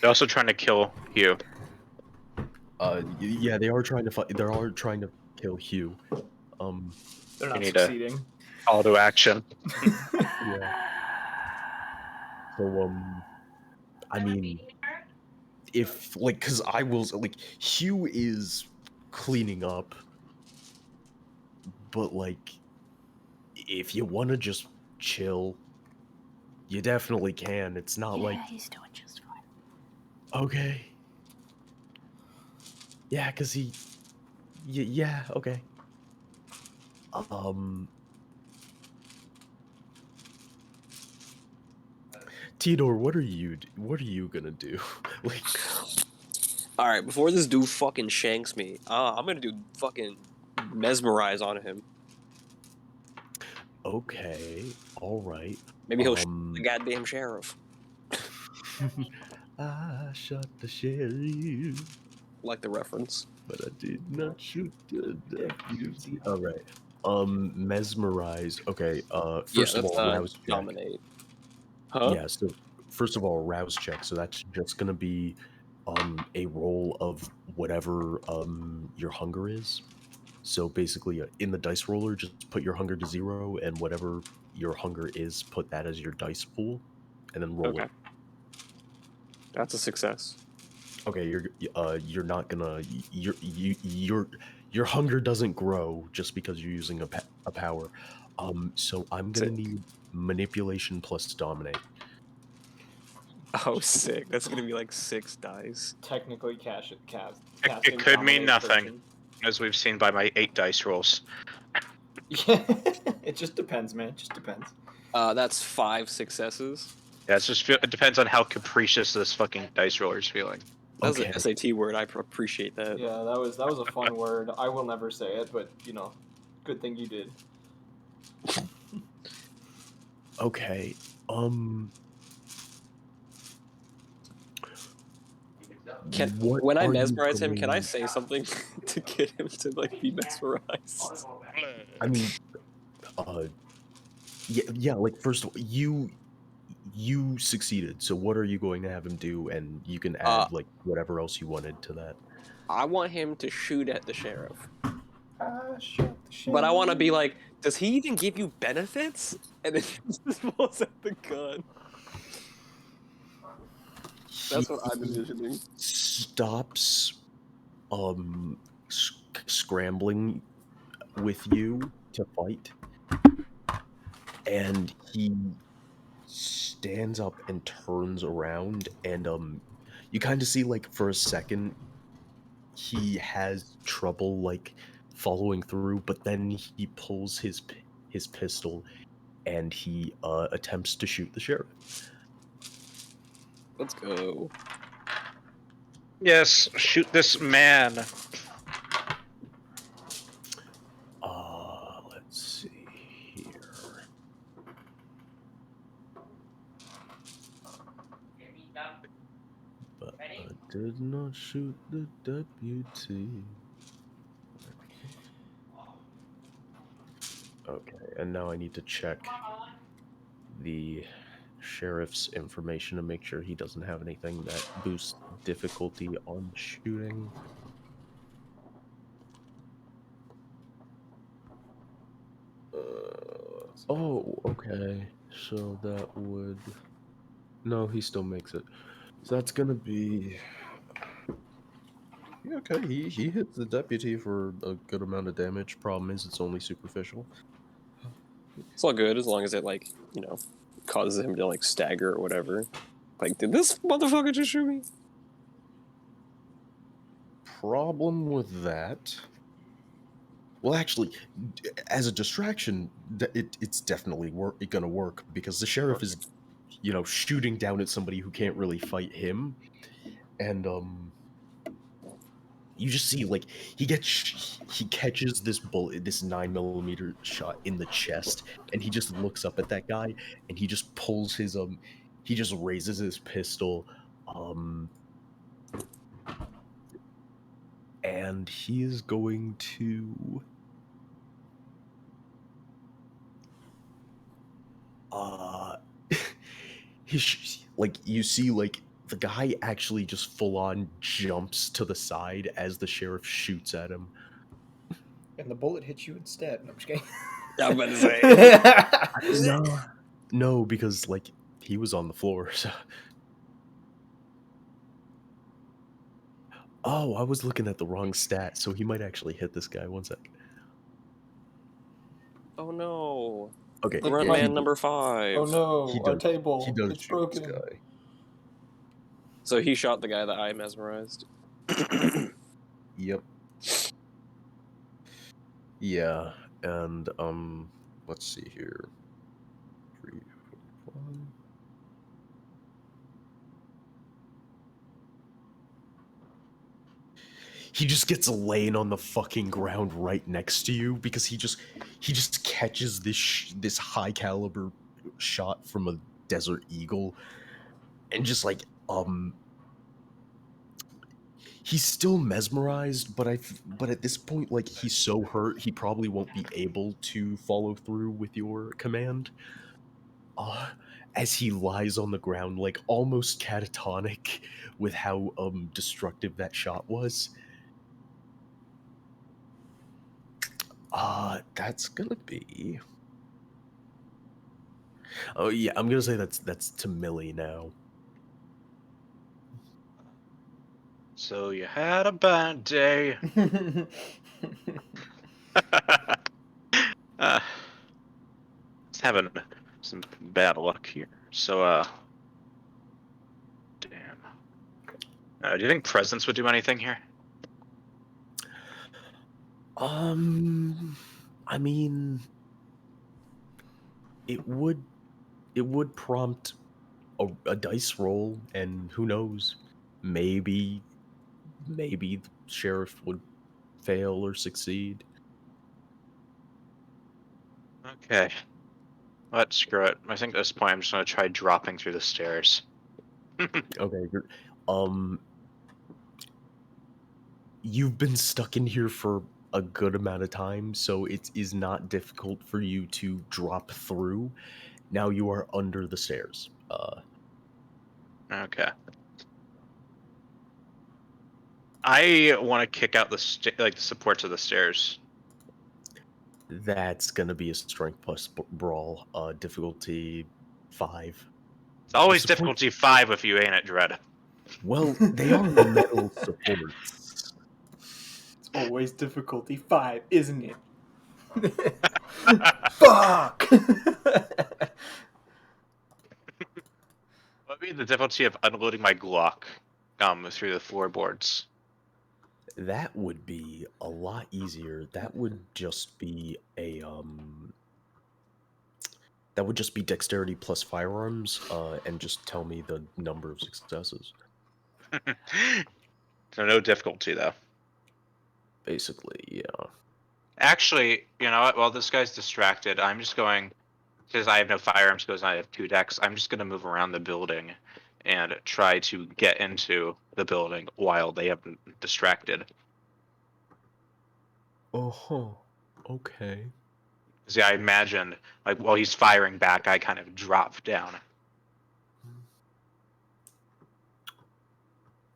They're also trying to kill Hugh. Yeah, they are trying to fight. They are trying to kill Hugh. They're You not need to- succeeding. Call to action. Yeah. So, I mean, if like, because I will like, Hugh is cleaning up, but like, if you want to just chill, you definitely can. It's not like he's doing just fine. okay. Yeah, because yeah, okay. Tidor, what are you gonna do? Like, All right, before this dude fucking shanks me, I'm gonna do fucking mesmerize on him. okay, all right. Maybe he'll shoot the goddamn sheriff. I shot the sheriff, Like the reference. but I did not shoot the deputy. All right. Mesmerize. Okay. First of that's all, rouse check. dominate. Huh? Yeah. So first of all, rouse check. So that's just gonna be a roll of whatever your hunger is. So basically, in the dice roller, just put your hunger to 0, and whatever your hunger is, put that as your dice pool, and then roll Okay. it. That's a success. Okay, you're not gonna your hunger doesn't grow just because you're using a power. So I'm gonna Sick. need manipulation plus dominate. Oh, sick. That's gonna be like 6 dice. Technically, casting It could mean dominate nothing, person. as we've seen by my 8 dice rolls. Yeah, it just depends, man. It just depends. That's 5 successes. Yeah, it depends on how capricious this fucking dice roller is feeling. That's Okay. an SAT word. I appreciate that. Yeah, that was a fun word. I will never say it, but good thing you did. Okay. When I are you mesmerize him, can I going- say something to get him to like be mesmerized? I mean, yeah. Like first of all, you succeeded. So what are you going to have him do? And you can add like whatever else you wanted to that. I want him to shoot at the sheriff. Shut the shit. But I want to be like, does he even give you benefits? And then he just pulls out the gun. That's what I'm envisioning. Stops scrambling with you to fight, and he stands up and turns around, and you kind of see like for a second he has trouble like following through, but then he pulls his pistol and he attempts to shoot the sheriff. Let's go. Yes, shoot this man. Let's see here. But I did not shoot the deputy. Okay, and now I need to check the sheriff's information to make sure he doesn't have anything that boosts difficulty on shooting. Oh, okay. So that would... No, he still makes it. So that's gonna be... Yeah, okay, he hits the deputy for a good amount of damage. Problem is, it's only superficial. It's all good as long as it, like, causes him to, like, stagger or whatever. Like, did this motherfucker just shoot me? Problem with that. Well, actually, as a distraction, it's definitely gonna work because the sheriff is, shooting down at somebody who can't really fight him, and you just see like he catches this bullet, this 9mm shot in the chest, and he just looks up at that guy, and he just pulls his he just raises his pistol, um, and he is going to. Uh, like you see, like the guy actually just full on jumps to the side as the sheriff shoots at him. And the bullet hits you instead. No, I'm just kidding. Yeah, I'm about to say. No, because like he was on the floor. So. Oh, I was looking at the wrong stat, so he might actually hit this guy. 1 sec. Oh no. Okay, Grunt yeah, man number 5. Oh no, he our does. table. He does It's shoot this broken. guy. So he shot the guy that I mesmerized. Yep. Yeah, and let's see here. 3, 4, 5. He just gets laying on the fucking ground right next to you because he just catches this high caliber shot from a Desert Eagle, and just like he's still mesmerized, but at this point, like, he's so hurt he probably won't be able to follow through with your command. As he lies on the ground, like almost catatonic with how destructive that shot was. That's gonna be. Oh yeah, I'm gonna say that's to Millie now. So you had a bad day. Just having some bad luck here. So, damn. Do you think presence would do anything here? I mean, it would prompt a dice roll, and who knows, maybe the sheriff would fail or succeed. Okay. But screw it. I think at this point I'm just gonna try dropping through the stairs. Okay, you've been stuck in here for a good amount of time, so it is not difficult for you to drop through. Now you are under the stairs. Okay. I want to kick out the the supports of the stairs. That's gonna be a strength plus brawl, difficulty 5. It's always Support- difficulty 5 if you ain't it, Dread. Well, they are metal supports. It's always difficulty 5, isn't it? Fuck! What would be the difficulty of unloading my Glock through the floorboards? That would be a lot easier. That would just be a that would just be dexterity plus firearms, and just tell me the number of successes. So no difficulty though. Basically, yeah. Actually, you know what? While this guy's distracted, I'm just going, because I have no firearms, because I have 2 decks, I'm just going to move around the building and try to get into the building while they have been distracted. Uh-huh. Okay. See, I imagine, like, while he's firing back, I kind of drop down.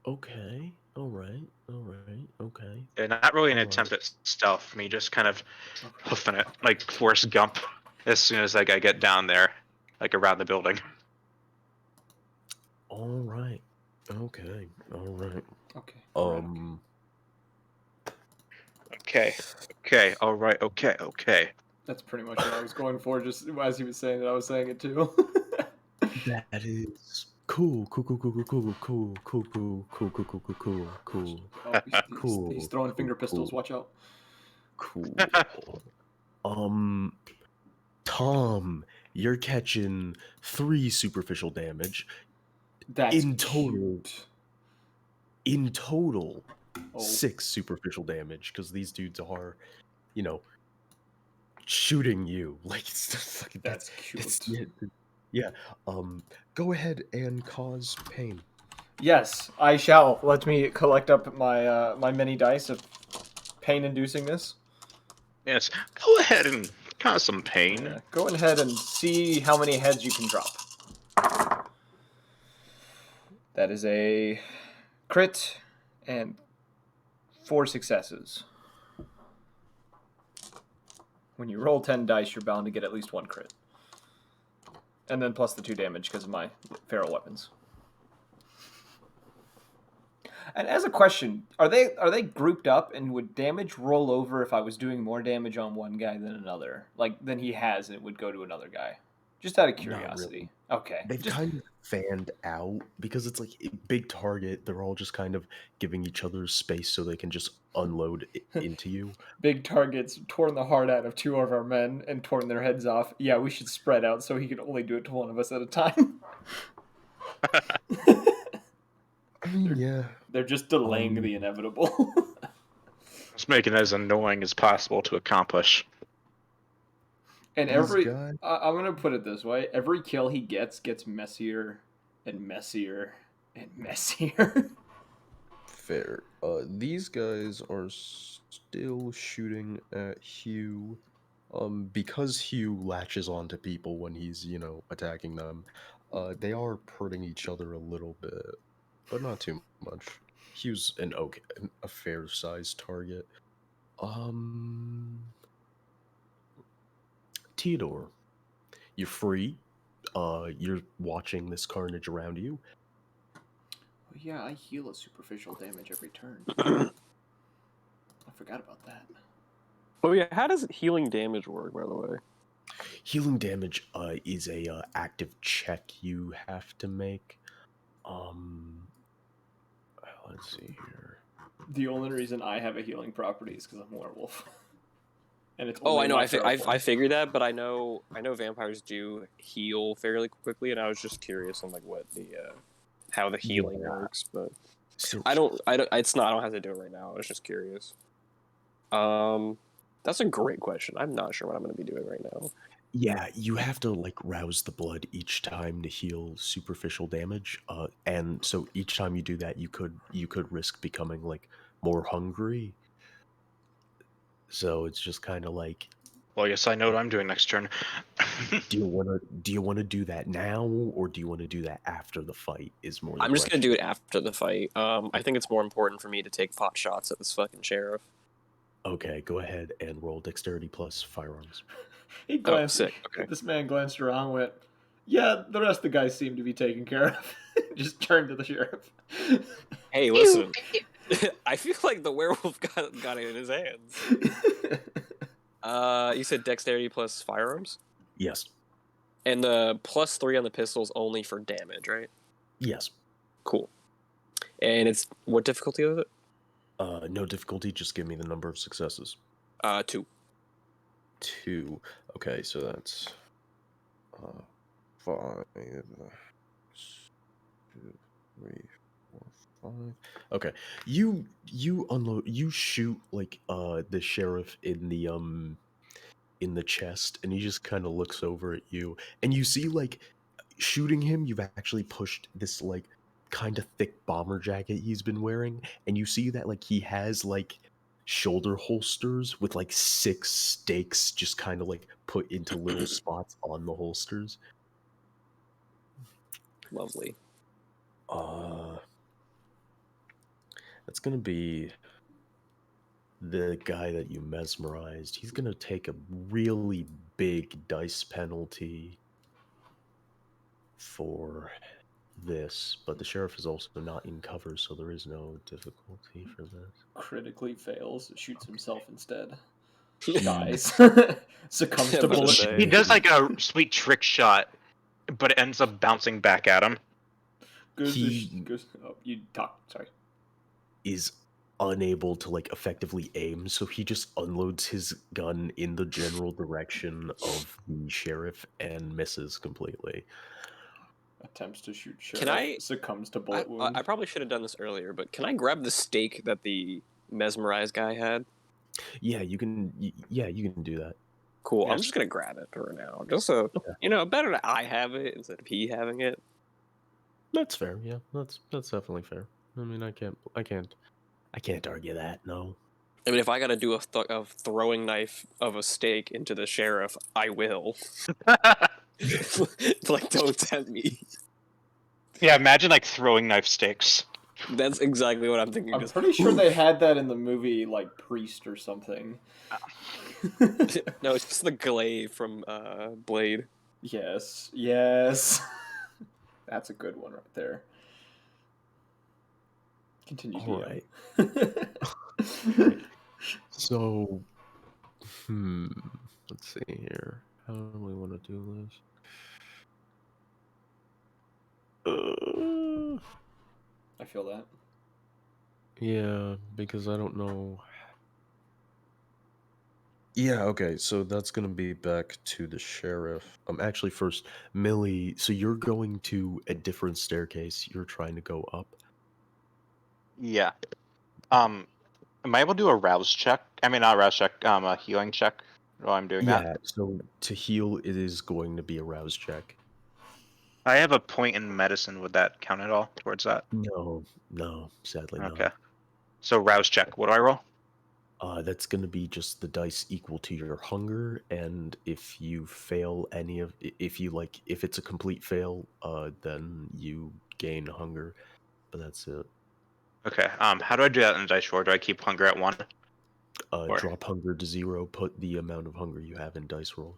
Okay. Alright. Okay. And not really an Alright. attempt at stealth, me just kind of hoofing it, like Forrest Gump, as soon as like I get down there, like around the building. Alright. Okay. Alright. Okay. Okay. All right. Okay. That's pretty much what I was going for. Just as he was saying it, I was saying it too. That is cool. Oh, he's Cool. throwing finger pistols. Cool. Watch out. Cool. Tom, you're catching 3 superficial damage. That's In total, cute. in total, Oh, 6 superficial damage because these dudes are, you know, shooting you. Like it's just like that's it's cute. yeah. Go ahead and cause pain. Yes, I shall. Let me collect up my my mini dice of pain-inducingness. Yes. Go ahead and cause some pain. Yeah, go ahead and see how many heads you can drop. That is a crit and 4 successes. When you roll 10 dice, you're bound to get at least 1 crit. And then plus the 2 damage because of my feral weapons. And as a question, are they grouped up, and would damage roll over if I was doing more damage on one guy than another? Like, than he has, and it would go to another guy? Just out of Not curiosity. really. Okay. They've Just, kind of fanned out because it's like a big target. They're all just kind of giving each other space so they can just unload into you. big targets torn the heart out of 2 of our men and torn their heads off. Yeah, we should spread out so he can only do it to one of us at a time. I mean, yeah. They're just delaying the inevitable. Just making it as annoying as possible to accomplish. And These every guys- I'm gonna put it this way: every kill he gets messier and messier and messier. Fair. These guys are still shooting at Hugh. Because Hugh latches onto people when he's, attacking them, they are hurting each other a little bit, but not too much. Hugh's a fair-sized target. Theodore, you're free. You're watching this carnage around you. Oh, yeah, I heal a superficial damage every turn. I forgot about that. Oh yeah, how does healing damage work, by the way? Healing damage is a active check you have to make. Let's see here. The only reason I have a healing property is because I'm a werewolf. And it's Oh, only I know. my I feral form. figured that, but I know vampires do heal fairly quickly, and I was just curious on like what the how the healing Yeah. works. But So I don't. It's not. I don't have to do it right now. I was just curious. That's a great question. I'm not sure what I'm going to be doing right now. yeah, you have to like rouse the blood each time to heal superficial damage. And so each time you do that, you could risk becoming like more hungry. So it's just kind of like, Well, yes, I know what I'm doing next turn. do you want to do that now, or do you want to do that after the fight? Is more. I'm just going to do it after the fight. I think it's more important for me to take pot shots at this fucking sheriff. Okay, go ahead and roll dexterity plus firearms. He glanced. sick. Okay. This man glanced around and went, yeah, the rest of the guys seem to be taken care of. Just turned to the sheriff. Hey, listen. I feel like the werewolf got it in his hands. You said dexterity plus firearms? Yes. And the +3 on the pistol's only for damage, right? Yes. Cool. And it's what difficulty is it? No difficulty, just give me the number of successes. 2. 2. Okay, so that's 5, 2, 3, 4, 5. Okay. You unload, you shoot like the sheriff in the chest, and he just kind of looks over at you, and you see like shooting him, you've actually pushed this like kind of thick bomber jacket he's been wearing, and you see that like he has like shoulder holsters with like 6 stakes just kind of like put into little spots on the holsters. Lovely. That's gonna be the guy that you mesmerized. He's gonna take a really big dice penalty for this, but the sheriff is also not in cover, so there is no difficulty for this. Critically fails, shoots himself instead. dies, succumbs Yeah, to about to bullet. say. He does like a sweet trick shot, but it ends up bouncing back at him. You talk. Sorry. Is unable to like effectively aim, so he just unloads his gun in the general direction of the sheriff and misses completely. Attempts to shoot Can sheriff. I- Succumbs to bullet wound. I probably should have done this earlier, but can I grab the stake that the mesmerized guy had? Yeah, you can. Yeah, you can do that. Cool. I'm Yes. just gonna grab it for now, just so Okay. better that I have it instead of he having it. That's fair. Yeah, that's definitely fair. I mean, I can't argue that. No. I mean, if I gotta do a throwing knife of a stake into the sheriff, I will. Like, don't tempt me. Yeah, imagine like throwing knife sticks. That's exactly what I'm thinking. I'm just, pretty sure they had that in the movie, like Priest or something. No, it's just the glaive from Blade. Yes. That's a good one right there. Continue. All DM. right. So, let's see here. How do we want to do this? I feel that. Yeah, because I don't know. Yeah, okay, so that's gonna be back to the sheriff. Actually, first, Millie, so you're going to a different staircase. You're trying to go up. Yeah. Am I able to do a rouse check? I mean, not a rouse check. A healing check while I'm doing that. Yeah, so to heal, it is going to be a rouse check. I have a point in medicine. Would that count at all towards that? No, sadly Okay. not. So rouse check. What do I roll? That's going to be just the dice equal to your hunger, and if you fail any of, if it's a complete fail, then you gain hunger, but that's it. Okay. How do I do that in the dice roll? Do I keep hunger at 1? Or- Drop hunger to 0, put the amount of hunger you have in dice roll.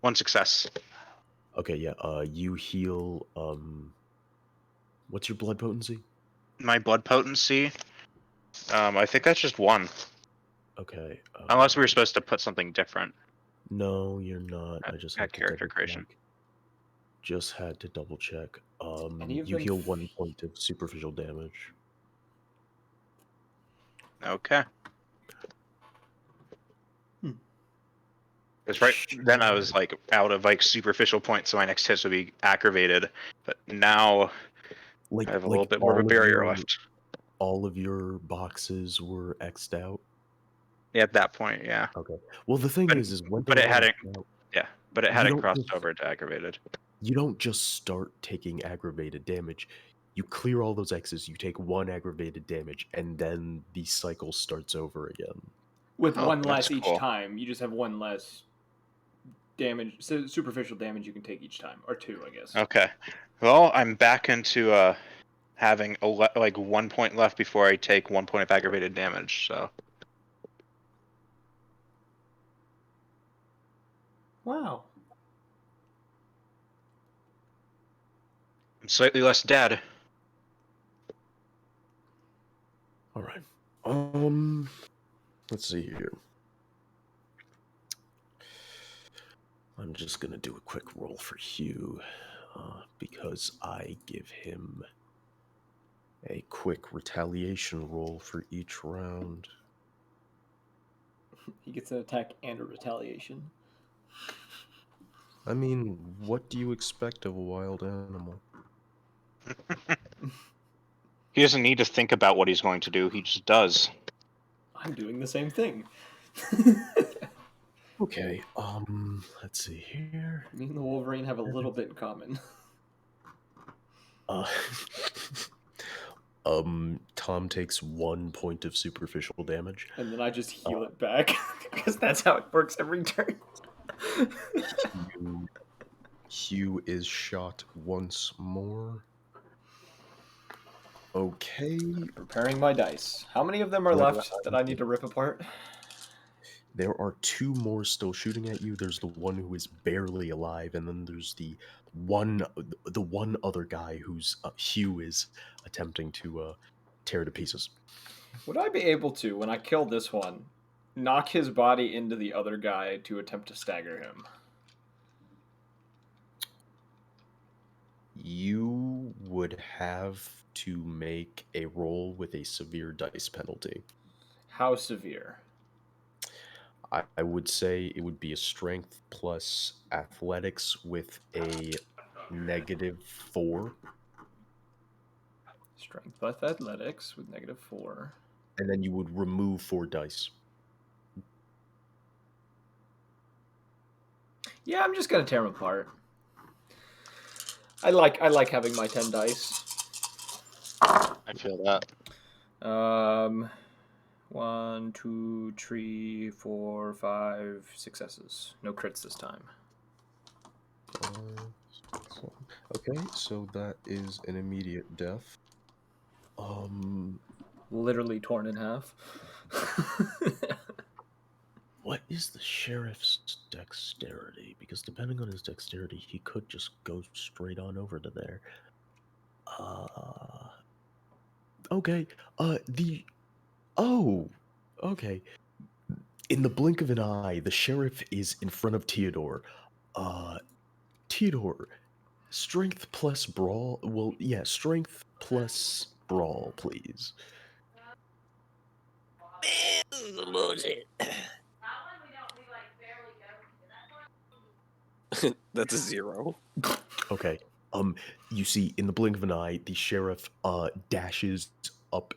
1 success. Okay, yeah, you heal, what's your blood potency? My blood potency. I think that's just 1. Okay. Unless we were supposed to put something different. No, you're not. I just had At to character double creation. check. Just had to double check. Any of You them heal 1 point of superficial damage. Okay. Hmm. Because right then I was like out of like superficial points, so my next hits would be aggravated. But now Like, I have a little bit more of a barrier left. All of your boxes were X'd out. Yeah, at that point, yeah. Okay. Well, the thing is when but they're it hadn't. X'd out, Yeah, but it You hadn't don't crossed just- over to aggravated. you don't just start taking aggravated damage. You clear all those X's, you take 1 aggravated damage, and then the cycle starts over again. With Oh, one less that's each cool. time. You just have one less damage, so superficial damage you can take each time, or 2, I guess. Okay. Well, I'm back into having like 1 point left before I take 1 point of aggravated damage. So Wow. I'm slightly less dead. All right. Let's see here. I'm just gonna do a quick roll for Hugh, because I give him a quick retaliation roll for each round. He gets an attack and a retaliation. I mean, what do you expect of a wild animal? He doesn't need to think about what he's going to do. He just does. I'm doing the same thing. Okay, let's see here. Me and the Wolverine have a little bit in common. Uh, Tom takes 1 point of superficial damage. And then I just heal it back, because that's how it works every turn. Hugh is shot once more. Okay. Preparing my dice. How many of them are left that I need to rip apart? There are 2 more still shooting at you. There's the one who is barely alive, and then there's the one other guy who's Hugh is attempting to tear to pieces. Would I be able to, when I kill this one, knock his body into the other guy to attempt to stagger him. You would have to make a roll with a severe dice penalty. How severe? I would say it would be a strength plus athletics with a -4, Strength plus athletics with -4. and then you would remove 4 dice. Yeah, I'm just gonna tear him apart. I like having my 10 dice. I feel that. 1, 2, 3, 4, 5 successes. No crits this time. Okay, so that is an immediate death. Literally torn in half. What is the sheriff's dexterity? Because depending on his dexterity, he could just go straight on over to there. Okay. Okay. In the blink of an eye, the sheriff is in front of Theodore. Theodore, strength plus brawl. Well, yeah, strength plus brawl, please. This is some bullshit. That's a 0. Okay. You see, in the blink of an eye, the sheriff dashes up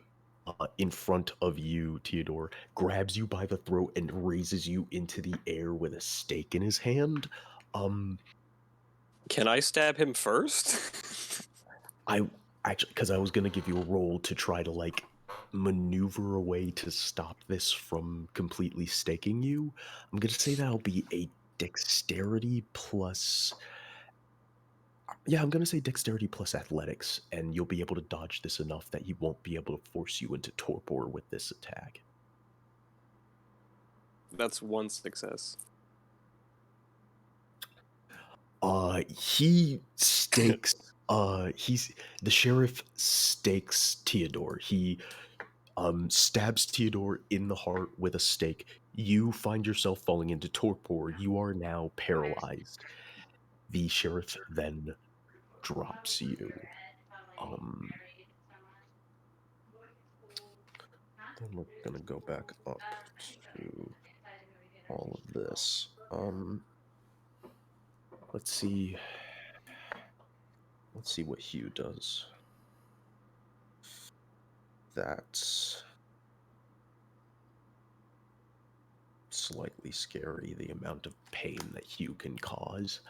in front of you, Theodore, grabs you by the throat, and raises you into the air with a stake in his hand. Can I stab him first? I actually, because I was gonna give you a roll to try to like maneuver a way to stop this from completely staking you. I'm gonna say that'll be a dexterity plus. Yeah, I'm gonna say dexterity plus athletics, and you'll be able to dodge this enough that he won't be able to force you into torpor with this attack. That's 1 success. He stakes. The sheriff stakes Theodore. He stabs Theodore in the heart with a stake. You find yourself falling into torpor. You are now paralyzed. The sheriff then drops you. Then we're gonna go back up to all of this. Let's see. Let's see what Hugh does. That's slightly scary, the amount of pain that Hugh can cause.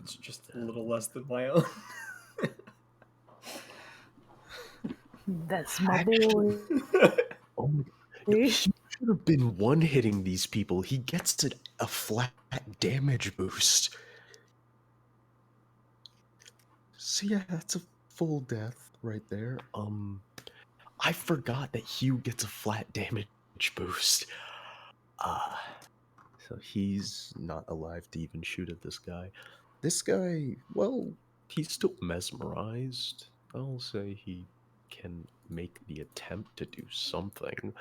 It's just a little less than my own. That's my boy. Oh my god. No, he should have been one-hitting these people. He gets a flat damage boost. So yeah, that's a full death right there. I forgot that Hugh gets a flat damage boost. So he's not alive to even shoot at this guy. This guy, well, he's still mesmerized. I'll say he can make the attempt to do something.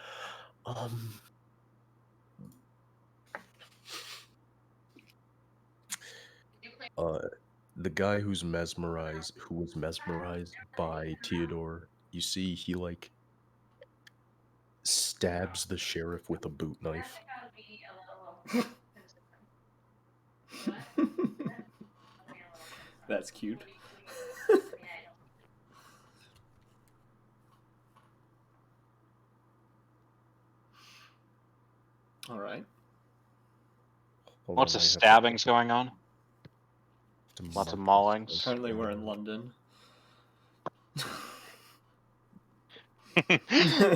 The guy who was mesmerized by Theodore, you see he like stabs the sheriff with a boot knife. That's cute. All right. Hold Lots on, of I have to- stabbings going on. to Lots of mark maulings. this Apparently, we're in down. London.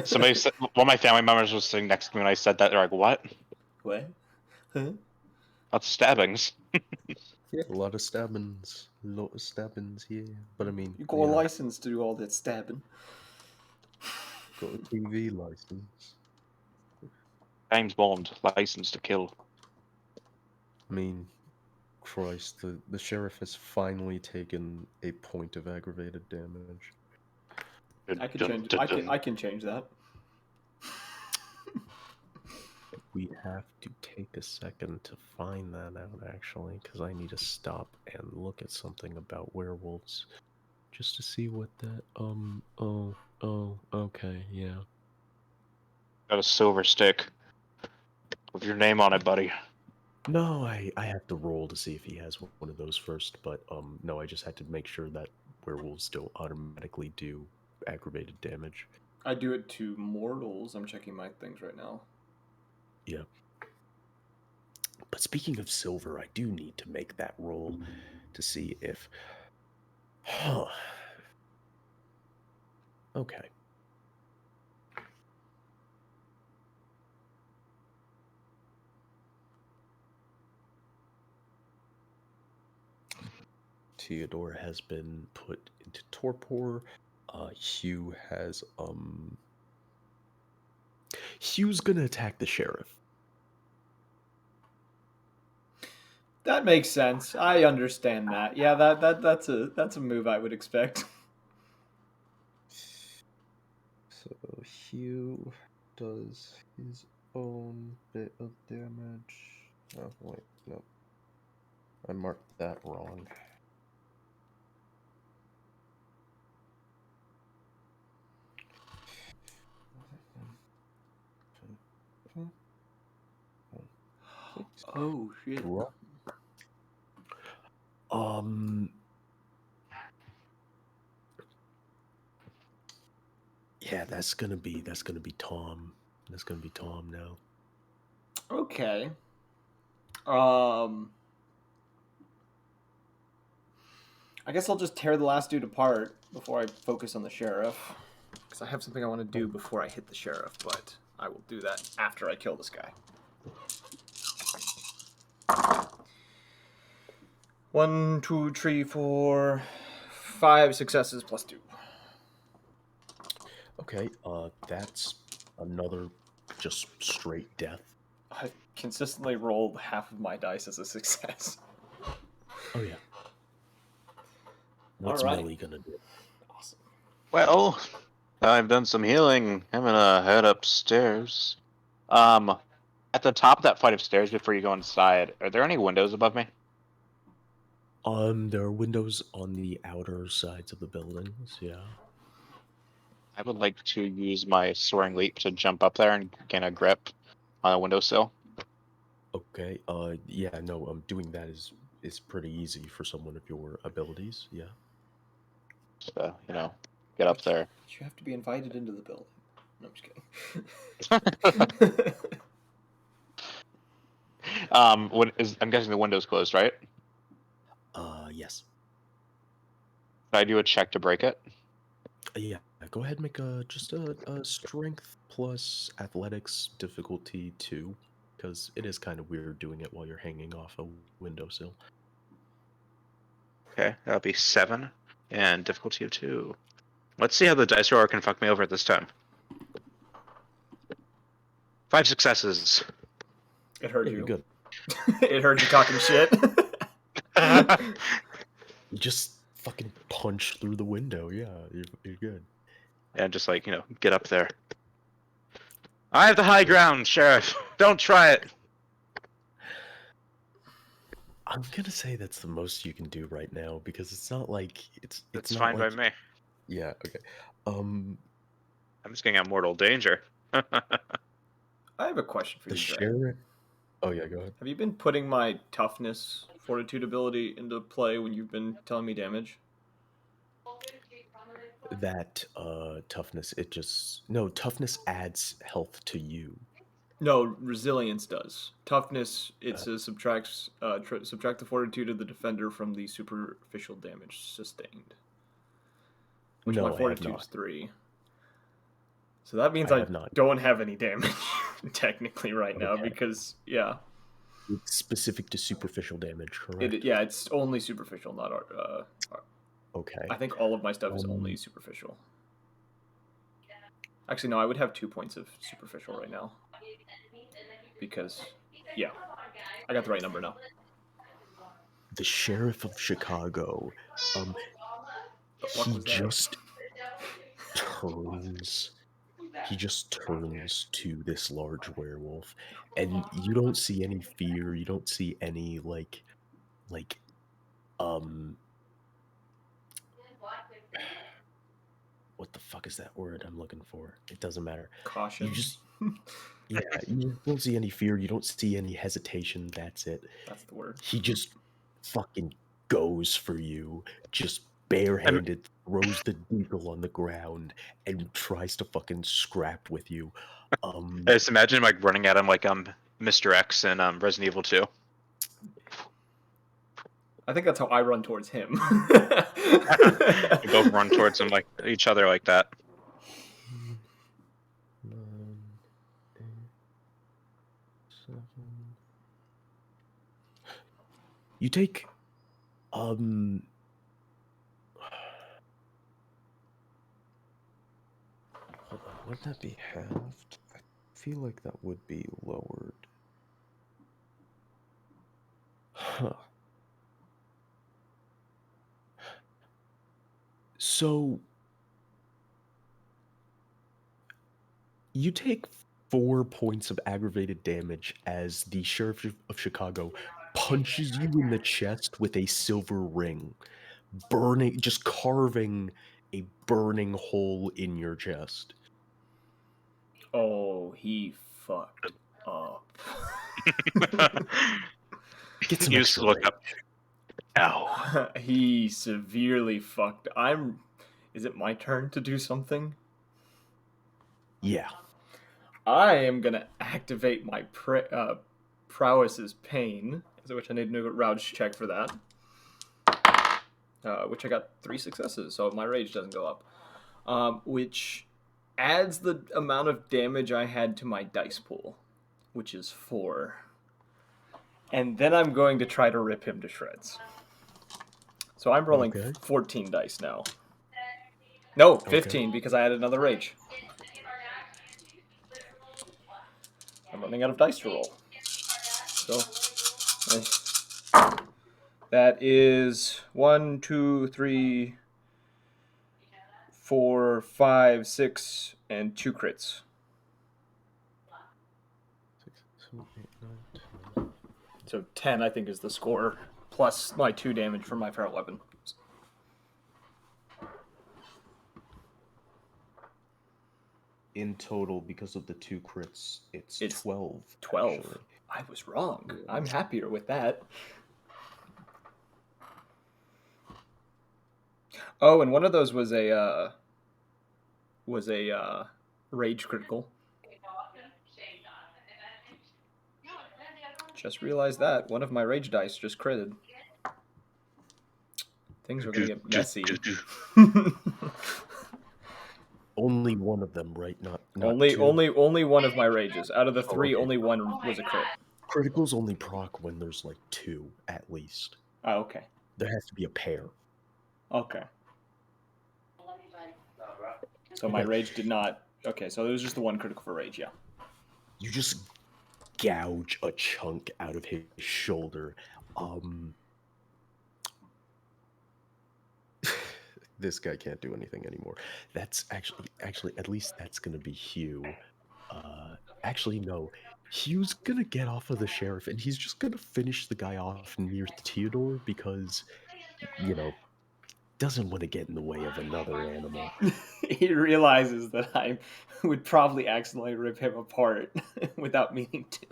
Somebody said, one of my family members was sitting next to me when I said that. They're like, "What? What? Huh? Lots of stabbings." Yeah, a lot of stabbings. Yeah. But I mean, You got a license to do all that stabbing. got a TV license. James Bond, License to Kill. I mean, Christ, the sheriff has finally taken a point of aggravated damage. I can change that. we have to take a second to find that out, actually, because I need to stop and look at something about werewolves. Just to see what that, okay, yeah. Got a silver stick with your name on it, buddy. No, I have to roll to see if he has one of those first, but, no, I just had to make sure that werewolves still automatically do aggravated damage. I do it to mortals. I'm checking my things right now. Yeah. But speaking of silver, I do need to make that roll to see if. Huh. Okay. Theodore has been put into torpor. Hugh has Hugh's gonna attack the sheriff. That makes sense. I understand that. Yeah, that's a move I would expect. So Hugh does his own bit of damage. Oh wait, no. I marked that wrong. Oh shit. Yeah, that's gonna be Tom. That's gonna be Tom now. Okay. I guess I'll just tear the last dude apart before I focus on the sheriff. Because I have something I want to do before I hit the sheriff, but I will do that after I kill this guy. 1, 2, 3, 4, 5 successes plus 2. Okay, that's another just straight death. I consistently rolled half of my dice as a success. Oh yeah. What's Alright. Millie gonna do? Awesome. Well, I've done some healing. I'm gonna head upstairs. At the top of that flight of stairs before you go inside, are there any windows above me? There are windows on the outer sides of the buildings, yeah. I would like to use my soaring leap to jump up there and gain a grip on a windowsill. Okay, yeah, no, doing that is pretty easy for someone of your abilities, yeah. So, get up there. But you have to be invited into the building. No, I'm just kidding. I'm guessing the window's closed, right? Yes. Should I do a check to break it? Yeah, go ahead and make just a strength plus athletics difficulty 2, because it is kind of weird doing it while you're hanging off a windowsill. Okay, that'll be 7 and difficulty of 2. Let's see how the dice roller can fuck me over this time. 5 successes. It heard Yeah, you. you're good. It heard you talking shit. You just fucking punch through the window, yeah, you're good. And just get up there. I have the high ground, Sheriff. Don't try it. I'm gonna say that's the most you can do right now, because it's not like it's That's not fine like, by me. yeah, okay. I'm just getting out mortal danger. I have a question for The you, Dre. sheriff. Oh yeah, go ahead. Have you been putting my toughness, fortitude ability into play when you've been telling me damage? That toughness, toughness adds health to you. No, resilience does. Toughness, it subtracts subtract the fortitude of the defender from the superficial damage sustained. Which No, my I have fortitude not. is 3. So that means I I have not. don't have any damage technically right now Okay. because yeah, It's specific to superficial damage, correct? it's only superficial, not Okay. I think all of my stuff is only superficial. Actually, no, I would have 2 points of superficial right now. Because, yeah, I got the right number now. The sheriff of Chicago, The fuck he was that? just turns he just turns to this large werewolf, and you don't see any fear. You don't see any like um what the fuck is that word I'm looking for? It doesn't matter. Caution. You just yeah, you don't see any fear. You don't see any hesitation. That's it. That's the word. He just fucking goes for you, just barehanded, throws the deagle on the ground, and tries to fucking scrap with you. I just imagine like running at him like Mr. X in Resident Evil 2. I think that's how I run towards him. We both run towards him like each other like that. 9, 8, 7. You take hold on, would that be halved? I feel like that would be lowered. Huh. So you take 4 points of aggravated damage as the Sheriff of Chicago punches you in the chest with a silver ring, just carving a burning hole in your chest. Oh, he fucked up. Get some You just extra look rage. up. Ow. He severely fucked. Is it my turn to do something? Yeah. I am gonna activate my prowess's pain, which I need to do a rouse check for that. Which I got 3 successes, so my rage doesn't go up. Which adds the amount of damage I had to my dice pool, which is 4. And then I'm going to try to rip him to shreds. So I'm rolling Okay. 14 dice now. No, 15 because I had another rage. I'm running out of dice to roll. So that is 1, 2, 3, 4, 5, 6, and 2 crits. 6, 7, 8, 9, 10. So 10, I think, is the score, plus my 2 damage from my feral weapon. In total, because of the 2 crits, it's 12. 12. Actually. I was wrong. I'm happier with that. Oh, and one of those was a rage critical. Just realized that one of my rage dice just critted. Things are gonna get messy. Only one of them, right? Not only 2? only one of my rages. Out of the 3, okay. only one was a crit. Criticals only proc when there's like 2 at least. Oh, okay. There has to be a pair. Okay. So my rage did not. Okay, so it was just the one critical for rage, yeah. You just gouge a chunk out of his shoulder. This guy can't do anything anymore. That's actually at least that's gonna be Hugh. Actually no. Hugh's gonna get off of the sheriff and he's just gonna finish the guy off near Theodore because, you know, doesn't want to get in the way of another animal. He realizes that I would probably accidentally rip him apart without meaning to.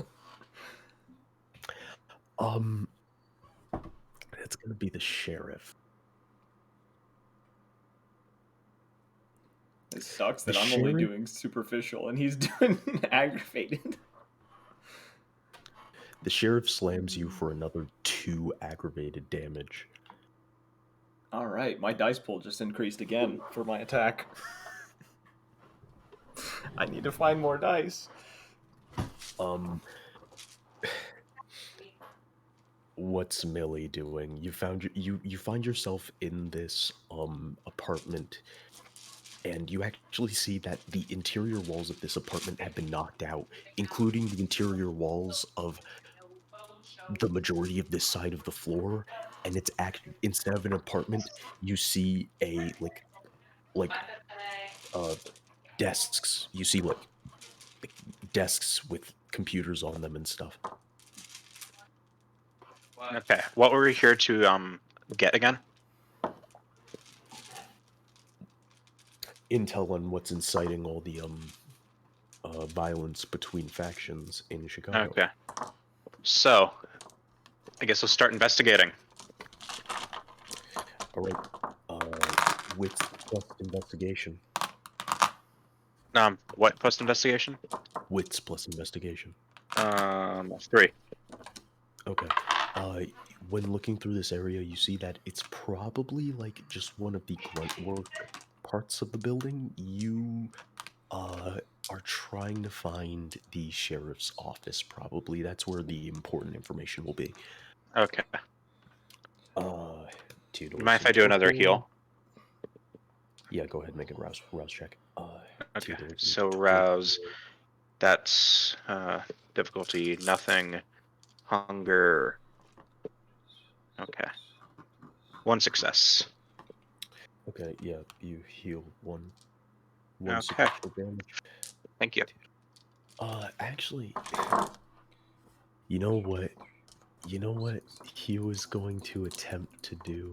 It's gonna be the sheriff. It sucks that I'm only doing superficial and he's doing aggravated. The sheriff slams you for another 2 aggravated damage. Alright, my dice pool just increased again for my attack. I need to find more dice. What's Millie doing? You find yourself in this apartment, and you actually see that the interior walls of this apartment have been knocked out, including the interior walls of the majority of this side of the floor. And it's instead of an apartment, you see a desks. You see like desks with computers on them and stuff. Okay, what were we here to get again? Intel on what's inciting all the violence between factions in Chicago. Okay, so I guess we'll start investigating. All right. Wits plus investigation. What plus investigation? Wits plus investigation. 3. Okay. When looking through this area, you see that it's probably like just one of the grunt work parts of the building. You are trying to find the sheriff's office, probably. That's where the important information will be. Okay. Theodore. Mind if I do another heal? Yeah, go ahead and make a rouse check. Okay. Theodore, So rouse. That's difficulty nothing. Hunger. Okay. 1 success. Okay, yeah, you heal one Okay. sequential damage. Thank you. Actually, you know what? You know what he was going to attempt to do?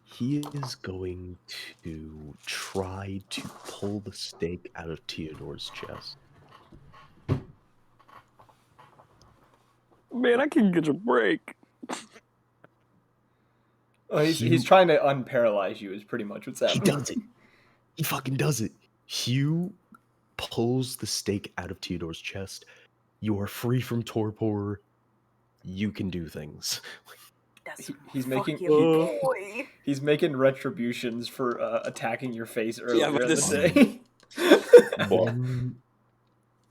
He is going to try to pull the stake out of Theodore's chest. Man, I can get a break. Oh, he's trying to unparalyze you. Is pretty much what's He happening. does it. He fucking does it. Hugh pulls the stake out of Theodore's chest. You are free from torpor. You can do things. That's He's making boy. he's making retributions for attacking your face Yeah, earlier but in the this- day.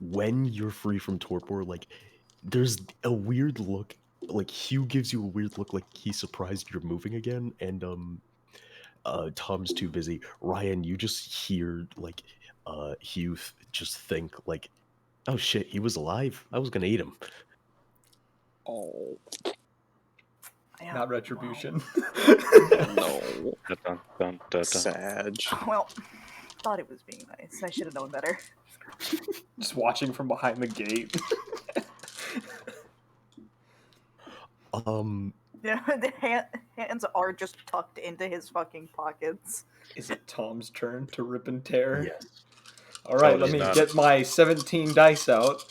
When you're free from torpor, like there's a weird look. Like Hugh gives you a weird look, like he's surprised you're moving again, and Tom's too busy. Ryan, you just hear like Hugh just think like, oh shit, he was alive. I was gonna eat him. Oh Yeah, Not retribution. no, Dun, dun, dun, dun. Sag. Well, thought it was being nice. I should have known better. Just watching from behind the gate. Yeah, the hands are just tucked into his fucking pockets. Is it Tom's turn to rip and tear? Yes. All right, Oh, let it's me not. get my 17 dice out.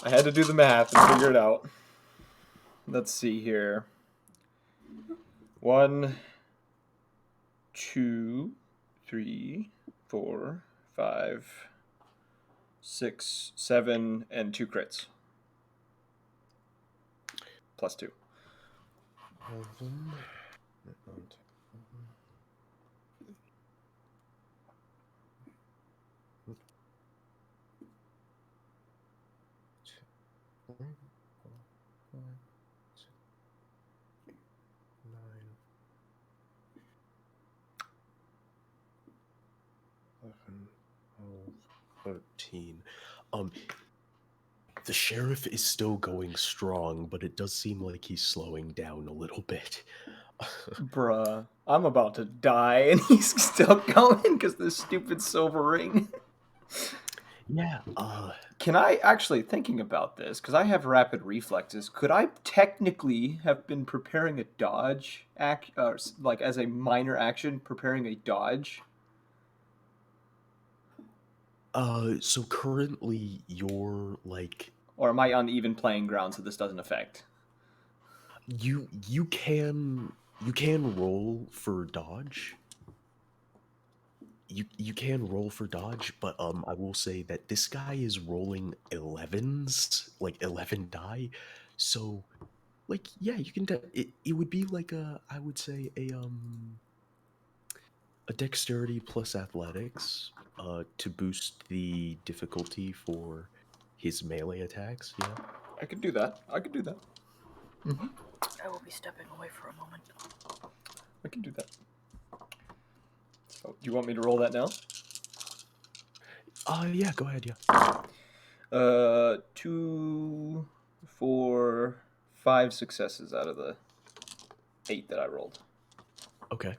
I had to do the math and figure it out. Let's see here. 1, 2, 3, 4, 5, 6, 7, and 2 crits. Plus 2. The sheriff is still going strong, but it does seem like he's slowing down a little bit. Bruh, I'm about to die and he's still going because this stupid silver ring. Yeah, Can I actually, thinking about this, because I have rapid reflexes, could I technically have been preparing a dodge act, like as a minor action, preparing a dodge? so currently you're like Or am I on even playing ground so this doesn't affect? you can roll for dodge. You can roll for dodge, but I will say that this guy is rolling 11s, like 11 die. So like yeah, you can it would be like I would say a dexterity plus athletics to boost the difficulty for his melee attacks, yeah. I could do that. I could do that. I will be stepping away for a moment. I can do that. Oh, do you want me to roll that now? Yeah, go ahead, yeah. 2, 4, 5 successes out of the 8 that I rolled. Okay.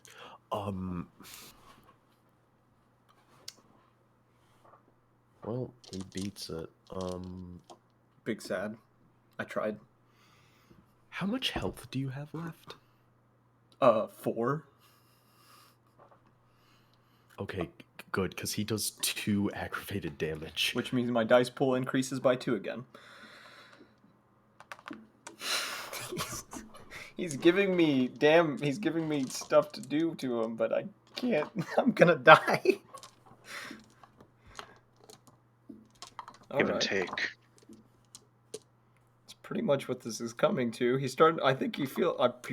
Well, he beats it. Big sad. I tried. How much health do you have left? 4. Okay, good, because he does 2 aggravated damage. Which means my dice pool increases by 2 again. He's giving me he's giving me stuff to do to him, but I can't. I'm gonna die. Give and Alright. take. It's pretty much what this is coming to. He's starting. I think he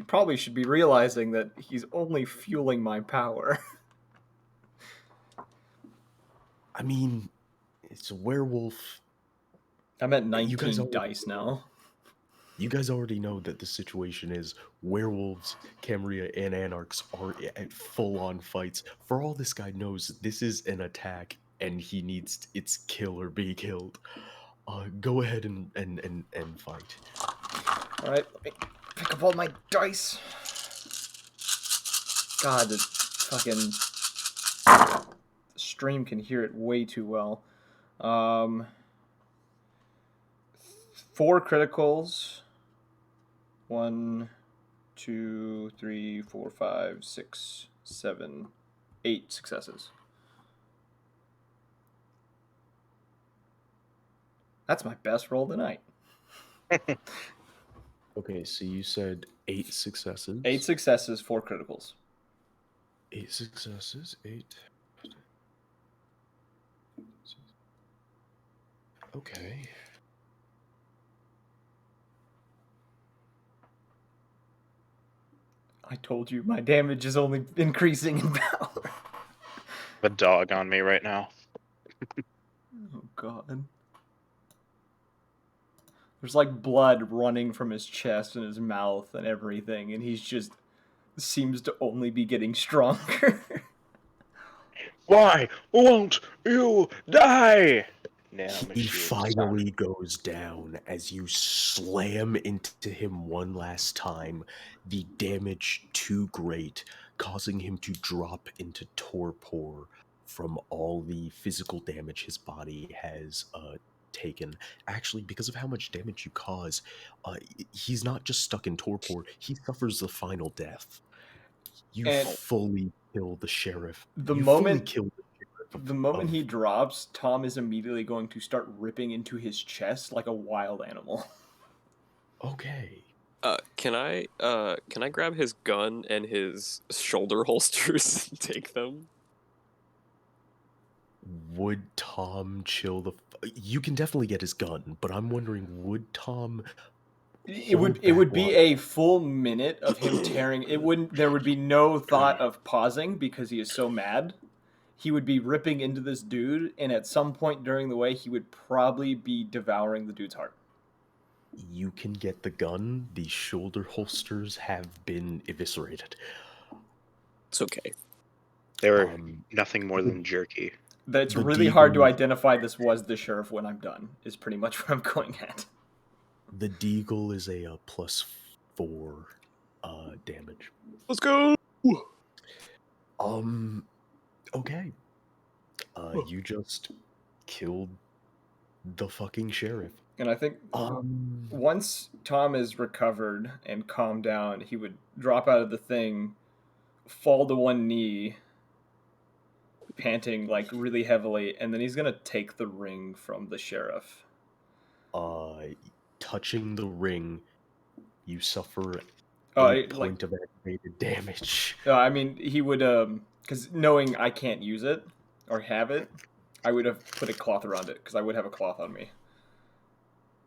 probably should be realizing that he's only fueling my power. I mean, it's a werewolf. I'm at You guys 19 already dice now. You guys already know that the situation is werewolves, Camria, and Anarchs are at full-on fights. For all this guy knows, this is an attack, and he needs it's kill or be killed. Go ahead and fight. All right, let me pick up all my dice. God, the fucking stream can hear it way too well. 4 criticals. 1, 2, 3, 4, 5, 6, 7, 8 successes. That's my best roll tonight. Okay, so you said 8 successes. 8 successes, 4 criticals. 8 successes, 8. Okay. I told you my damage is only increasing in power. A dog on me right now. Oh god. There's like blood running from his chest and his mouth and everything, and he's just seems to only be getting stronger. Why won't you die? He finally goes down as you slam into him one last time, the damage too great, causing him to drop into torpor from all the physical damage his body has taken. Actually, because of how much damage you cause, he's not just stuck in torpor, he suffers the final death. You And fully kill the sheriff. the You moment fully kill the sheriff the moment he drops, Tom is immediately going to start ripping into his chest like a wild animal. Okay. Can I grab his gun and his shoulder holsters and take them? Would Tom chill the? You can definitely get his gun, but I'm wondering, would Tom? It would be a full minute of him tearing. There would be no thought of pausing because he is so mad. He would be ripping into this dude, and at some point during the way, he would probably be devouring the dude's heart. You can get the gun. The shoulder holsters have been eviscerated. It's okay. They were nothing more than jerky. It's really hard to identify this was the sheriff when I'm done, is pretty much what I'm going at. The deagle is a +4 damage. Let's go! Okay. You just killed the fucking sheriff. And I think once Tom is recovered and calmed down, he would drop out of the thing, fall to one knee, panting like really heavily, and then he's gonna take the ring from the sheriff. Touching the ring, you suffer a point of activated damage. I mean, he would, because knowing I can't use it or have it, I would have put a cloth around it because I would have a cloth on me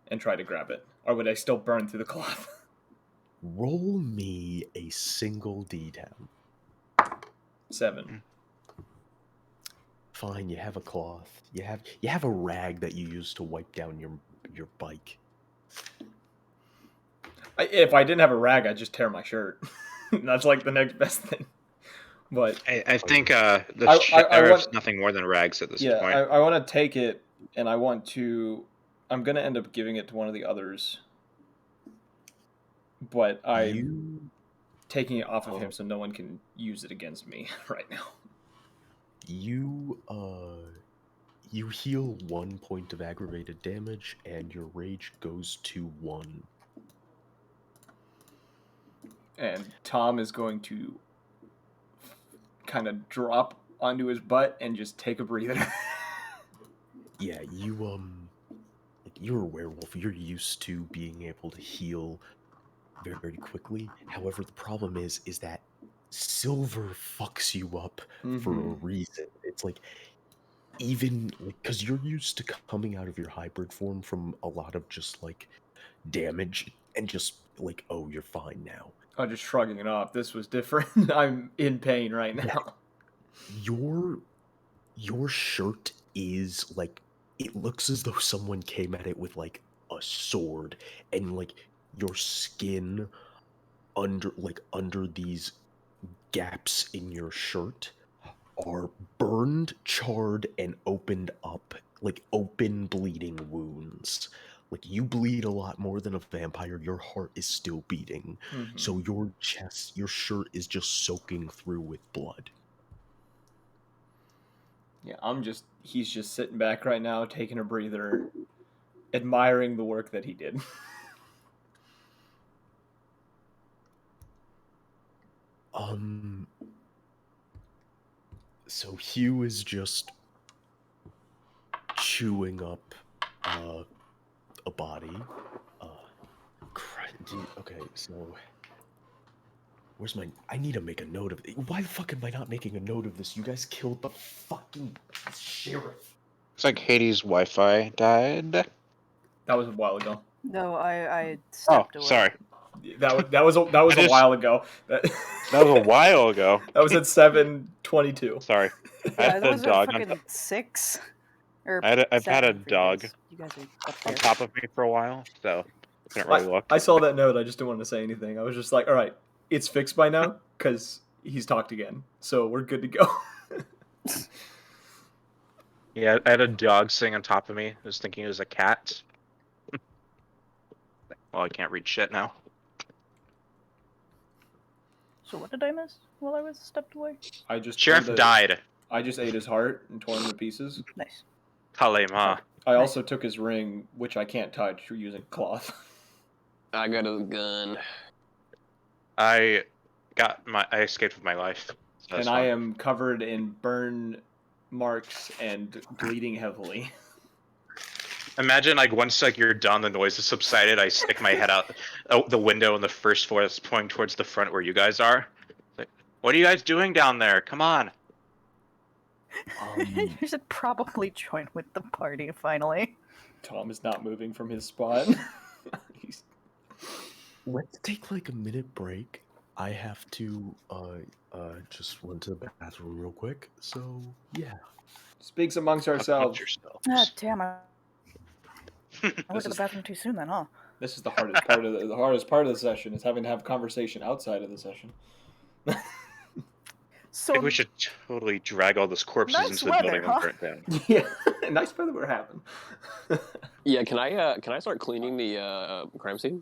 and try to grab it, or would I still burn through the cloth? Roll me a single d10. 7. Fine, you have a cloth. You have a rag that you use to wipe down your bike. If I didn't have a rag, I'd just tear my shirt. That's like the next best thing. But I think the sheriff's nothing more than rags at this point. Yeah, I want to take it, and I'm going to end up giving it to one of the others. But I'm taking it off of him so no one can use it against me right now. You heal 1 point of aggravated damage, and your rage goes to 1. And Tom is going to kind of drop onto his butt and just take a breather. Yeah, you, like, you're a werewolf. You're used to being able to heal very, very quickly. However, the problem is that silver fucks you up for a reason. It's like, even, like, because you're used to coming out of your hybrid form from a lot of just, like, damage, and just, like, oh, you're fine now. I'm just shrugging it off. This was different. I'm in pain right now. Your shirt is, like, it looks as though someone came at it with, like, a sword, and, like, your skin under these gaps in your shirt are burned, charred, and opened up, like, open bleeding wounds. Like, you bleed a lot more than a vampire. Your heart is still beating. So your chest, your shirt is just soaking through with blood. Yeah, he's just sitting back right now, taking a breather, admiring the work that he did. So Hugh is just chewing up a body. Okay, so where's my? I need to make a note of it. Why the fuck am I not making a note of this? You guys killed the fucking sheriff. It's like Hades' Wi-Fi died. That was a while ago. No, I Oh, stepped away. sorry. That was a while ago. That was a while ago. That was at 7:22. Sorry. I Yeah, had that a was dog at on fucking 6. Or I've had a 7 for you dog guys. You guys are up on there. top of me for a while, so I couldn't really look. I saw that note. I just didn't want to say anything. I was just like, all right, it's fixed by now because he's talked again, so we're good to go. Yeah, I had a dog sitting on top of me. I was thinking it was a cat. Well, I can't read shit now. So what did I miss while I was stepped away? Sheriff died. I just ate his heart and tore him to pieces. Nice. Kalema. I also took his ring, which I can't touch using cloth. I got a gun. I escaped with my life. So And I am covered in burn marks and bleeding heavily. Imagine, like, once, like, you're done, the noise has subsided, I stick my head out the window on the first floor that's pointing towards the front where you guys are. Like, what are you guys doing down there? Come on. You should probably join with the party finally. Tom is not moving from his spot. Let's take like a minute break. I have to just went to the bathroom real quick. So yeah. Speaks amongst ourselves. Ah, damn it. I went to the bathroom too soon then, huh? This is the hardest part of the hardest part of the session is having to have conversation outside of the session. I think we should totally drag all those corpses Nice into the weather, building huh? and burn it down. Yeah, nice weather we're having. Yeah, can I start cleaning the crime scene?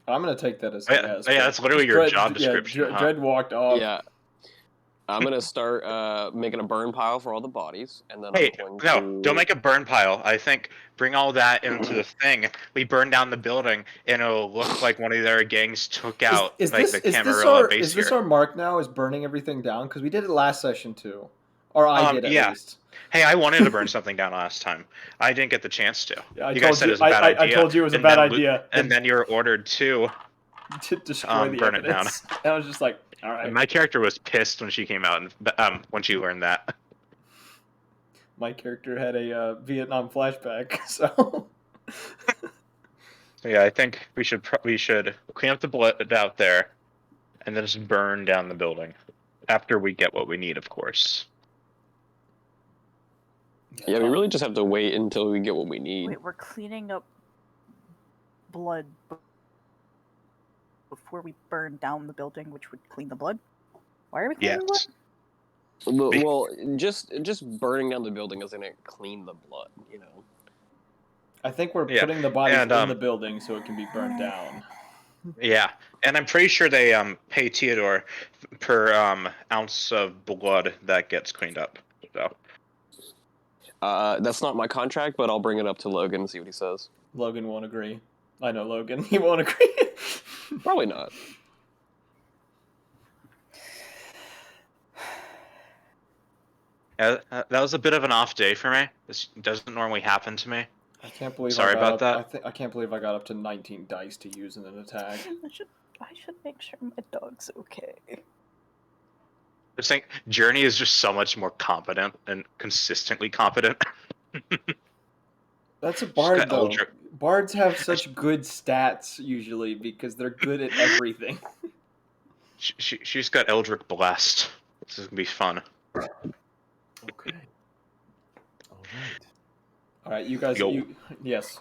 I'm gonna take that as Oh, yeah, yeah, that's literally your job description. Yeah, Dredd walked off. Yeah. I'm gonna start making a burn pile for all the bodies, and then Hey, I'm going no, don't make a burn pile. I think bring all that into the thing. We burn down the building, and it'll look like one of their gangs took out the Camarilla base Is this our mark now? Is burning everything down? Because we did it last session too, or I did at least. Hey, I wanted to burn something down last time. I didn't get the chance to. Yeah, you guys said it was a bad idea. I told you it was a bad idea, and then you were ordered to destroy the burn evidence. it down. I was just like, all right. And my character was pissed when she came out, and when she learned that. My character had a Vietnam flashback, so. Yeah, I think we should clean up the blood out there, and then just burn down the building after we get what we need, of course. Yeah, we really just have to wait until we get what we need. Wait, we're cleaning up blood before we burn down the building, which would clean the blood? Why are we cleaning blood? Well, just burning down the building isn't gonna clean the blood, you know. I think we're putting the bodies in the building so it can be burnt down. Yeah, and I'm pretty sure they pay Theodore per ounce of blood that gets cleaned up. So That's not my contract, but I'll bring it up to Logan and see what he says. Logan won't agree. I know Logan. He won't agree. Probably not. Yeah, that was a bit of an off day for me. This doesn't normally happen to me. I can't believe Sorry I got about up, that. I can't believe I got up to 19 dice to use in an attack. I should make sure my dog's okay. Just think, Journey is just so much more competent and consistently competent. That's a She's bard got though. Eldritch. Bards have such good stats usually because they're good at everything. She's got Eldritch Blast. This is gonna be fun. Okay. All right. All right, you guys. Yo. Yes.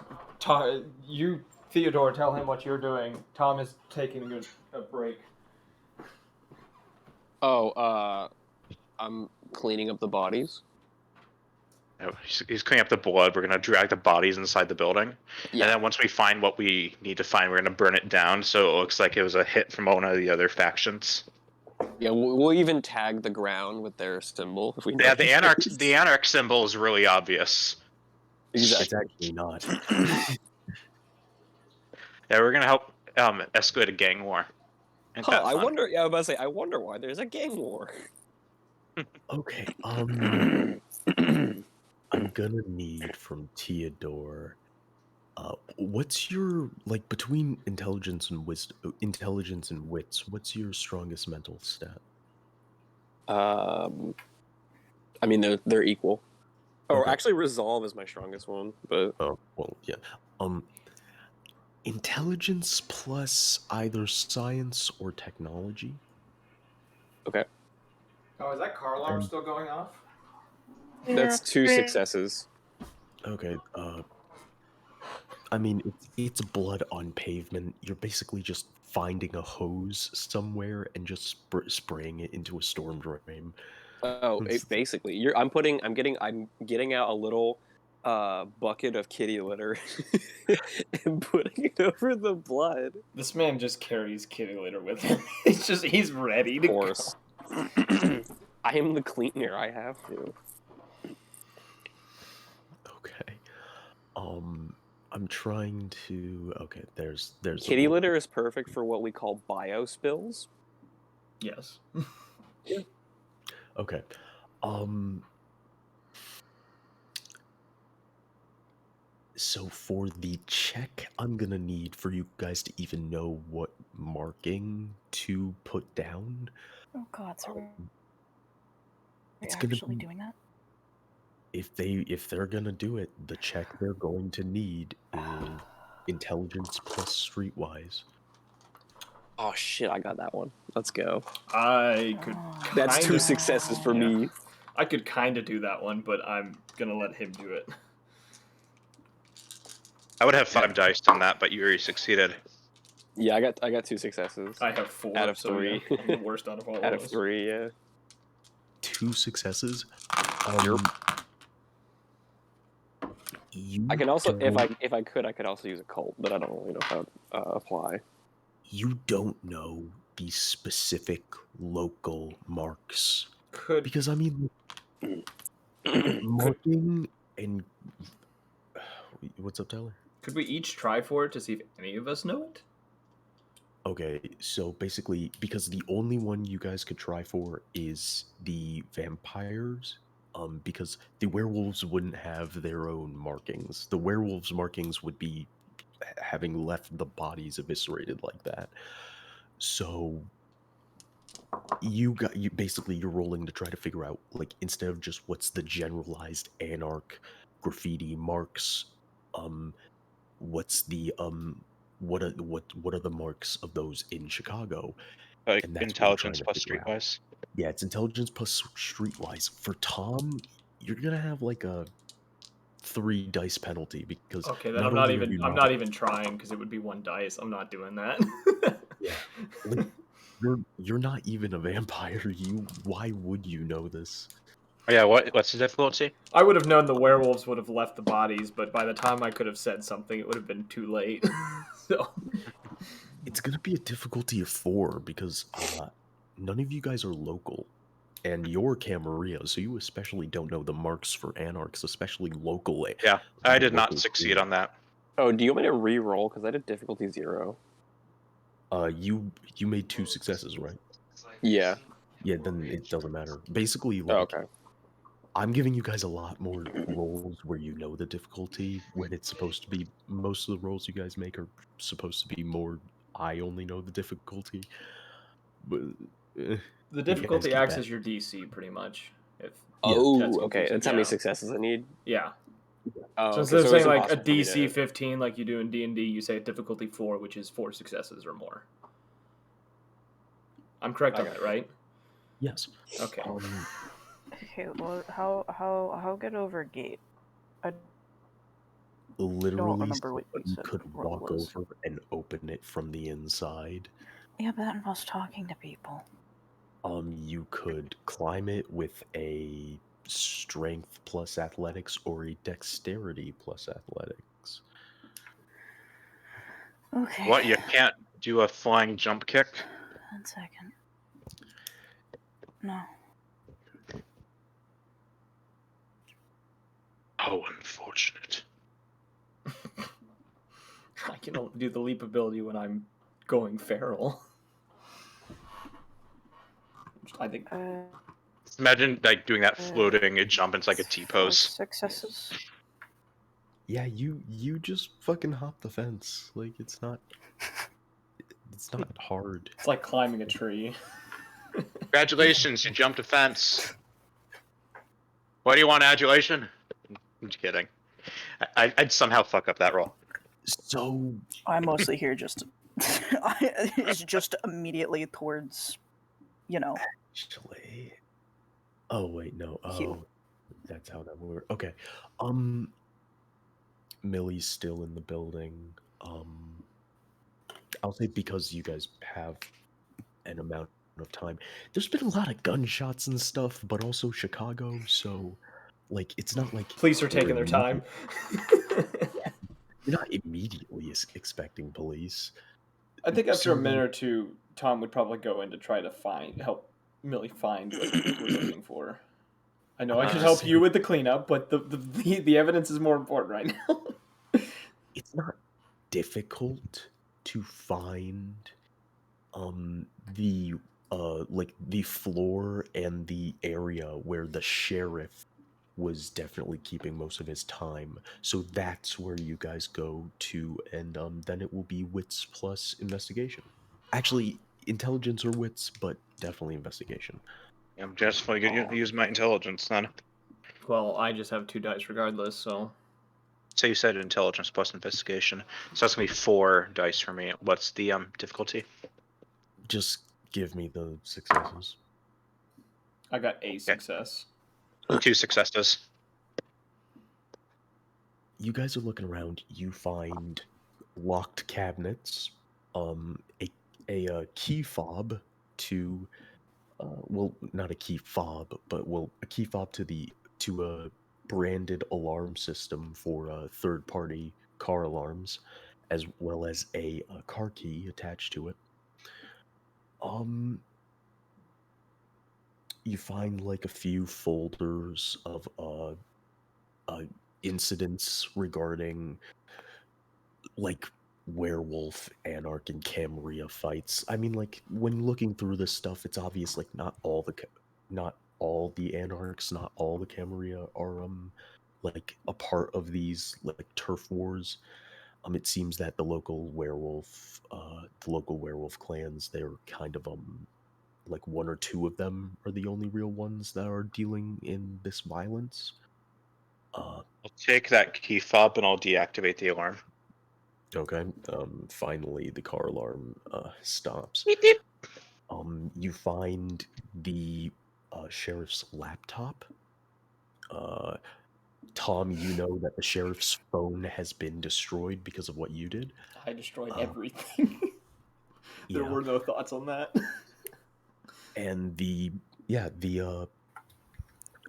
You Theodore, tell him what you're doing. Tom is taking a break. Oh, I'm cleaning up the bodies. He's cleaning up the blood. We're gonna drag the bodies inside the building, Yeah. and then once we find what we need to find, we're gonna burn it down so it looks like it was a hit from one of the other factions. Yeah, we'll even tag the ground with their symbol if we know. Yeah, the Anarch symbol is really obvious. It's Exactly. actually not. Yeah, we're gonna help escalate a gang war. Ain't that I fun? wonder. Yeah, I was about to say. I wonder why there's a gang war. Okay. I'm gonna need from Theodore. What's your like between intelligence and intelligence and wits? What's your strongest mental stat? I mean, they're equal. Or Okay. actually, resolve is my strongest one. But Oh well, yeah. Intelligence plus either science or technology. okay, Oh, is that car alarm still going off? that's 2 successes. Okay. I mean, it's blood on pavement. You're basically just finding a hose somewhere and just spraying it into a storm drain. Oh, basically, I'm getting out a little bucket of kitty litter and putting it over the blood. This man just carries kitty litter with him. He's ready Of to course. I am the cleaner. I have to. Okay. I'm trying to. Okay, there's Kitty litter is perfect for what we call bio spills. Yes. Okay. So for the check, I'm gonna need for you guys to even know what marking to put down. Oh God, so we're It's gonna actually be doing that? if they're gonna do it, the check they're going to need is intelligence plus streetwise. Oh shit! I got that one. Let's go. I could. That's kinda- 2 successes for Yeah. me. I could kind of do that one, but I'm gonna let him do it. I would have 5 dice on that, but you already succeeded. Yeah, I got 2 successes. I have 4 Out of so yeah, 3. I'm the worst out of all Out of of us. 3, yeah. 2 successes. You I can also, don't- if I could also use a cult, but I don't really know how to apply. You don't know the specific local marks Could because I mean, marking and what's up, Tyler? could we each try for it to see if any of us know it? Okay, so basically, because the only one you guys could try for is the vampires, because the werewolves wouldn't have their own markings. The werewolves' markings would be having left the bodies eviscerated like that. So you basically you're rolling to try to figure out, like, instead of just what's the generalized anarch graffiti marks, what's the what are the marks of those in Chicago? Like And that's what we're intelligence trying to plus figure out. streetwise. Yeah, it's intelligence plus streetwise. For Tom, you're gonna have like a 3 dice penalty because Okay, then not I'm not only are even. you I'm not even trying because it would be 1 dice. I'm not doing that. Yeah. Like, you're not even a vampire. Why would you know this? Oh, yeah, what's the difficulty? I would have known the werewolves would have left the bodies, but by the time I could have said something, it would have been too late. So It's gonna be a difficulty of 4 because none of you guys are local. and you're Camarilla, so you especially don't know the marks for anarchs, especially local. Yeah, I did not local succeed team. on that. Oh, do you want me to re-roll? Because I did difficulty 0. You made 2 successes, right? Yeah. Yeah, then it doesn't matter. Basically, Oh, like, okay. I'm giving you guys a lot more rolls where you know the difficulty, when it's supposed to be most of the rolls you guys make are supposed to be more I only know the difficulty. But The you guys difficulty keep acts that. as your DC pretty much. If Yeah. Oh, that's okay. confusing, That's how many yeah. successes I need. Yeah. Oh, So okay. instead of So it's saying like a impossible for me DC to. 15 like you do in D&D, you say difficulty 4, which is 4 successes or more. I'm correct I on got that, it. right? Yes. Okay. Okay, well, how get over gate? I don't Literally, remember what you you said could roll walk was. over and open it from the inside. Yeah, but that involves talking to people. You could climb it with a strength plus athletics or a dexterity plus athletics. Okay. What, you can't do a flying jump kick? 1 second. No. Oh, unfortunate. I can only do the leap ability when I'm going feral. I think Imagine like doing that floating jump. It's like a T 4 pose. successes. Yeah, you just fucking hop the fence. Like it's not hard. it's like climbing a tree. Congratulations, you jumped a fence. What do you want, adulation? I'm just kidding. I'd somehow fuck up that roll. So I'm mostly here just it's just immediately towards, actually, oh wait, no. Hugh. Oh, that's how that would work. Okay. Millie's still in the building. I'll say because you guys have an amount of time. There's been a lot of gunshots and stuff, but also Chicago, so like it's not like Police are you're taking their time. You're not immediately expecting police. I think after a So, minute or two, Tom would probably go in to try to help Millie find what we're looking for. I know I could help you with the cleanup, but the evidence is more important right now. it's not difficult to find the like the floor and the area where the sheriff was definitely keeping most of his time. So that's where you guys go to, and then it will be wits plus investigation. Actually, intelligence or wits, but definitely investigation. I'm just going to use my intelligence then. Well, I just have 2 dice regardless, so So you said intelligence plus investigation. So that's going to be 4 dice for me. What's the difficulty? Just give me the successes. I got a success. 2 successes. You guys are looking around. You find locked cabinets, a key fob to, well, not a key fob, but well, a key fob to a branded alarm system for third-party car alarms, as well as a car key attached to it. You find like a few folders of incidents regarding like werewolf, anarch, and Camarilla fights. I mean, like when looking through this stuff, it's obvious like not all the anarchs, not all the Camarilla are like a part of these like turf wars. It seems that the local werewolf clans, they're kind of like 1 or 2 of them are the only real ones that are dealing in this violence. I'll take that key fob and I'll deactivate the alarm. Okay. Finally, the car alarm stops. Beep, beep. You find the sheriff's laptop. Tom, you know that the sheriff's phone has been destroyed because of what you did. I destroyed everything. There Yeah. were no thoughts on that. And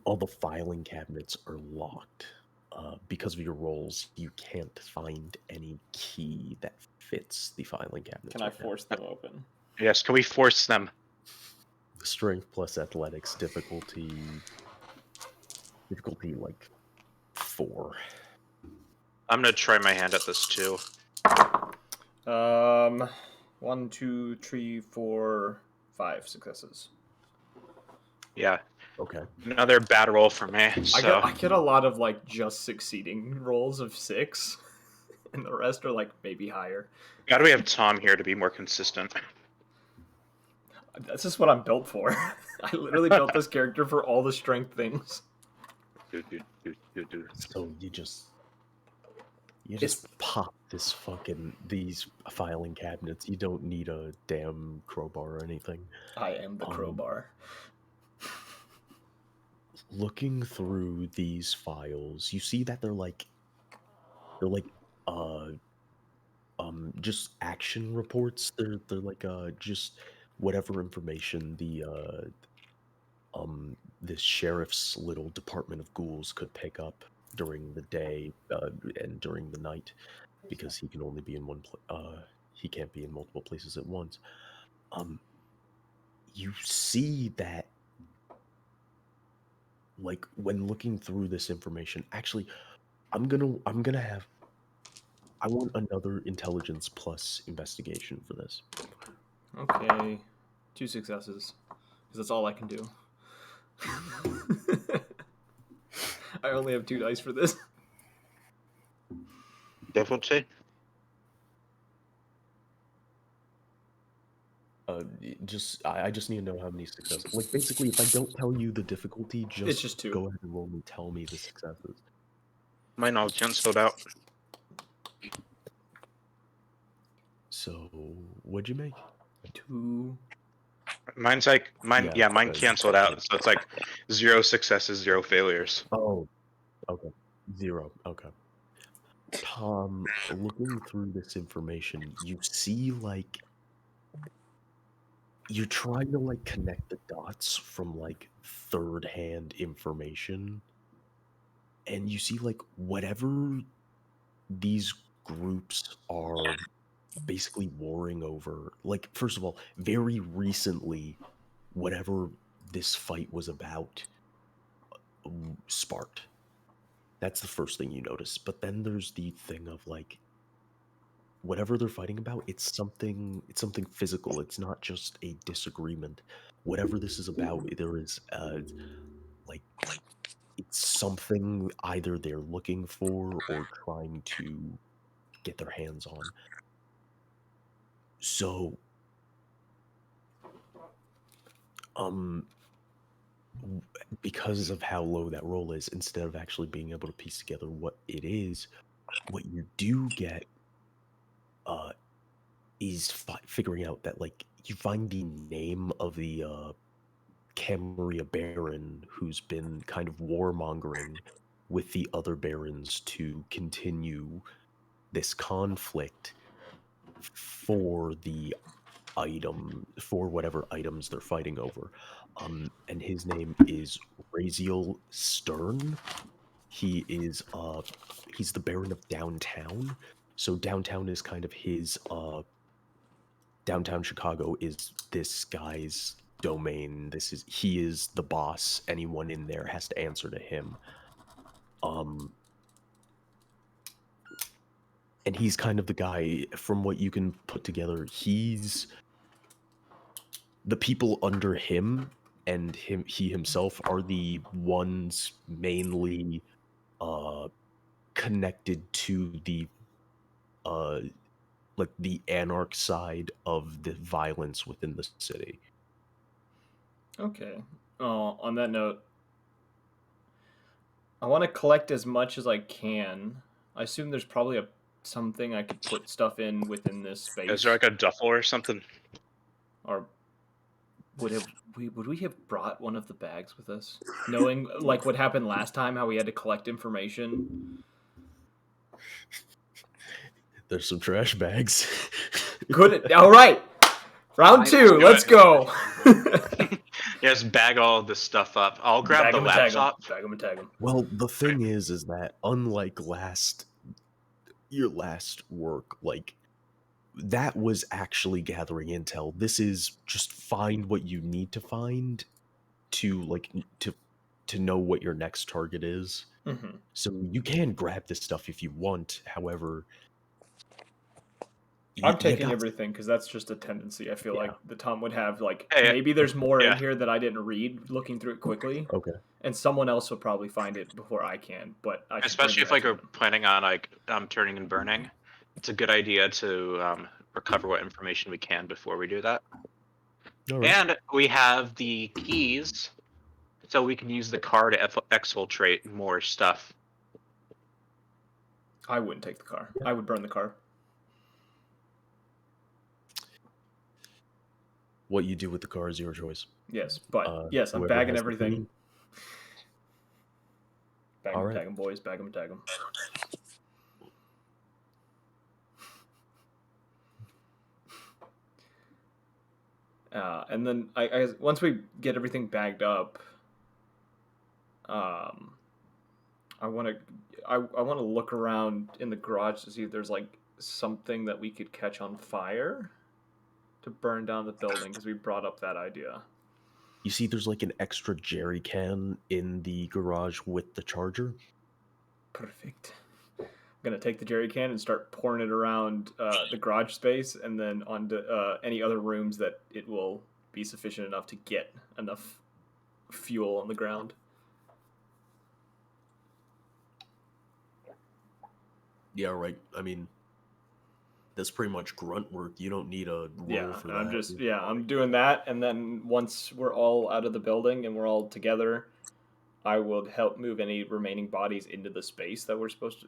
all the filing cabinets are locked. Because of your rolls, you can't find any key that fits the filing cabinets. Can I right now. force them open? Yes, can we force them? strength plus athletics, difficulty like 4. I'm gonna try my hand at this too. 1, 2, 3, 4, 5 successes. Yeah, Okay. another bad roll for me. So I get a lot of like just succeeding rolls of 6, and the rest are like maybe higher. how do we have Tom here to be more consistent? That's just what I'm built for. I literally built this character for all the strength things. So you just pop these filing cabinets. You don't need a damn crowbar or anything. I am the crowbar. Looking through these files, you see that they're like just action reports. They're like just whatever information this sheriff's little department of ghouls could pick up during the day and during the night, because he can only be in one he can't be in multiple places at once. You see that, like, when looking through this information, actually, I want another intelligence plus investigation for this. Okay. 2 successes. Because that's all I can do. I only have 2 dice for this. Difficulty? I just need to know how many successes. Like, basically, if I don't tell you the difficulty, It's just 2. go ahead and roll and tell me the successes. Mine all canceled out. So, what'd you make? 2. Mine's like mine. Yeah, mine good. canceled out. So it's like 0 successes, 0 failures. Oh, okay. 0. Okay. Tom, looking through this information, you see, like, you're trying to, like, connect the dots from, like, third-hand information, and you see, like, whatever these groups are basically warring over. Like, first of all, very recently, whatever this fight was about sparked. That's the first thing you notice. But then there's the thing of, like, whatever they're fighting about, it's something physical. It's not just a disagreement. Whatever this is about, there is like it's something either they're looking for or trying to get their hands on. So because of how low that roll is, instead of actually being able to piece together what it is, what you do get is figuring out that, like, you find the name of the Camarilla Baron, who's been kind of warmongering with the other barons to continue this conflict for whatever items they're fighting over. And his name is Raziel Stern. He's the Baron of Downtown. So downtown is kind of his downtown Chicago is this guy's domain. He is the boss. Anyone in there has to answer to him. And he's kind of the guy, from what you can put together, he's the people under him and he himself are the ones mainly connected to the like the anarch side of the violence within the city. Okay. On that note, I want to collect as much as I can. I assume there's probably something I could put stuff in within this space. Is there like a duffel or something? Or would we have brought one of the bags with us, knowing like what happened last time, how we had to collect information? There's some trash bags. Good. All right. Round 2. Let's go. Just bag all this stuff up. I'll grab the laptop. Bag them and tag them. Well, the thing is that unlike your last work, like, that was actually gathering intel. This is just find what you need to find to to know what your next target is. Mm-hmm. So you can grab this stuff if you want. However, I'm you taking got everything because that's just a tendency. I feel Yeah. like the Tom would have. Like Hey, maybe there's more in yeah. here that I didn't read. Looking through it quickly, okay. and someone else will probably find it before I can. But I should bring Especially if that like to we're him. planning on like turning and burning, it's a good idea to recover what information we can before we do that. All right. And we have the keys, so we can use the car to exfiltrate more stuff. I wouldn't take the car. I would burn the car. What you do with the car is your choice. Yes, but yes, I'm Whoever bagging has the everything. key. Bag All them, right. tag them, boys. Bag them, tag them. And then I once we get everything bagged up, I want to I want to look around in the garage to see if there's like something that we could catch on fire to burn down the building because we brought up that idea. You see, there's like an extra jerry can in the garage with the charger. Perfect. I'm gonna take the jerry can and start pouring it around the garage space, and then onto any other rooms that it will be sufficient enough to get enough fuel on the ground. Yeah, right. I mean, that's pretty much grunt work. You don't need a roll for that. I'm doing that, and then once we're all out of the building and we're all together, I will help move any remaining bodies into the space that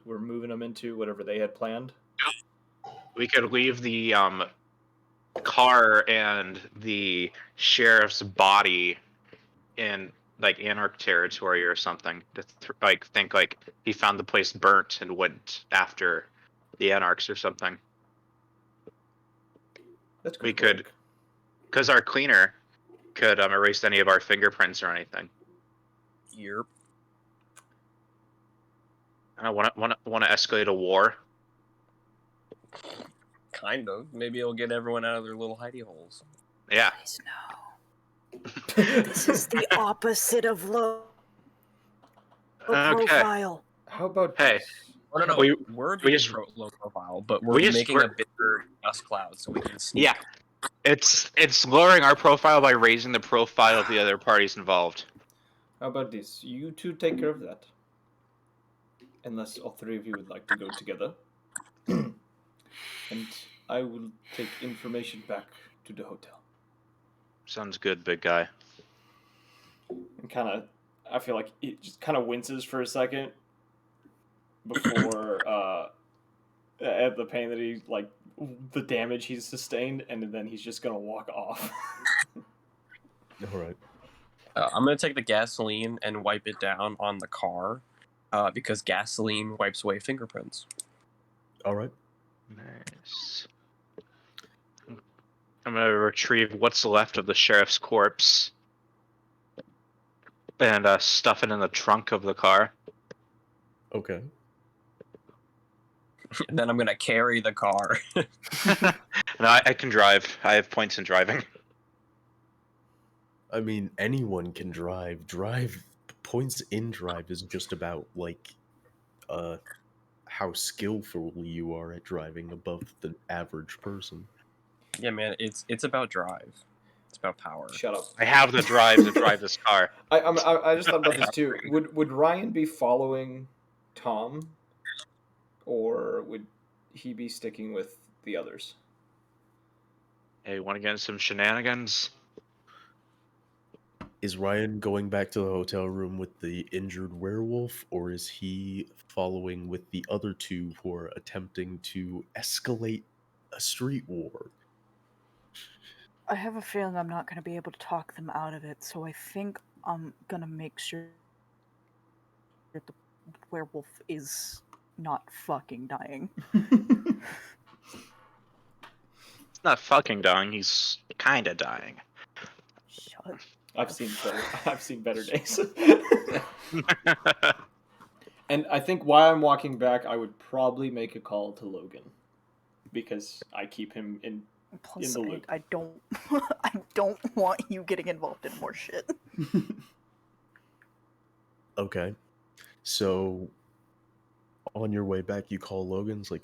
we're moving them into, whatever they had planned. We could leave the car and the sheriff's body in like Anarch territory or something. To like think like he found the place burnt and went after the Anarchs or something. That's good. We could, work. because our cleaner could erase any of our fingerprints or anything. Yep. I want to escalate a war. Kind of. Maybe it'll get everyone out of their little hidey holes. Yeah. Please no. This is the opposite of low Okay. profile. How about Hey. this? Oh, no, we're we being just- low profile, but we're making a bigger dust cloud so we can sneak. Yeah. It's lowering our profile by raising the profile of the other parties involved. How about this? You two take care of that. Unless all three of you would like to go together. And I will take information back to the hotel. Sounds good, big guy. And I feel like it just kind of winces for a second before at the pain that he, like, the damage he's sustained, and then he's just gonna walk off. All right. I'm going to take the gasoline and wipe it down on the car because gasoline wipes away fingerprints. All right. Nice. I'm gonna retrieve what's left of the sheriff's corpse and stuff it in the trunk of the car. Okay. And then I'm going to carry the car. No, I can drive. I have points in driving. I mean, anyone can drive. Points in drive is just about like how skillful you are at driving above the average person. Yeah, man, it's about drive. It's about power. Shut up. I have the drive to drive this car. I just thought about this too. Would Ryan be following Tom, or would he be sticking with the others? Hey, want to get in some shenanigans? Is Ryan going back to the hotel room with the injured werewolf, or is he following with the other two who are attempting to escalate a street war? I have a feeling I'm not going to be able to talk them out of it, so I think I'm going to make sure that the werewolf is not fucking dying. He's not fucking dying. He's kind of dying. Shut. I've seen better days. And I think while I'm walking back, I would probably make a call to Logan. because I keep him in Plus, the loop. I don't, I don't want you getting involved in more shit. Okay. So on your way back, you call Logan's like,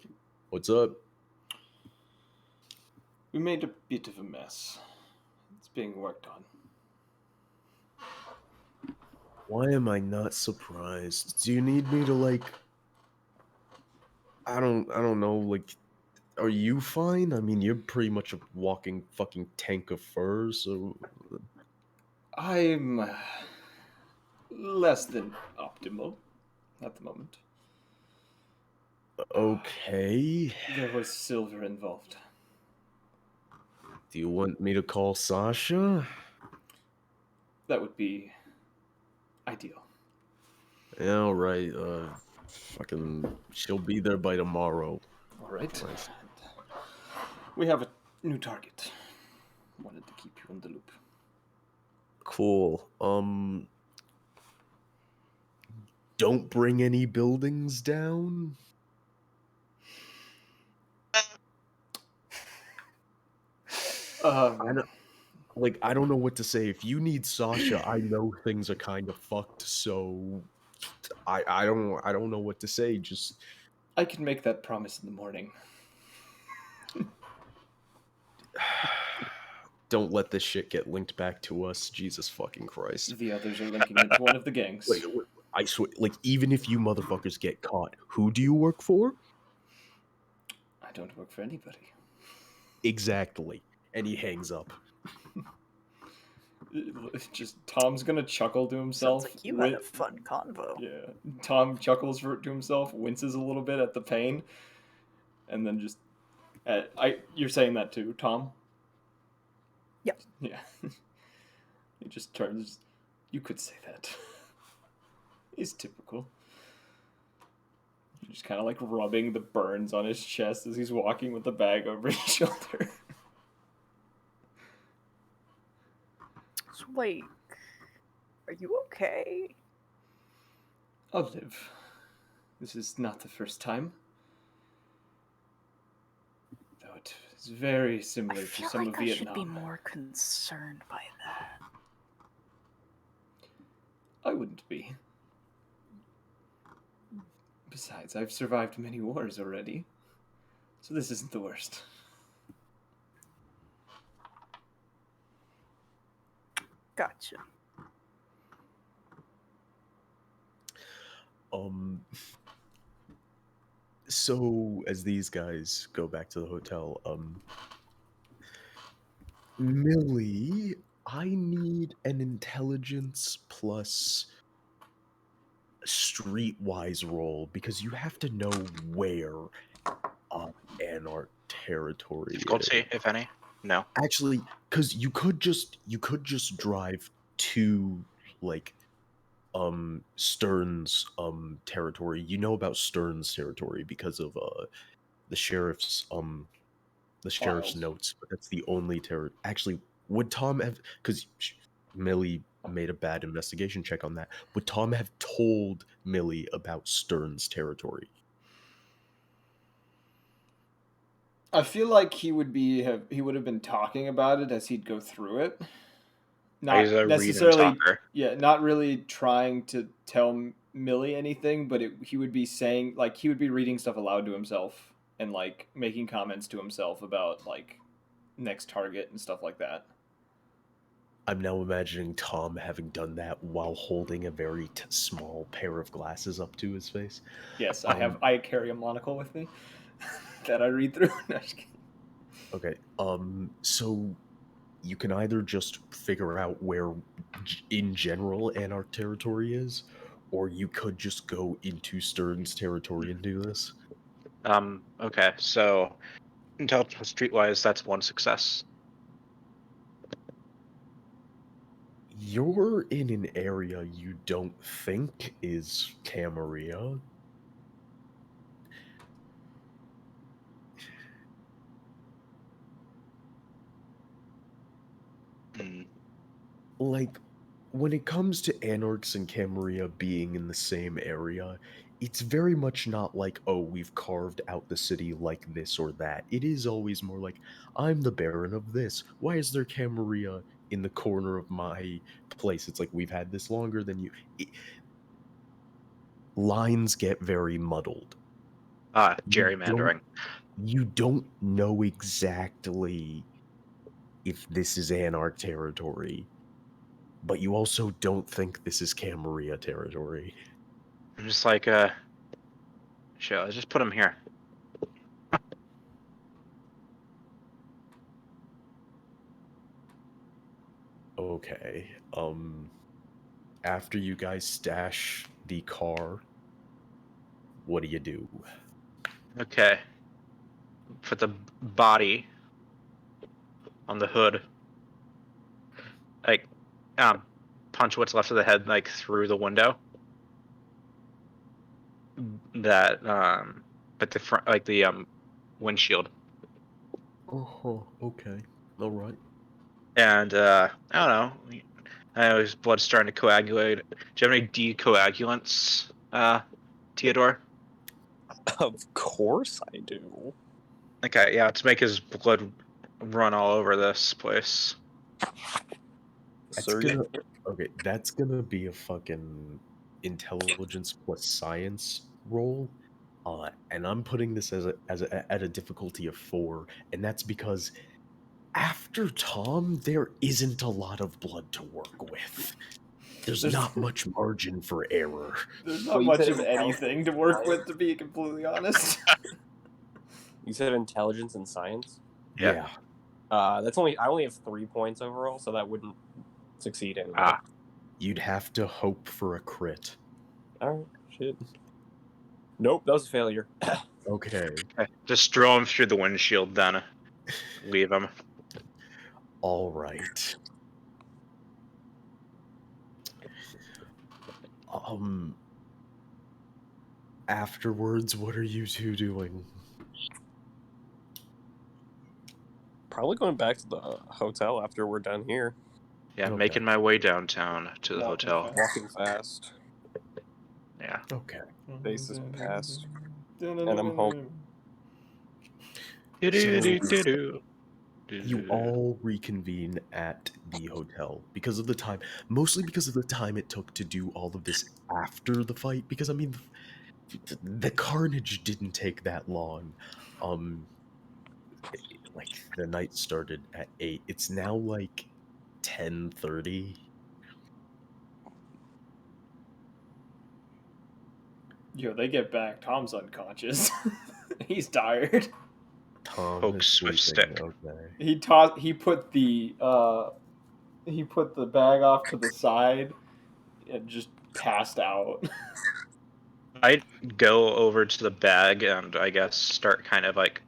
"What's up?" We made a bit of a mess. It's being worked on. Why am I not surprised? Do you need me to like? I don't know. Like, are you fine? I mean, you're pretty much a walking fucking tank of fur. So I'm less than optimal at the moment. okay. There was silver involved. Do you want me to call Sasha? That would be ideal. Yeah, all right. Fucking, she'll be there by tomorrow. All right. Nice. We have a new target. Wanted to keep you in the loop. Cool. Don't bring any buildings down. I don't know what to say. If you need Sasha, I know things are kind of fucked. So I don't know what to say. Just I can make that promise in the morning. don't let this shit get linked back to us. Jesus fucking Christ. The others are linking into one of the gangs. Wait, I swear, like, even if you motherfuckers get caught, who do you work for? I don't work for anybody. Exactly. And he hangs up. Just Tom's gonna chuckle to himself. Sounds like you had a fun convo. Yeah, Tom chuckles to himself, winces a little bit at the pain, and then just, you're saying that too, Tom? Yep. Yeah. He just turns. You could say that. He's typical. Just kind of like rubbing the burns on his chest as he's walking with the bag over his shoulder. So, like, are you okay? I'll live. This is not the first time. Though it is very I similar to feel some like of I Vietnam. should be more concerned by that. I wouldn't be. Besides, I've survived many wars already. So this isn't the worst. Gotcha. So as these guys go back to the hotel, Millie, I need an intelligence plus streetwise roll because you have to know where Anarch territory is. Difficulty, if any? No. Actually, because you could just drive to like Stern's territory. You know about Stern's territory because of the sheriff's Files. notes, but that's the only Actually, would Tom have, because Millie made a bad investigation check on that, would Tom have told Millie about Stern's territory? I feel like he would have been talking about it as he'd go through it. Not He's a read and necessarily, talker. yeah, not really trying to tell Millie anything, but he would be saying, like, he would be reading stuff aloud to himself and like making comments to himself about like next target and stuff like that. I'm now imagining Tom having done that while holding a very small pair of glasses up to his face. Yes, I carry a monocle with me that I read through. No, just kidding. Okay. So you can either just figure out where, in general, Anarch territory is, or you could just go into Stern's territory and do this. Okay, so intelligence streetwise, that's one success. You're in an area you don't think is Camarilla. Hmm. Like, when it comes to Anarchs and Camarilla being in the same area, it's very much not like, oh, we've carved out the city like this or that. It is always more like, I'm the Baron of this. Why is there Camarilla in the corner of my place? It's like, we've had this longer than you. Lines get very muddled. You Gerrymandering. you don't know exactly if this is Anarch territory, but you also don't think this is Camarilla territory. I'm just like, shit, let's just put him here. Okay. After you guys stash the car, what do you do? Okay. Put the body on the hood. Like, punch what's left of the head like through the window. That but the front, like the windshield. Oh, okay. All right. And I don't know. I know his blood's starting to coagulate. Do you have any decoagulants, Theodore? Of course I do. Okay, yeah, to make his blood run all over this place. That's Sir, gonna okay. That's gonna be a fucking intelligence plus science roll. And I'm putting this at a difficulty of 4, and that's because after Tom, there isn't a lot of blood to work with. There's There's- not much margin for error. There's Well, not you much said of anything to work with, to be completely honest. you said intelligence and science. Yeah. Yeah, That's I only have 3 points overall, so that wouldn't succeed anyway. Ah, you'd have to hope for a crit. All right, shit. Nope, that was a failure. Okay, okay. Just throw him through the windshield, then leave him. all right. Um, Afterwards, what are you two doing? Probably going back to the hotel after we're done here. Yeah, Okay. making my way downtown to the Walking hotel. fast. Walking fast. Yeah. Okay. Face is past. And I'm home. Do-do-do-do-do. You all reconvene at the hotel because of the time, mostly because of the time it took to do all of this after the fight. Because I mean, the carnage didn't take that long. Like the night started at 8. It's now like 10:30. Yo, they get back. Tom's unconscious. He's tired. Tom is Pokes with sleeping. stick. Okay. He put the bag off to the side and just passed out. I'd go over to the bag and I guess start kind of like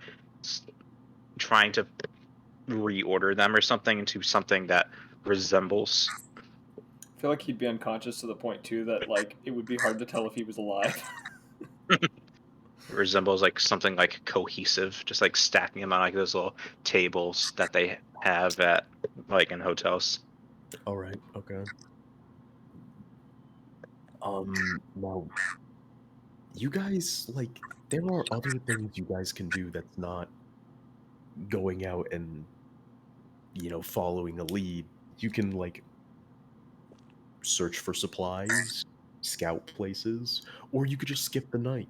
trying to reorder them or something into something that resembles I feel like he'd be unconscious to the point too that like it would be hard to tell if he was alive. like something like cohesive, just like stacking them on like those little tables that they have at like in hotels. All right. Okay. Now you guys like there are other things you guys can do that's not going out and following a lead. You can like search for supplies, scout places, or you could just skip the night.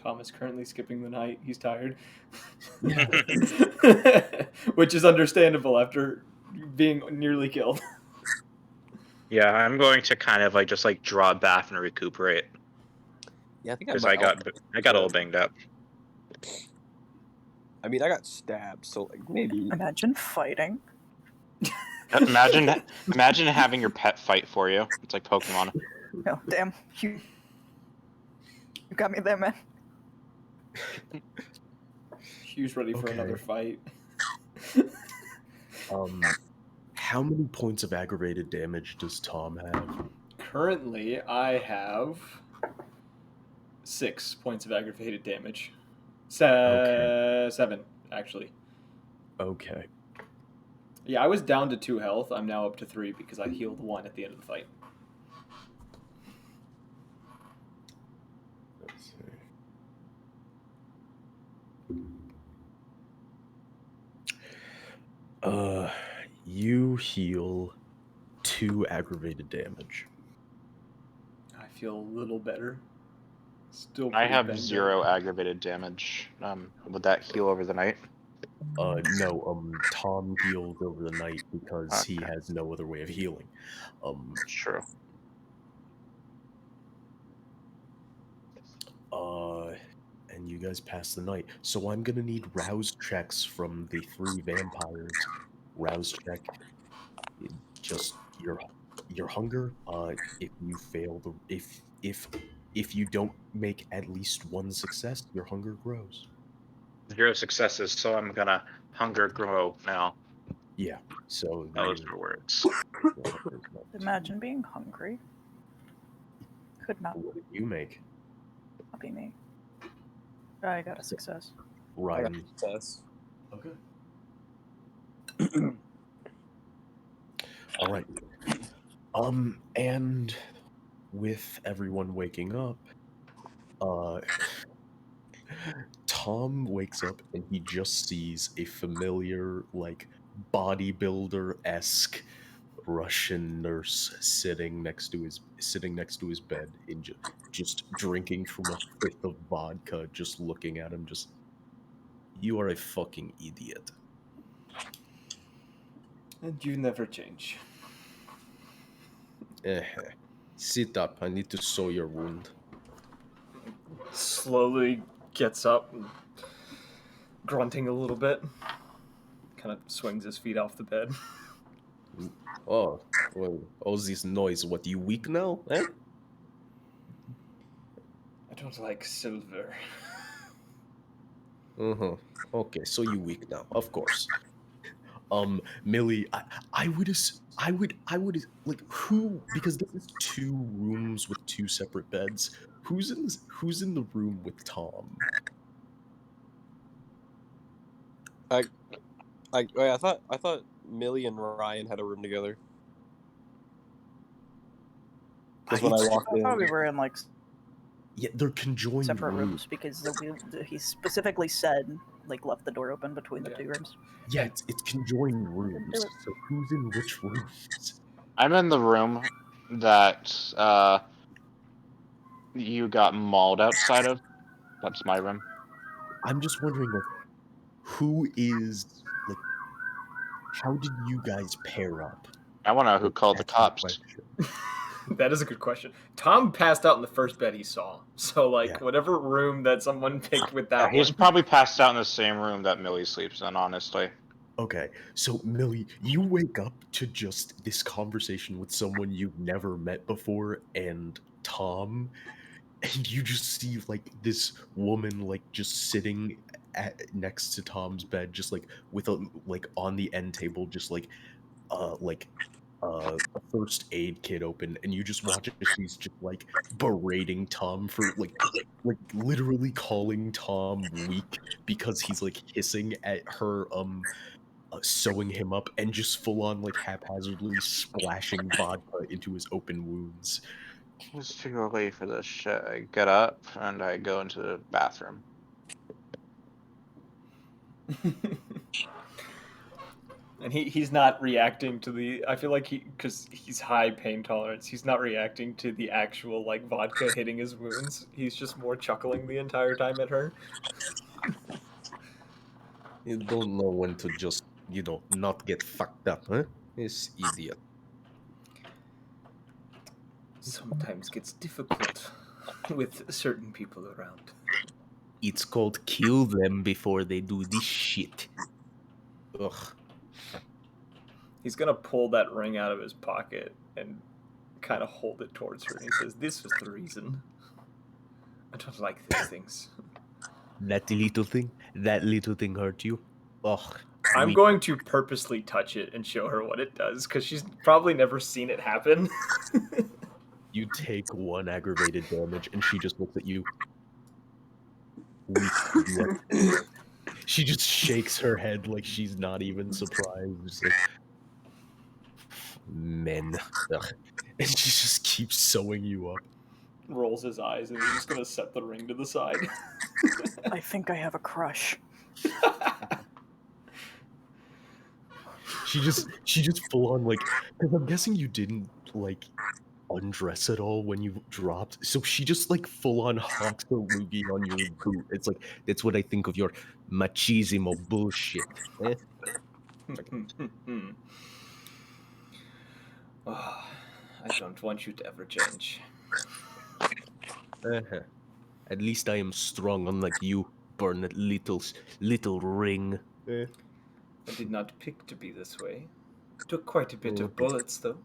Tom is currently skipping the night. He's tired. Yeah. Which is understandable after being nearly killed. Yeah, I'm going to kind of like just like draw back and recuperate Yeah, I think because I got a little banged up. I mean, I got stabbed, so like maybe. Imagine fighting. Imagine having your pet fight for you. It's like Pokemon. Oh, damn. You got me there, man. Hugh's ready for Okay. another fight. How many points of aggravated damage does Tom have? Currently, I have 6 points of aggravated damage. Okay. 7, actually. Okay. Yeah, I was down to 2 health. I'm now up to 3 because I healed 1 at the end of the fight. Let's see. You heal 2 aggravated damage. I feel a little better. Still I pretty have banged 0 up. aggravated damage. Would that heal over the night? No, Tom healed over the night because he Okay. has no other way of healing. True. And you guys pass the night. So I'm gonna need rouse checks from the 3 vampires. Rouse check, just your hunger. If you fail the if you don't make at least 1 success, your hunger grows. 0 successes, so I'm gonna hunger grow now. Yeah. So Those your were words. hunger's not Imagine being hungry. Could not What did you make, be me. I got a success. I got Ryan? success. Okay. All right. And with everyone waking up, Tom wakes up and he just sees a familiar, like, bodybuilder-esque Russian nurse sitting next to his bed, just drinking from a fifth of vodka, just looking at him, just, you are a fucking idiot. And you never change. Sit up. I need to sew your wound. Slowly gets up, and grunting a little bit. Kind of swings his feet off the bed. Oh, well, all this noise. What, you weak now? Eh? I don't like silver. Uh-huh. Okay, so you weak now, of course. Millie, I would like, who, because this is 2 rooms with 2 separate beds. Who's in the room with Tom? Wait, I thought Millie and Ryan had a room together. Because when I walked I thought we in, were in like Yeah, they're conjoined separate rooms. rooms because he specifically said like left the door open between the Yeah. 2 rooms. Yeah, it's conjoined rooms. do it. So who's in which rooms? I'm in the room that you got mauled outside of. That's my room. I'm just wondering, like, who is, like, how did you guys pair up? I want to know who Like, called the that's my cops. question. That is a good question. Tom passed out in the first bed he saw. So, like, Yeah. whatever room that someone picked with that He's one. probably passed out in the same room that Millie sleeps in, honestly. Okay, so Millie, you wake up to just this conversation with someone you've never met before, and Tom, and you just see, like, this woman, like, just sitting next to Tom's bed, just like with a, like, on the end table, just like a first aid kit open, and you just watch as she's just like berating Tom for like literally calling Tom weak because he's like hissing at her sewing him up, and just full on like haphazardly splashing vodka into his open wounds. It's too early for this shit. I get up and I go into the bathroom. And he's not reacting to the. I feel like because he's high pain tolerance, he's not reacting to the actual like vodka hitting his wounds. He's just more chuckling the entire time at her. You don't know when to just, not get fucked up, huh? This idiot. Sometimes gets difficult with certain people around. It's called kill them before they do this shit. Ugh. He's gonna pull that ring out of his pocket and kind of hold it towards her. And he says, "This was the reason. I don't like these things." That little thing hurt you? Ugh. I'm we- going to purposely touch it and show her what it does because she's probably never seen it happen. You take 1 aggravated damage, and she just looks at you. Weak idiot. She just shakes her head like she's not even surprised. Just like, men. Ugh. And she just keeps sewing you up. Rolls his eyes and he's just gonna set the ring to the side. I think I have a crush. She just full on like, because I'm guessing you didn't like undress at all when you dropped. So she just like full on hawks a loogie on your boot. It's like that's what I think of your machismo bullshit. Eh? Oh, I don't want you to ever change. Uh-huh. At least I am strong, unlike you, burn little ring. Eh? I did not pick to be this way. Took quite a bit Oh. of bullets, though.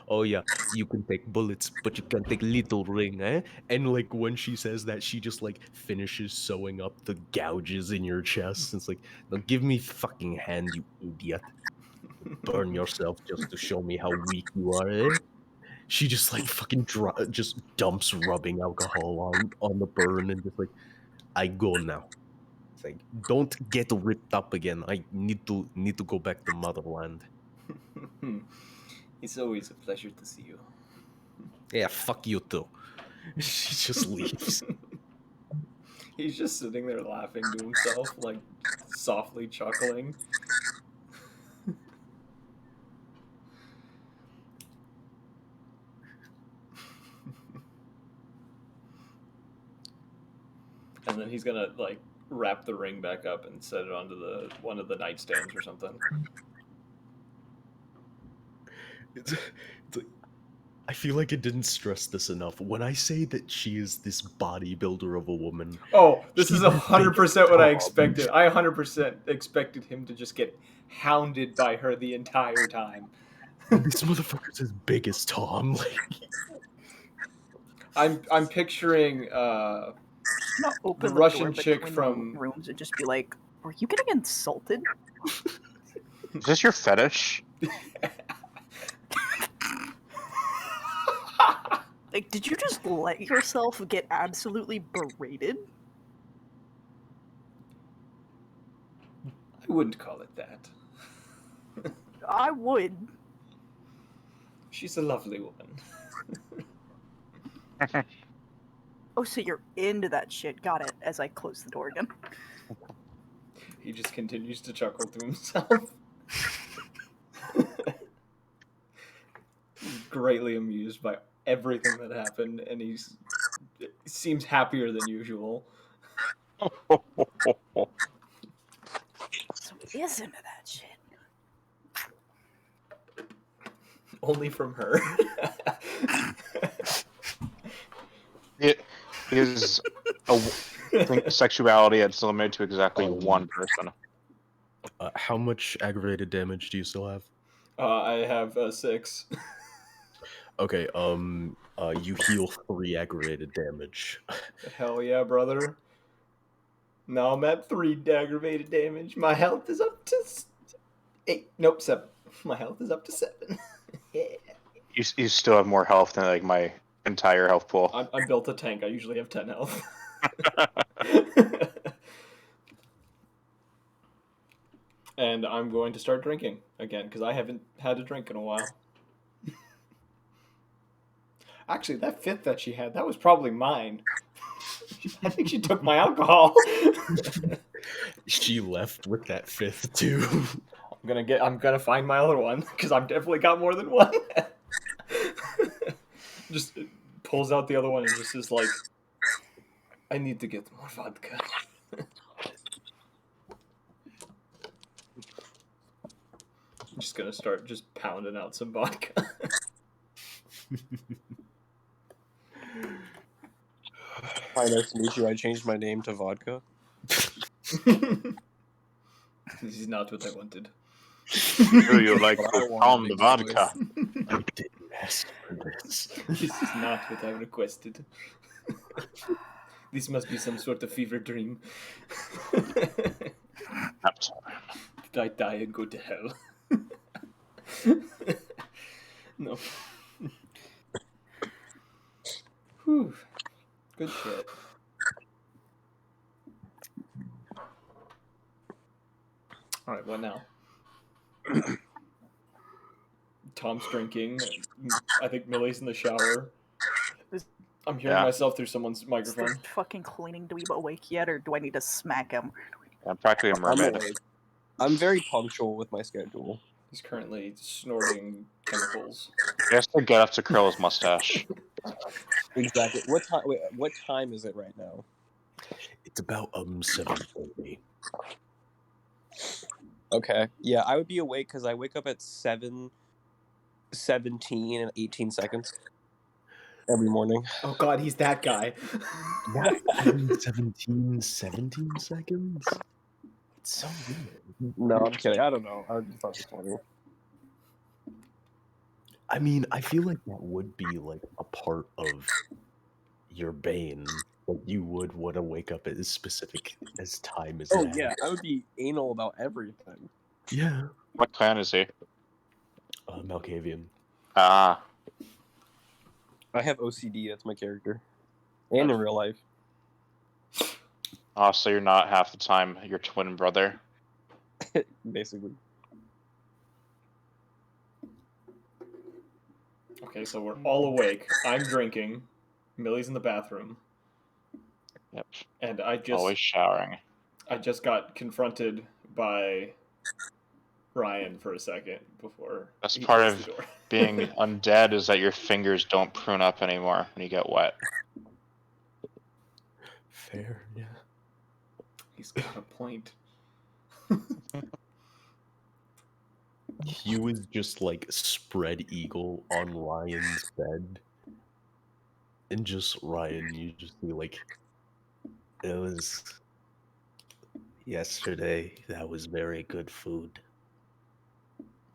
Oh yeah, you can take bullets, but you can't take little ring, eh? And like when she says that, she just like finishes sewing up the gouges in your chest. It's like, now give me fucking hand, you idiot. Burn yourself just to show me how weak you are, eh? She just like fucking just dumps rubbing alcohol on the burn and just like, I go now. It's like, don't get ripped up again. I need to go back to motherland. It's always a pleasure to see you. Yeah, fuck you too. She just leaves. He's just sitting there laughing to himself, like softly chuckling. And then he's gonna like wrap the ring back up and set it onto one of the nightstands or something. It's like, I feel like it didn't stress this enough. When I say that she is this bodybuilder of a woman, Oh, this she's is this 100% what I big expected. I 100% expected him to just get hounded by her the entire time. Tom. This motherfucker's as big as Tom. Like, I'm picturing Not open the the Russian door chick between from- the rooms and just be like, "Were you getting insulted?" Is this your fetish? Like, did you just let yourself get absolutely berated? I wouldn't call it that. I would. She's a lovely woman. Oh, so you're into that shit. Got it. As I close the door again. He just continues to chuckle to himself. He's greatly amused by everything that happened, and he seems happier than usual. So he is into that shit. Only from her. It is a sexuality that's limited to exactly one person. how much aggravated damage do you still have? I have 6. Okay, you heal 3 aggravated damage. Hell yeah, brother. Now I'm at 3 aggravated damage. My health is up to 8. Nope, 7. My health is up to 7. Yeah. You still have more health than like my entire health pool. I'm built a tank. I usually have 10 health. And I'm going to start drinking again because I haven't had a drink in a while. Actually, that 5th that she had, that was probably mine. I think she took my alcohol. She left with that 5th too. I'm gonna find my other one because I've definitely got more than one. Just pulls out the other one and just is like, I need to get more vodka. I'm just gonna start just pounding out some vodka. Hi, nice to meet you. I changed my name to Vodka. This is not what I wanted. Do you like But I to want pound a the big vodka? I didn't ask for this. This is not what I requested. This must be some sort of fever dream. Did I die and go to hell? No. Whew. Good shit. Jake's drinking. I think Millie's in the shower. Is- I'm hearing Yeah. myself through someone's Is microphone. this fucking cleaning dweeb awake yet, or do I need to smack him? I'm practically a I'm mermaid. awake. I'm very punctual with my schedule. He's currently snorting chemicals. He has to get up to curl his mustache. Exactly. What time? Wait, what time is it right now? It's about 7:30. Okay. Yeah, I would be awake because I wake up at 7:17 and 18 seconds every morning. Oh god, he's that guy. Yeah, 17 seconds. It's so weird. No, I'm kidding. I don't know. I just thought it was funny. I mean, I feel like that would be like a part of your bane. Like you would want to wake up at as specific as time as Oh that. yeah, I would be anal about everything. Yeah. What clan is he? Malkavian. Ah, I have OCD. That's my character, and in real life. oh, so you're not half the time your twin brother. Basically. Okay, so we're all awake. I'm drinking. Millie's in the bathroom. Yep. And I Always showering. just got confronted by Ryan for a second before That's he part closed of the door. Being undead is that your fingers don't prune up anymore when you get wet. Fair, yeah. He's got a point. He was just like spread eagle on Ryan's bed. And just Ryan, you just be like, it was yesterday. That was very good food.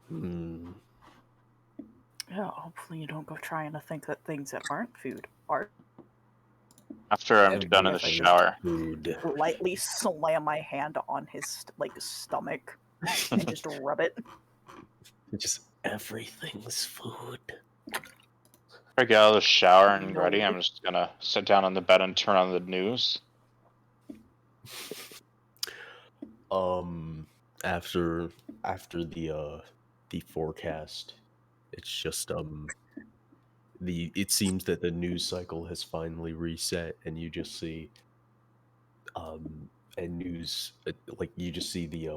Hmm. Yeah, hopefully you don't go trying to think that things that aren't food are. After I'm done in the Everything. shower. Food. Lightly slam my hand on his stomach and just rub it. Just everything's food. If I get out of the shower and No. ready, I'm just gonna sit down on the bed and turn on the news. After the forecast, it's just it seems that the news cycle has finally reset, and you just see and news like you just see the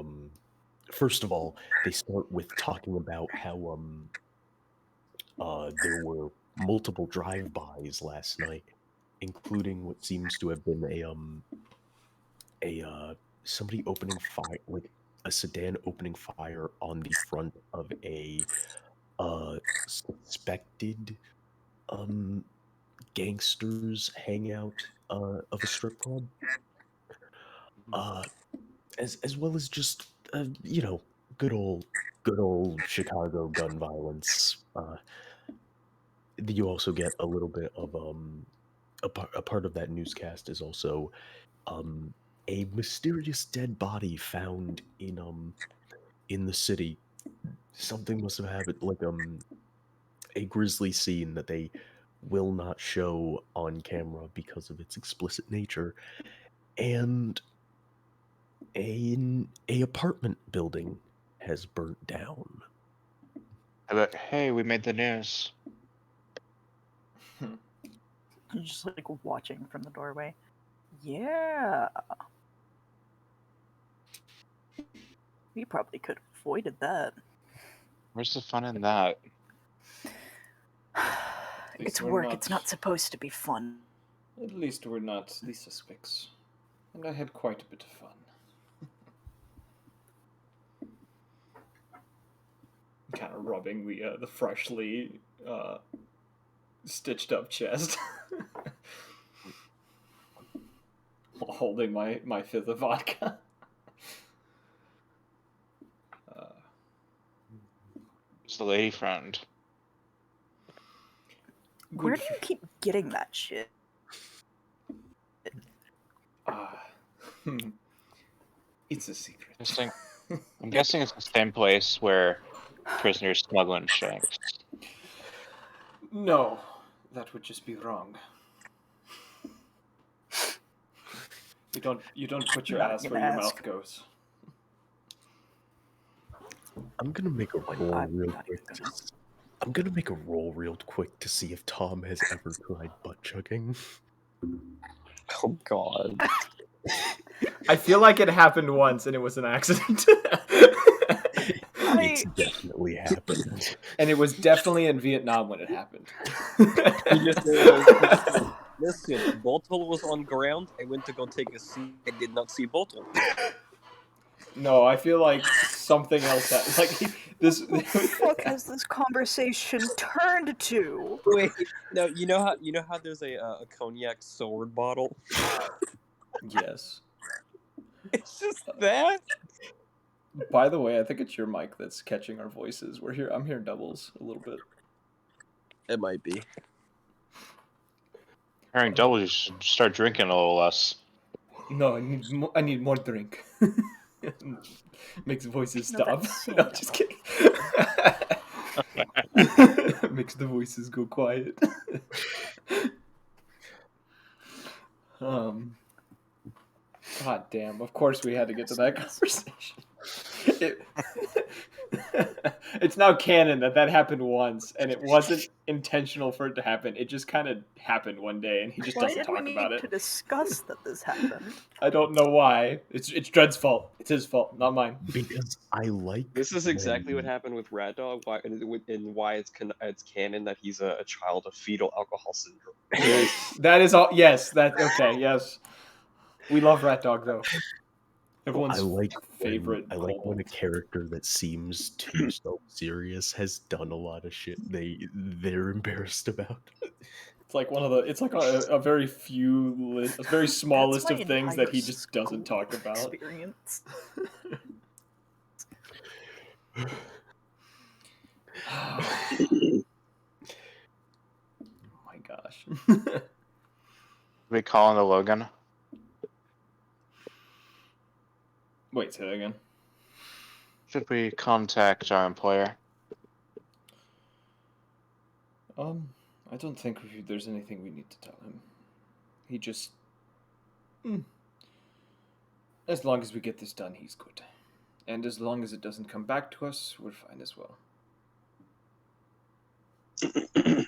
first of all, they start with talking about how there were multiple drive-bys last night, including what seems to have been a somebody opening fire, like a sedan opening fire on the front of a suspected gangsters hangout of a strip club. As well as just you know, good old Chicago gun violence. You also get a little bit of a part of that newscast is also a mysterious dead body found in the city. Something must have happened, like a grisly scene that they will not show on camera because of its explicit nature, and a apartment building has burnt down. I bet, hey, we made the news. Just like watching from the doorway. Yeah. We probably could have avoided that. Where's the fun in that? It's we're work, not- it's not supposed to be fun. At least we're not the suspects. And I had quite a bit of fun. Kind of rubbing the freshly stitched up chest. While holding my fifth of vodka. It's the lady friend. Where do you keep getting that shit? It's a secret. I'm guessing it's the same place where prisoners smuggle in shanks. No, that would just be wrong. You don't put your Not ass gonna where your ask. mouth goes. I'm gonna make a roll I'm real not quick even to, gonna. I'm gonna make a roll real quick to see if Tom has ever tried butt chugging. Oh God. I feel like it happened once and it was an accident. It's definitely happened. And it was definitely in Vietnam when it happened. He just said, listen, Bottle was on ground. I went to go take a seat. I did not see Bottle. No, I feel like something else happened. Like this. What the fuck has this conversation turned to? Wait, no, you know how there's a cognac sword bottle? Yes. It's just that. By the way, I think it's your mic that's catching our voices. I'm hearing doubles a little bit. It might be. Hearing double, you should start drinking a little less. No, I need more drink. Makes voices No, stop. that's No, cinema. just kidding. Makes the voices go quiet. God damn. Of course we had to get to that conversation. It's now canon that happened once, and it wasn't intentional for it to happen. It just kind of happened one day, and he just Why doesn't did we talk need about to it. discuss that this happened? I don't know why. It's Dred's fault. It's his fault, not mine. Because I like. This is exactly what when- happened with Rat Dog, and why it's canon that he's a child of fetal alcohol syndrome. Yes, that is all. Yes, that okay. Yes, we love Rat Dog though. Everyone's I like favorite. when a kobold. character that seems too self-serious has done a lot of shit they're embarrassed about. It's like one of the. It's like a very a very small That's list my of things that he entire just doesn't school talk about. Experience. Oh my gosh. We calling the Logan? Wait, say that again. Should we contact our employer? I don't think there's anything we need to tell him. He just. As long as we get this done, he's good. And as long as it doesn't come back to us, we're fine as well. Then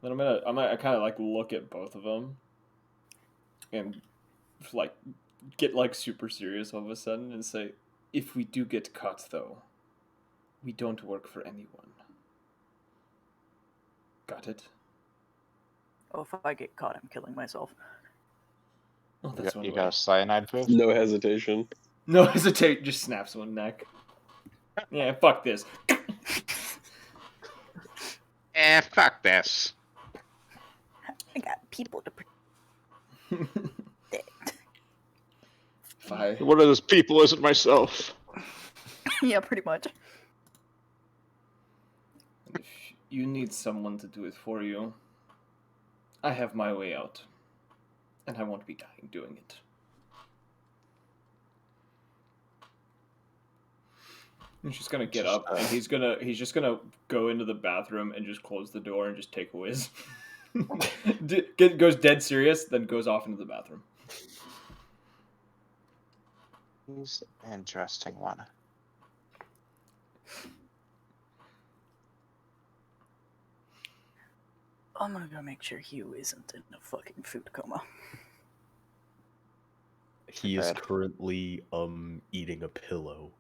I'm gonna kind of like look at both of them, and like get like super serious all of a sudden and say, if we do get caught though, we don't work for anyone. Got it? Oh, if I get caught, I'm killing myself. Oh, that's one You way. got a cyanide proof? No hesitation. No hesitate, just snaps one neck. Yeah, fuck this. Fuck this. I got people to protect. If One of those people isn't myself. Yeah, pretty much. you need someone to do it for you, I have my way out. And I won't be dying doing it. He's just gonna get up and he's just gonna go into the bathroom and just close the door and just take a whiz. Goes dead serious, then goes off into the bathroom. He's an interesting one. I'm gonna go make sure Hugh isn't in a fucking food coma. He is currently eating a pillow.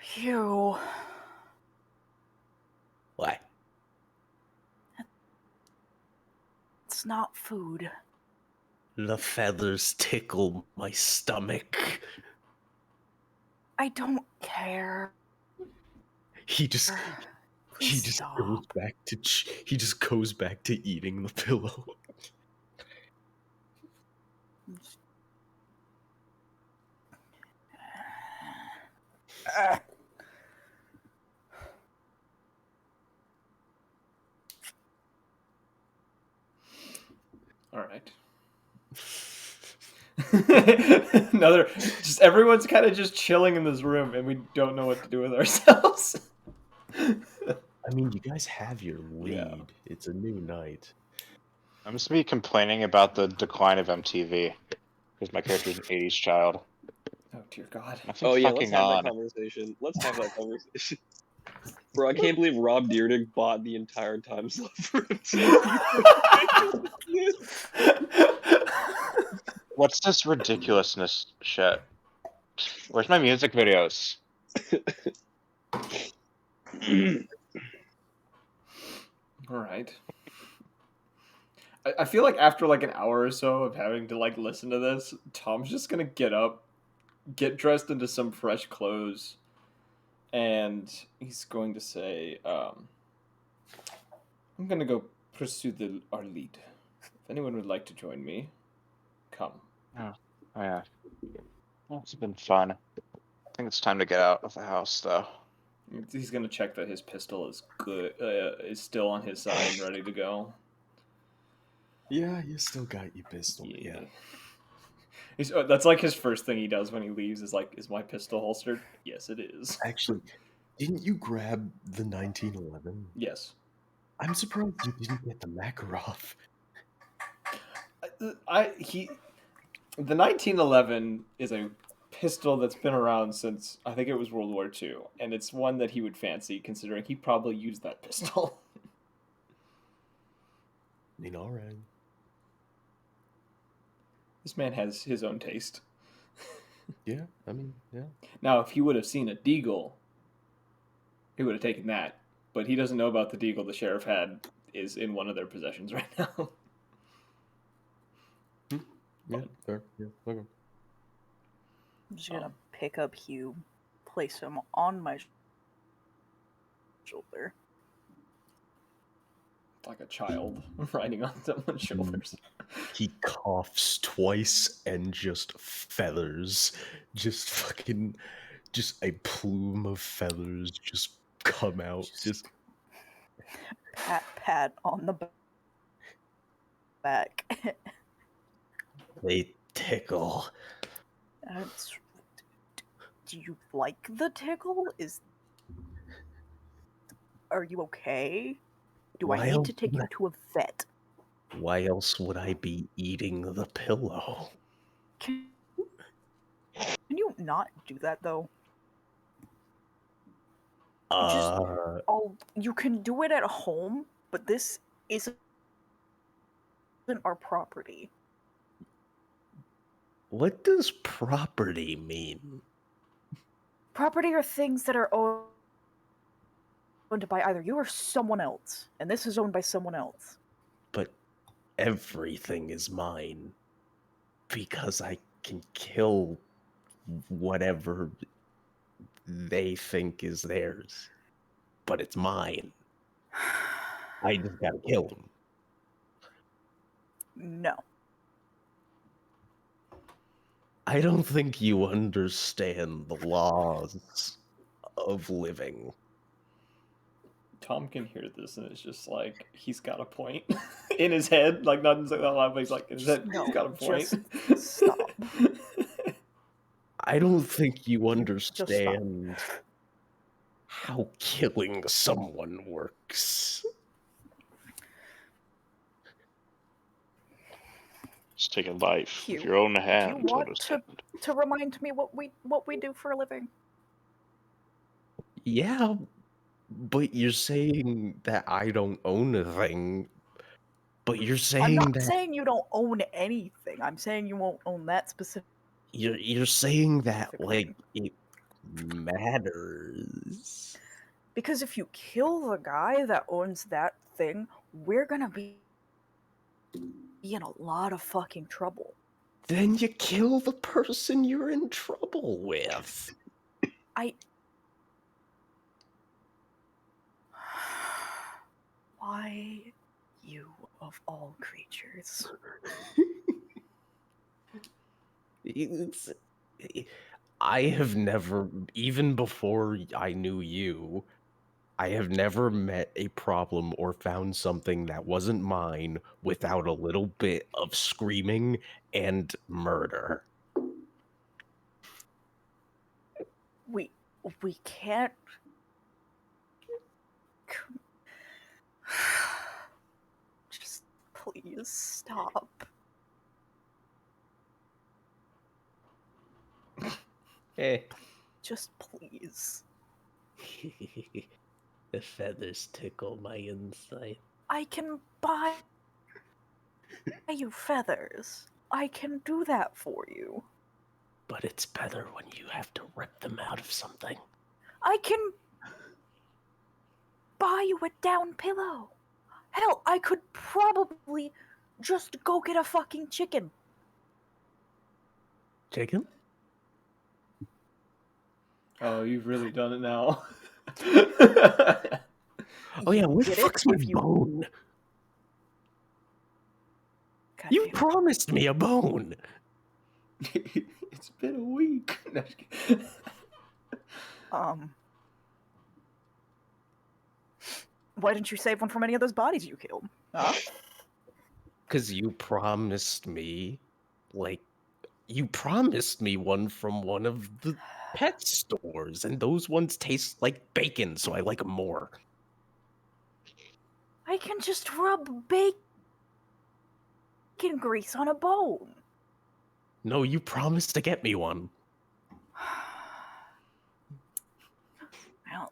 Hugh. What? It's not food. The feathers tickle my stomach. I don't care. He just Please stop. he just goes back to eating the pillow. All right. Just everyone's kind of just chilling in this room, and we don't know what to do with ourselves. I mean, you guys have your lead. Yeah. It's a new night. I'm just gonna be complaining about the decline of MTV because my character's an '80s child. Oh dear God. Nothing Oh yeah, let's fucking have that on. conversation. Let's have that conversation. Bro, I can't believe Rob Dyrdek bought the entire time slot for a TV. What's this ridiculousness shit? Where's my music videos? All right. I feel like after like an hour or so of having to like listen to this, Tom's just gonna get up, get dressed into some fresh clothes, and he's going to say, "I'm gonna go pursue our lead. If anyone would like to join me, come." Oh, oh yeah. Well, it's been fun. I think it's time to get out of the house, though. He's gonna check that his pistol is good, is still on his side and ready to go. Yeah, you still got your pistol. Yeah. That's like his first thing he does when he leaves is like, "Is my pistol holstered?" Yes, it is. Actually, didn't you grab the 1911? Yes. I'm surprised you didn't get the Makarov. The 1911 is a pistol that's been around since I think it was World War II, and it's one that he would fancy considering he probably used that pistol. I mean, all right. This man has his own taste. Yeah, I mean, yeah. Now, if he would have seen a deagle, he would have taken that. But he doesn't know about the deagle the sheriff had is in one of their possessions right now. Yeah, fair. Yeah, okay. I'm just gonna pick up Hugh, place him on my shoulder. Like a child riding on someone's shoulders. He coughs twice and just feathers. Just fucking. Just a plume of feathers just come out. Just. Pat on the back. They tickle. That's, do you like the tickle? Are you okay? Do I need to take you to a vet? Why else would I be eating the pillow? Can you not do that though? You can do it at home, but this isn't our property. What does property mean? Property are things that are owned by either you or someone else, and this is owned by someone else. But everything is mine. Because I can kill whatever they think is theirs. But it's mine. I just gotta kill them. No. I don't think you understand the laws of living. Tom can hear this and it's just like he's got a point in his head, like not in that loud, but he's like in his head, he's got a point. Just stop. I don't think you understand how killing someone works. Just take a life Hugh, with your own do hands. you want to remind me what we do for a living? Yeah, but you're saying that I don't own a thing. But you're saying I'm not that saying you don't own anything. I'm saying you won't own that specific. you're saying that like thing. it matters. Because if you kill the guy that owns that thing, we're gonna be in a lot of fucking trouble. Then you kill the person you're in trouble with. Why you of all creatures? I have never, even before I knew you, I have never met a problem or found something that wasn't mine without a little bit of screaming and murder. We can't. Just please stop. Eh. Just please. The feathers tickle my inside. I can buy you feathers. I can do that for you. But it's better when you have to rip them out of something. I can buy you a down pillow. Hell, I could probably just go get a fucking chicken. Chicken? Oh, you've really done it now. Oh yeah, You where the get it fuck's my if you- bone? God You damn it. promised me a bone. It's been a week. Why didn't you save one from any of those bodies you killed? Huh? Because you promised me, you promised me one from one of the pet stores, and those ones taste like bacon, so I like them more. I can just rub bacon grease on a bone. No, you promised to get me one. Well,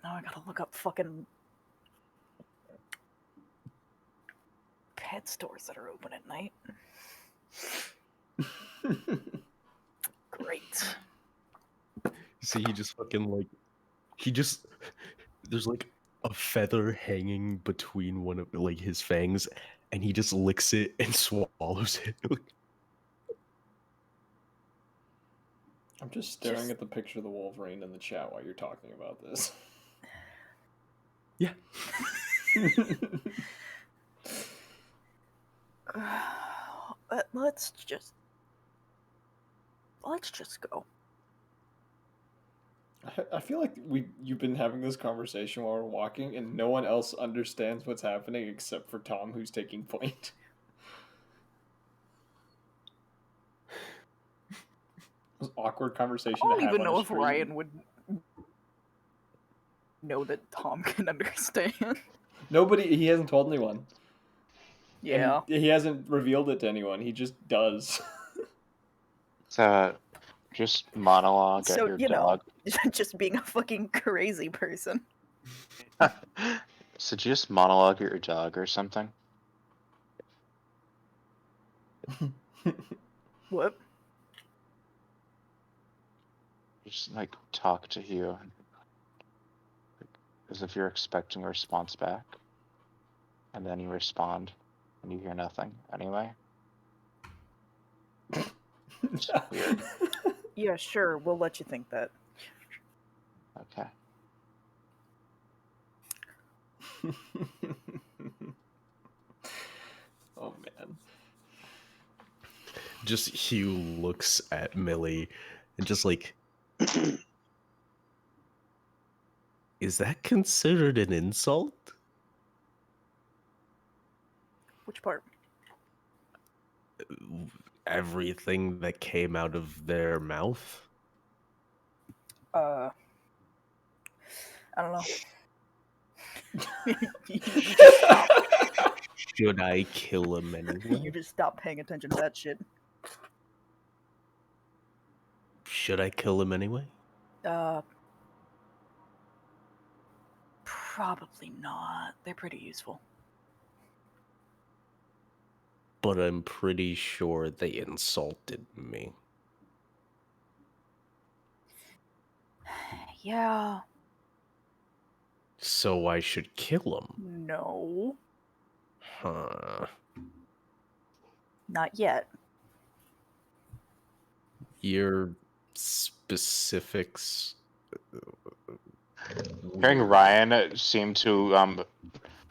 now I gotta look up fucking pet stores that are open at night. Great. See, he just fucking there's like a feather hanging between one of like his fangs, and he just licks it and swallows it. I'm just staring Just- at the picture of the Wolverine in the chat while you're talking about this. Yeah. Let's just go. I feel like you've been having this conversation while we're walking, and no one else understands what's happening except for Tom, who's taking point. This awkward conversation. I don't to have even on know a if stream. Ryan would know that Tom can understand. Nobody. He hasn't told anyone. Yeah. And he hasn't revealed it to anyone. He just does. So, just monologue at So, your you know, dog. just being a fucking crazy person. So just monologue at your dog or something. What? Just like talk to you, like, as if you're expecting a response back, and then you respond, and you hear nothing anyway. It's weird. Yeah, sure, we'll let you think that. Okay. Oh man. Just Hugh looks at Millie and just like, is that considered an insult? Which part? Everything that came out of their mouth? I don't know. Should I kill him anyway? You just stop paying attention to that shit. Should I kill him anyway? Probably not. They're pretty useful. But I'm pretty sure they insulted me. Yeah. So I should kill him. No. Huh. Not yet. Your specifics. Hearing Ryan seem to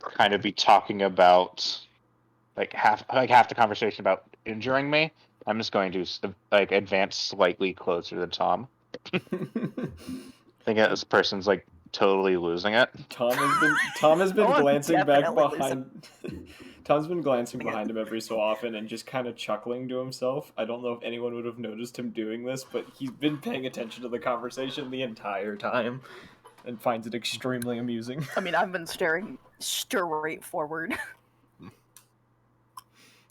kind of be talking about half the conversation about injuring me. I'm just going to like advance slightly closer to Tom. I think this person's like totally losing it. Tom has been Oh, I'm glancing back definitely behind. Tom's been glancing behind him every so often and just kind of chuckling to himself. I don't know if anyone would have noticed him doing this, but he's been paying attention to the conversation the entire time and finds it extremely amusing. I mean, I've been staring straight forward.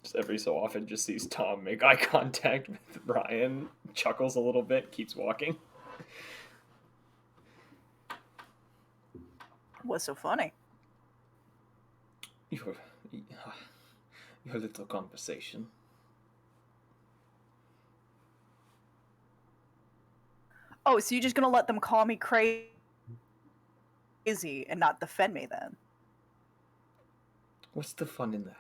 Just every so often, just sees Tom make eye contact with Ryan, chuckles a little bit, keeps walking. What's so funny? Your little conversation. Oh, so you're just gonna let them call me crazy and not defend me then? What's the fun in that?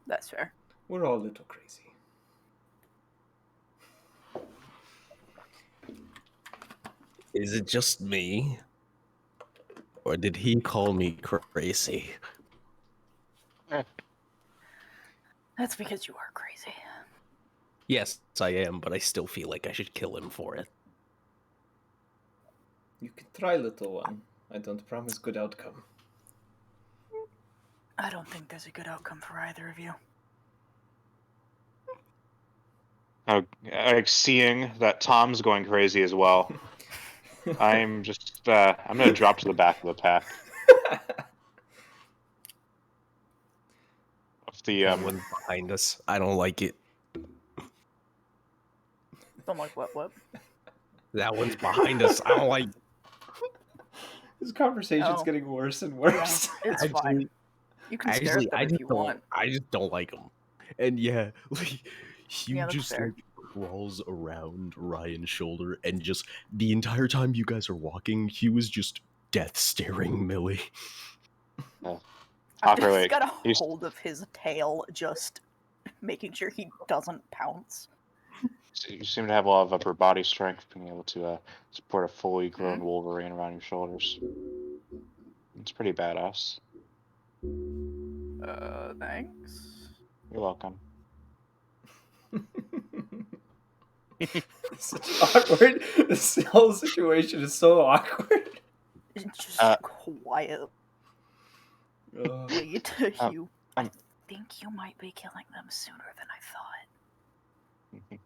That's fair. We're all a little crazy. Is it just me? Or did he call me crazy? That's because you are crazy. Yes, I am, but I still feel like I should kill him for it. You can try, little one. I don't promise good outcome. I don't think there's a good outcome for either of you. Like seeing that Tom's going crazy as well. I'm just I'm gonna drop to the back of the pack. Of the That one's behind us. I don't like it. I'm like, what? That one's behind us. I don't like. This conversation's Oh. getting worse and Yeah, worse. it's fine. You can stare at them I if just you don't. want. I just don't like him. And yeah, like Hugh Yeah, that's just fair. like crawls around Ryan's shoulder, and just the entire time you guys are walking, Hugh is just death staring Millie. I've Talker, just like, got a he's- hold of his tail, just making sure he doesn't pounce. you seem to have a lot of upper body strength, being able to support a fully grown Wolverine around your shoulders. It's pretty badass. Thanks. You're welcome. Such awkward. This whole situation is so awkward. Just quietly Ugh. to you. I um, think you might be killing them sooner than I thought.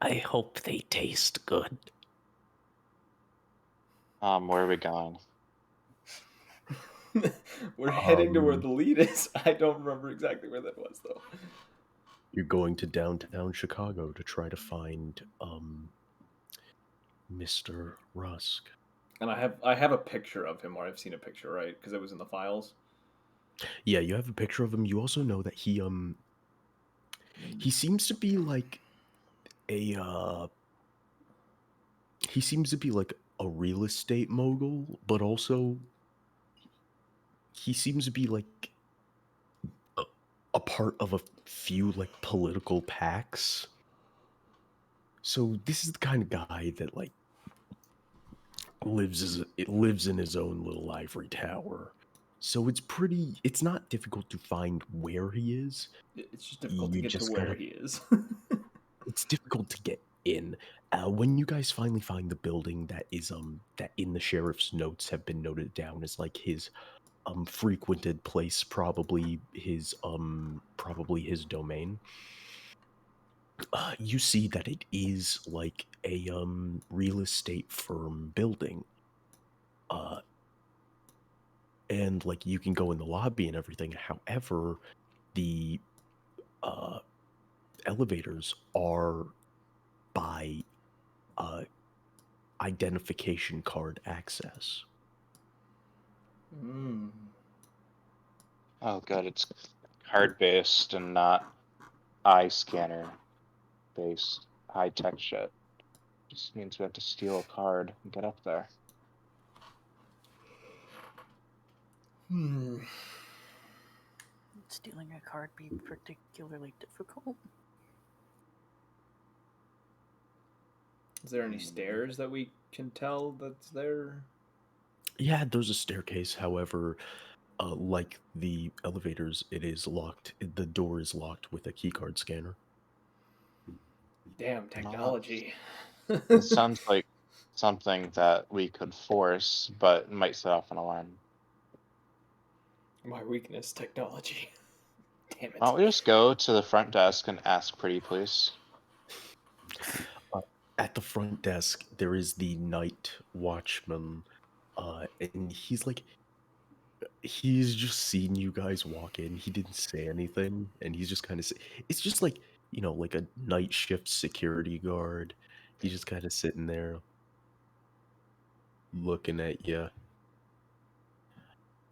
I hope they taste good. where are we going? We're heading to where the lead is. I don't remember exactly where that was, though. You're going to downtown Chicago to try to find Mr. Rusk. And I have a picture of him, or I've seen a picture, right? Because it was in the files. Yeah, you have a picture of him. You also know that he seems to be like he seems to be like a real estate mogul, but also he seems to be like a part of a few like political pacts. So this is the kind of guy that like lives in his own little ivory tower. So it's not difficult to find where he is. It's just difficult to You get to just where gotta- he is. It's difficult to get in. When you guys finally find the building that is that in the sheriff's notes have been noted down as like his frequented place, probably his domain. You see that it is like a real estate firm building. And like you can go in the lobby and everything. However, the elevators are by identification card access. Mm. Oh, good. It's card based and not eye scanner based high tech shit. Just means we have to steal a card and get up there. Hmm. Would stealing a card be particularly difficult? Is there any stairs that we can tell that's there? Yeah, there's a staircase. However, like the elevators, it is locked. The door is locked with a keycard scanner. Damn technology. It sounds like something that we could force, but might set off an alarm. My weakness, technology. Damn it. Why don't we just go to the front desk and ask pretty please? At the front desk, there is the night watchman, and he's like, he's just seen you guys walk in. He didn't say anything, and he's just kind of. It's just like like a night shift security guard. He's just kind of sitting there, looking at you.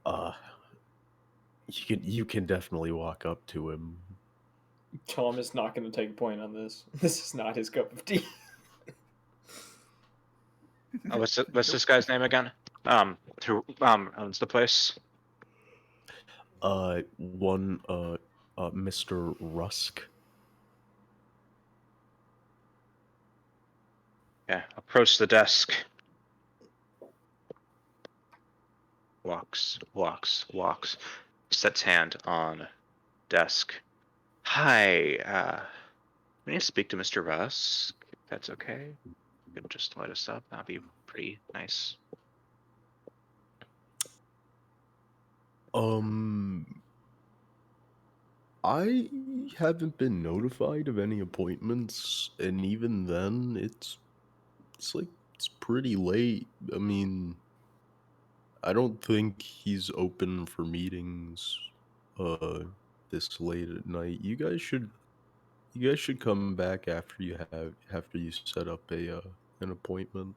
Uh, you can definitely walk up to him. Tom is not going to take a point on this. This is not his cup of tea. Oh, what's this guy's name again? Who owns the place? Mr. Rusk. Yeah, approach the desk. Walks. Sets hand on desk. Hi, may I speak to Mr. Rusk? If that's okay. You could just light us up. That'd be pretty nice. I haven't been notified of any appointments, and even then, it's pretty late. I mean, I don't think he's open for meetings, this late at night. You guys should come back after you set up an appointment.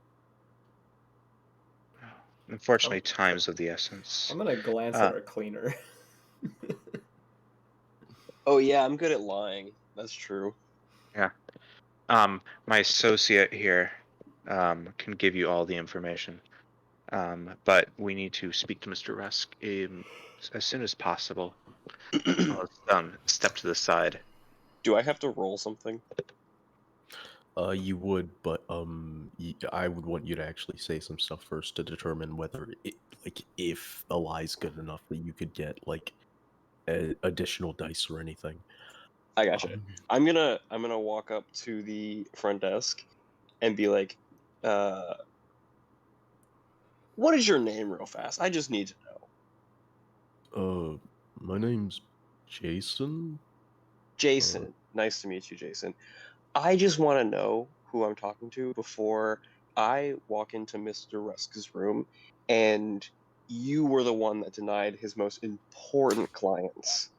Unfortunately, time's of the essence. I'm going to glance at our cleaner. Oh yeah, I'm good at lying. That's true. Yeah. My associate here can give you all the information. But we need to speak to Mr. Rusk as soon as possible. Let's step to the side. Do I have to roll something? You would, but I would want you to actually say some stuff first to determine whether if a lie's good enough that you could get additional dice or anything. I gotcha. I'm gonna walk up to the front desk and be like, what is your name real fast? I just need to know. My name's Jason. Jason. Nice to meet you, Jason. I just want to know who I'm talking to before I walk into Mr. Rusk's room, and you were the one that denied his most important clients.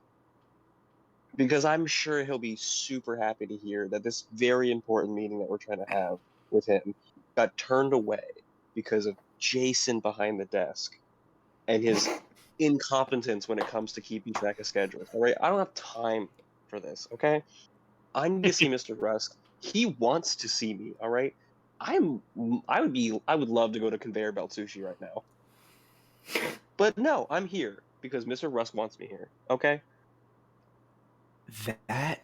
Because I'm sure he'll be super happy to hear that this very important meeting that we're trying to have with him got turned away because of Jason behind the desk and his incompetence when it comes to keeping track of schedules. All right, I don't have time for this. Okay, I need to see Mr. Rusk. He wants to see me. All right, I would love to go to conveyor belt sushi right now, but no, I'm here because Mr. Rusk wants me here. Okay. That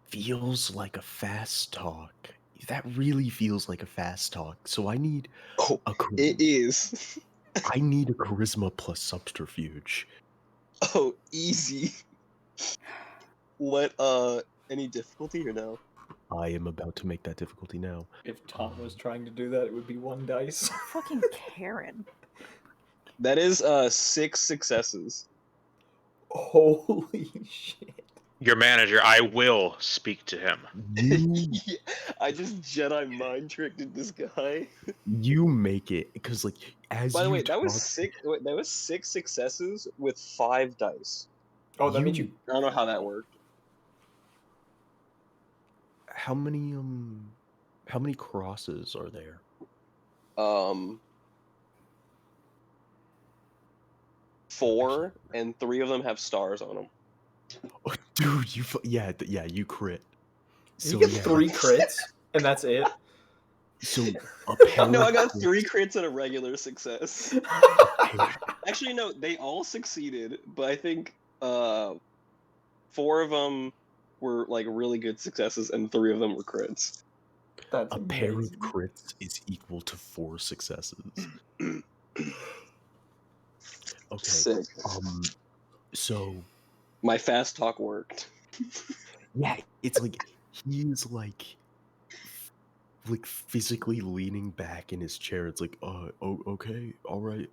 feels like a fast talk. That really feels like a fast talk. So I need It is. I need a charisma plus subterfuge. Oh, easy. What, any difficulty or no? I am about to make that difficulty now. If Tom was trying to do that, it would be 1 dice. Fucking Karen. That is, 6 successes. Holy shit. Your manager, I will speak to him. Yeah, I just Jedi mind tricked this guy. You make it, because as By the you way, that was talk- 6. Wait, that was 6 successes with 5 dice. Oh, that means you. I don't know how that worked. How many crosses are there? 4, and 3 of them have stars on them. Oh, dude, you crit. You get 3 crits, and that's it. So No, I got 3 crits and a regular success. Actually, no, they all succeeded, but I think 4 of them were really good successes, and 3 of them were crits. That's a pair of amazing. crits is equal to 4 successes. Okay. Sick. So my fast talk worked. Yeah, it's he's physically leaning back in his chair. It's okay, all right,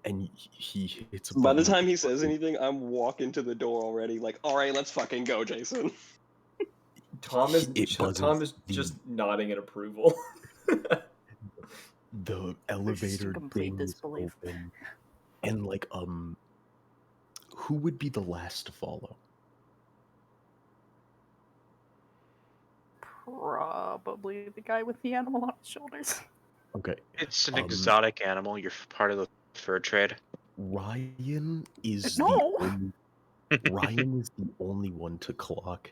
and he hits a By the button. time he says anything, I'm walking to the door already. All right, let's fucking go, Jason. Tom is just nodding in approval. The elevator complete dings disbelief. open. And like, who would be the last to follow? Probably the guy with the animal on his shoulders. Okay. It's an Um, exotic animal. You're part of the fur trade. Ryan is No. the only Ryan is the only one to clock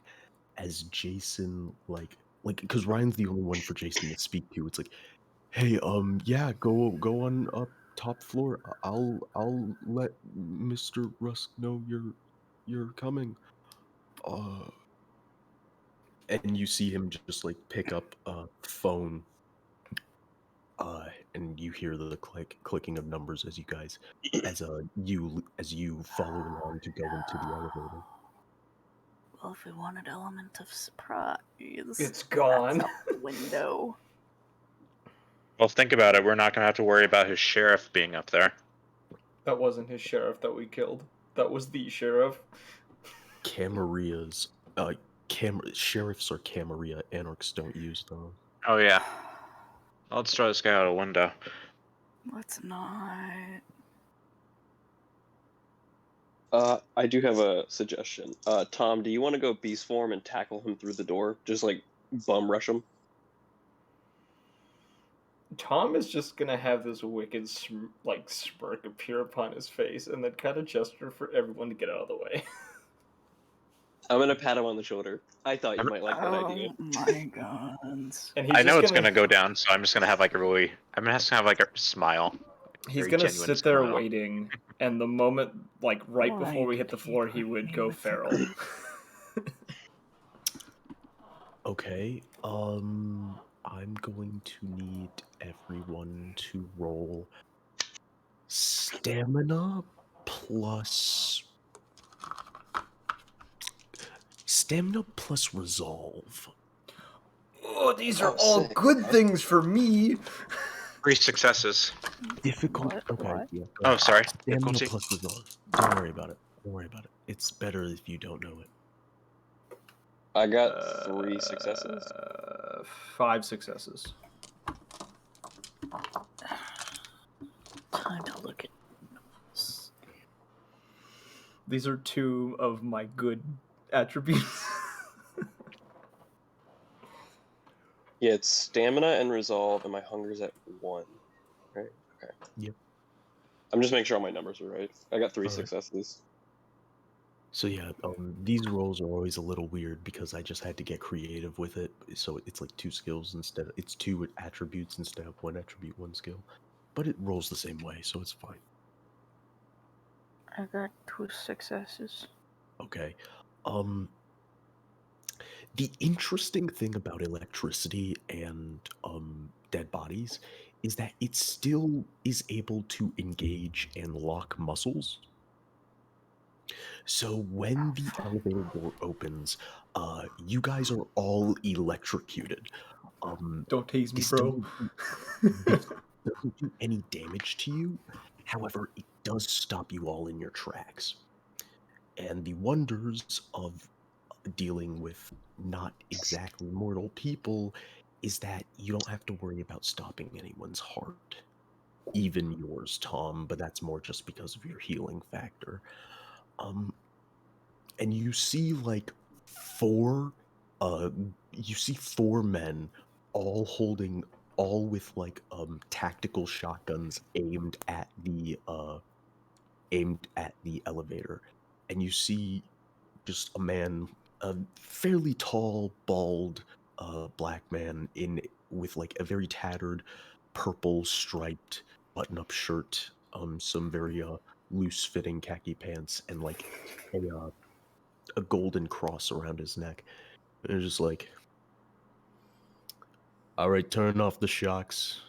as Jason, like because Ryan's the only one for Jason to speak to. It's like, hey, yeah, go on up top floor. I'll let Mr. Rusk know you're coming. Uh, and you see him just like pick up a phone. And you hear the clicking of numbers as you follow along to go into the elevator. Well, if we wanted element of surprise, It's gone. that's out the window. Well, think about it. We're not going to have to worry about his sheriff being up there. That wasn't his sheriff that we killed. That was the sheriff. Camarias, sheriffs are Camaria. Anarchs don't use those. Oh, yeah. Let's throw this guy out a window. Let's not. I do have a suggestion. Tom, do you want to go beast form and tackle him through the door? Just like bum rush him? Tom is just gonna have this wicked smirk appear upon his face, and then kind of gesture for everyone to get out of the way. I'm gonna pat him on the shoulder. I thought you might like that idea. Oh my god. And he's I know just it's going to go down, so I'm just going to have like a really. I'm going to have to have like a smile. He's Very gonna genuine sit there smile. waiting, and the moment, like right Why before we hit did the he floor, he put would me go with the feral. Okay. I'm going to need everyone to roll stamina plus resolve. Oh, these are Oh, all sick. good Okay. things for me. 3 successes. Difficult. What? Okay. What? Yeah. Go Oh, ahead. sorry. Stamina Difficulty. plus resolve. Don't worry about it. Don't worry about it. It's better if you don't know it. I got 3 successes. 5 successes. Time to look at numbers. These are 2 of my good attributes. Yeah, it's stamina and resolve, and my hunger's at 1. Right? Okay. Yep. I'm just making sure all my numbers are right. I got 3 All right. successes. So yeah, these rolls are always a little weird because I just had to get creative with it. So it's like 2 skills it's 2 attributes instead of 1 attribute, 1 skill. But it rolls the same way, so it's fine. I got 2 successes. Okay. The interesting thing about electricity and dead bodies is that it still is able to engage and lock muscles. So when the elevator door opens, you guys are all electrocuted. Don't tease me, This bro. doesn't do any damage to you. However, it does stop you all in your tracks. And the wonders of dealing with not exactly mortal people is that you don't have to worry about stopping anyone's heart. Even yours, Tom, but that's more just because of your healing factor. And you see like 4 you see 4 men all with like tactical shotguns aimed at the elevator. And you see just a man, a fairly tall, bald, black man with like a very tattered, purple striped button-up shirt, some very loose-fitting khaki pants, and like a golden cross around his neck. And they're just like, all right, turn off the shocks.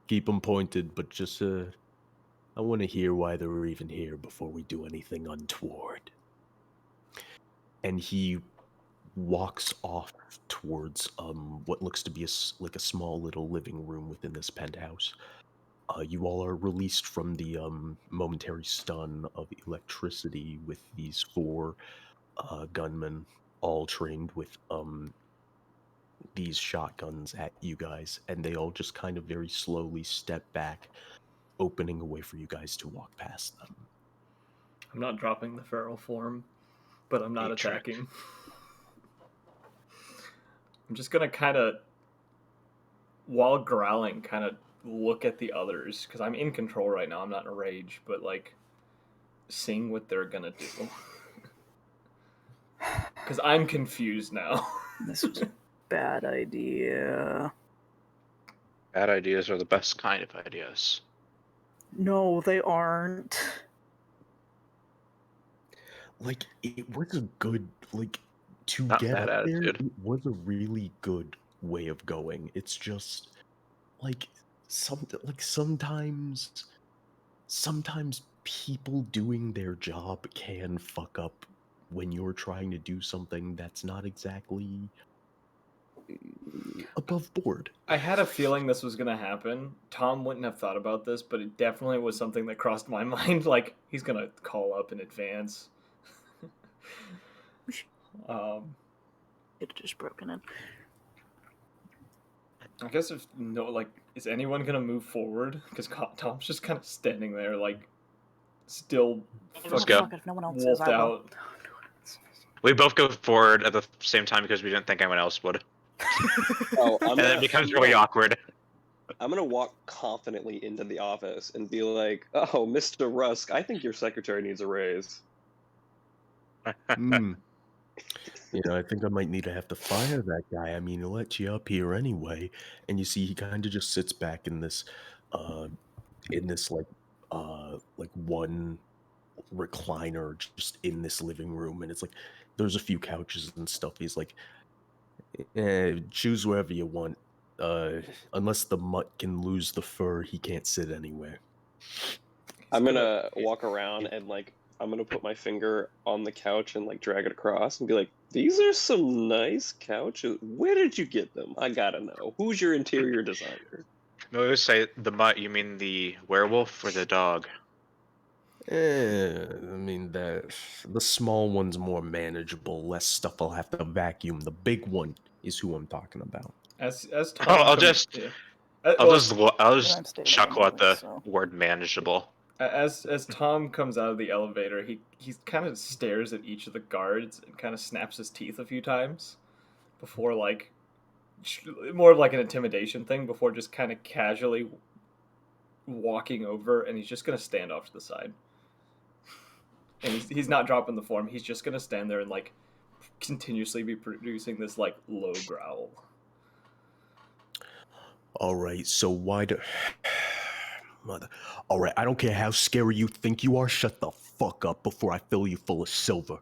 Keep them pointed, but just I want to hear why they were even here before we do anything untoward. And he walks off towards what looks to be like a small little living room within this penthouse. You all are released from the momentary stun of electricity with these 4 gunmen, all trained with these shotguns at you guys, and they all just kind of very slowly step back opening a way for you guys to walk past them. I'm not dropping the feral form, but I'm not Neat trick. attacking. I'm just gonna kind of, while growling, kind of look at the others because I'm in control right now. I'm not in a rage, but like, seeing what they're gonna do. Because I'm confused now. This was a bad idea. Bad ideas are the best kind of ideas. No, they aren't. Like, it was a good, like, to Not get bad up there, attitude. it was a really good way of going. It's just, like, sometimes people doing their job can fuck up when you're trying to do something that's not exactly above board. I had a feeling this was gonna happen. Tom wouldn't have thought about this, but it definitely was something that crossed my mind. Like, he's gonna call up in advance. It just broken in. I guess if no, like, is anyone gonna move forward? Because Tom's just kind of standing there, like, still Let's fucking go. Fuck it, if no one else is, wolfed I will. out. We both go forward at the same time because we didn't think anyone else would. Oh, I'm And then it becomes really awkward. I'm gonna walk confidently into the office and be like, "Oh, Mr. Rusk, I think your secretary needs a raise." Hmm. You know, I think I might need to have to fire that guy. I mean, he let you up here anyway, and you see he kind of just sits back in this uh like one recliner just in this living room, and it's like there's a few couches and stuff. He's like, choose wherever you want. Unless the mutt can lose the fur, he can't sit anywhere. I'm gonna walk around and like I'm gonna put my finger on the couch and like drag it across and be like, "These are some nice couches. Where did you get them? I gotta know. Who's your interior designer?" I always say the mutt, you mean the werewolf or the dog? I mean, the small one's more manageable, less stuff I'll have to vacuum. The big one is who I'm talking about. As Tom I'll comes, just yeah. I'll just I'm just staying chuckle at anyway, the so. word manageable. As Tom comes out of the elevator, he kind of stares at each of the guards and kind of snaps his teeth a few times before, like, more of like an intimidation thing, before just kind of casually walking over, and he's just gonna stand off to the side. And he's not dropping the form. He's just gonna stand there and like continuously be producing this like low growl. All right, so why do... Mother... All right, I don't care how scary you think you are. Shut the fuck up before I fill you full of silver.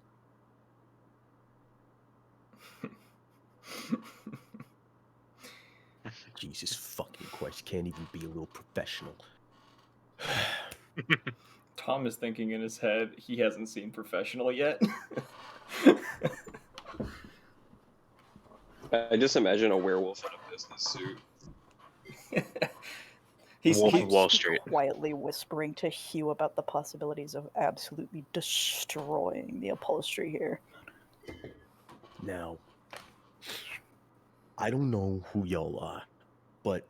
Jesus fucking Christ, can't even be a little professional. Tom is thinking in his head, he hasn't seen Professional yet. I just imagine a werewolf in a business suit. Wolf of he's Wall Street. Quietly whispering to Hugh about the possibilities of absolutely destroying the upholstery here. Now, I don't know who y'all are, but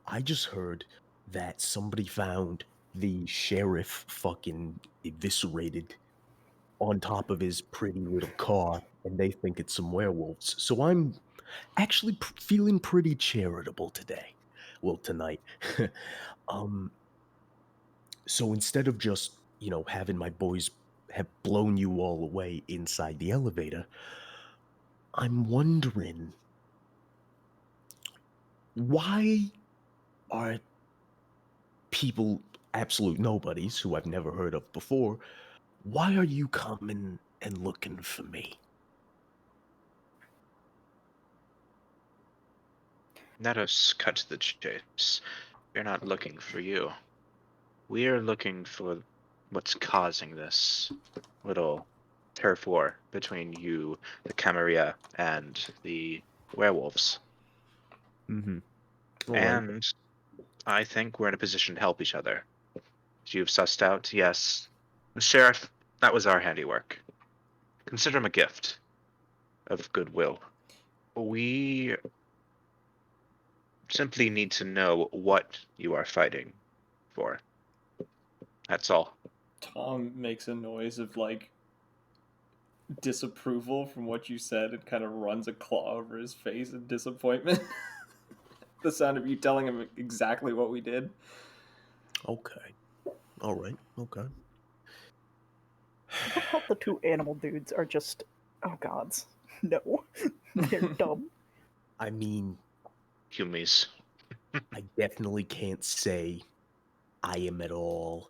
I just heard that somebody found the sheriff fucking eviscerated on top of his pretty little car, and they think it's some werewolves. So I'm actually feeling pretty charitable today. Well, tonight. So instead of just, having my boys have blown you all away inside the elevator, I'm wondering, why are people, absolute nobodies who I've never heard of before, why are you coming and looking for me? Let us cut to the chase. We're not looking for you. We are looking for what's causing this little turf war between you, the Camarilla, and the werewolves. Mm-hmm. And I think we're in a position to help each other. As you've sussed out, yes. The sheriff, that was our handiwork. Consider him a gift of goodwill. We simply need to know what you are fighting for. That's all. Tom makes a noise of like disapproval from what you said and kind of runs a claw over his face in disappointment. The sound of you telling him exactly what we did. Okay. All right. Okay. I love how the two animal dudes are just, oh gods, no, they're dumb. I mean, Humies. I definitely can't say I am at all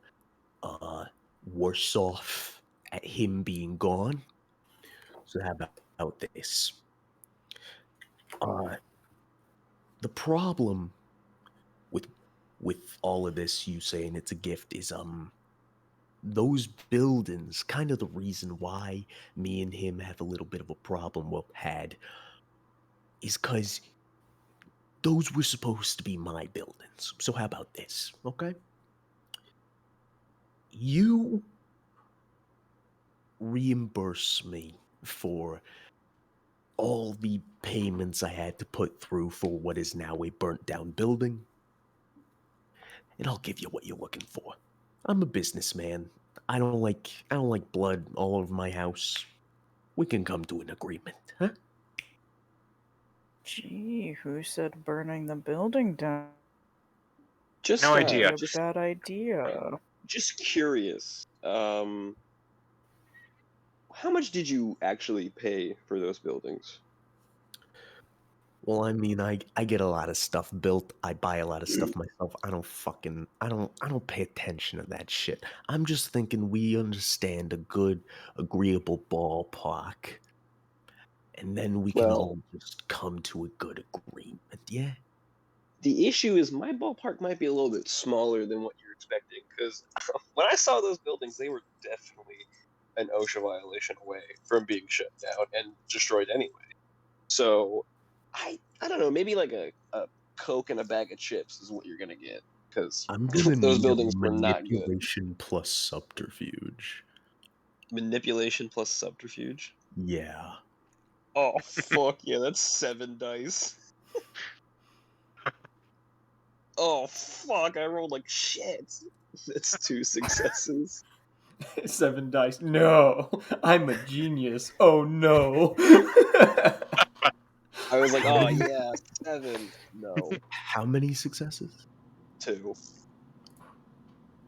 worse off at him being gone. So how about this? Uh the problem with all of this, you saying it's a gift, is those buildings, kind of the reason why me and him have a little bit of a problem, well, had, is because those were supposed to be my buildings. So how about this, okay? You reimburse me for all the payments I had to put through for what is now a burnt down building, and I'll give you what you're looking for. I'm a businessman. I don't like blood all over my house. We can come to an agreement, huh? Gee, who said burning the building down Just No would idea. be a bad idea? just curious. How much did you actually pay for those buildings? Well, I mean, I get a lot of stuff built. I buy a lot of stuff myself. I don't pay attention to that shit. I'm just thinking we understand a good, agreeable ballpark, and then we can Well, all just come to a good agreement. Yeah. the issue is my ballpark might be a little bit smaller than what you're expecting. Because when I saw those buildings, they were definitely an OSHA violation away from being shut down and destroyed anyway. So I don't know. Maybe like a Coke and a bag of chips is what you're gonna get. Because I'm gonna those need a buildings were not good. manipulation plus subterfuge. Manipulation plus subterfuge. Yeah. Oh fuck yeah, that's 7 dice. Oh fuck, I rolled like shit. That's 2 successes. 7 dice. No, I'm a genius. Oh no. I was like, How oh many, yeah, 7. No, how many successes? 2.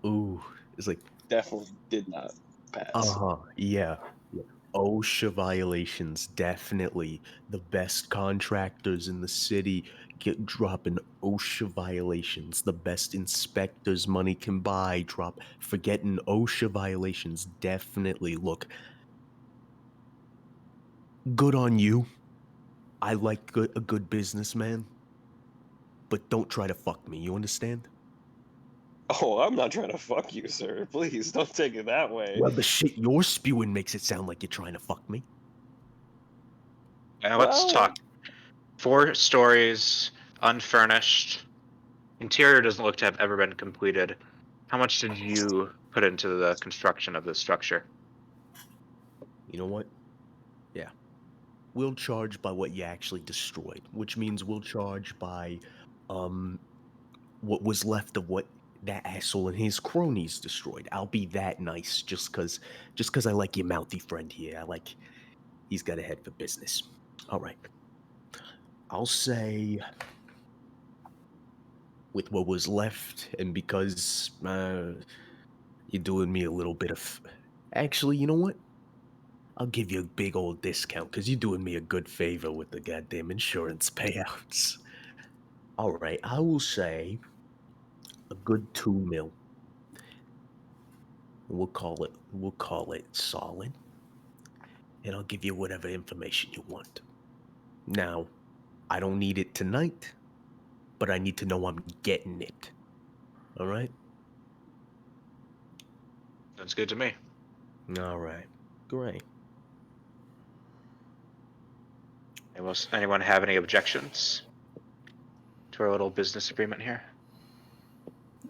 Ooh, it's like, Definitely did not pass. yeah. Yeah. OSHA violations, definitely. The best contractors in the city get dropping OSHA violations. The best inspectors money can buy drop forgetting OSHA violations. Definitely. Look, good on you. I like a good businessman, but don't try to fuck me. You understand? Oh, I'm not trying to fuck you, sir. Please don't take it that way. Well, the shit you're spewing makes it sound like you're trying to fuck me. Let's Well, talk. 4 stories, unfurnished. Interior doesn't look to have ever been completed. How much did you put into the construction of this structure? You know what? Yeah. We'll charge by what you actually destroyed, which means we'll charge by um what was left of what that asshole and his cronies destroyed. I'll be that nice just cuz I like your mouthy friend here. I like he's got a head for business. All right. I'll say with what was left and because you're doing me a little bit of actually, you know what? I'll give you a big old discount because you're doing me a good favor with the goddamn insurance payouts. All right, I will say a good 2 mil. We'll call it solid, and I'll give you whatever information you want. Now, I don't need it tonight, but I need to know I'm getting it. All right? That's good to me. All right. Great. Anyone have any objections to our little business agreement here?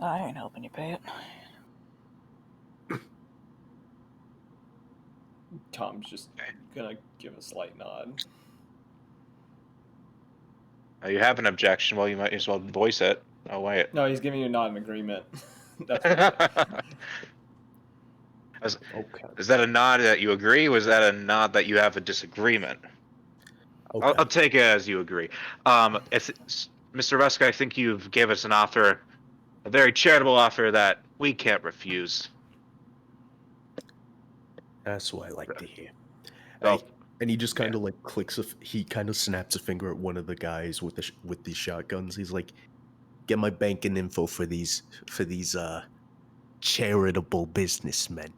I ain't helping you pay it. Tom's just gonna give a slight nod. You have an objection. Well, you might as well voice it. Oh wait. No, he's giving you a nod in agreement. That's what Okay. Is that a nod that you agree? Or was that a nod that you have a disagreement? Okay. I'll take it as you agree. Mr. Rusk, I think you've gave us an offer, a very charitable offer that we can't refuse. That's what I like to hear. So, And he just kind yeah. of like he kind of snaps a finger at one of the guys with with these shotguns. He's like, "Get my banking info for these charitable businessmen."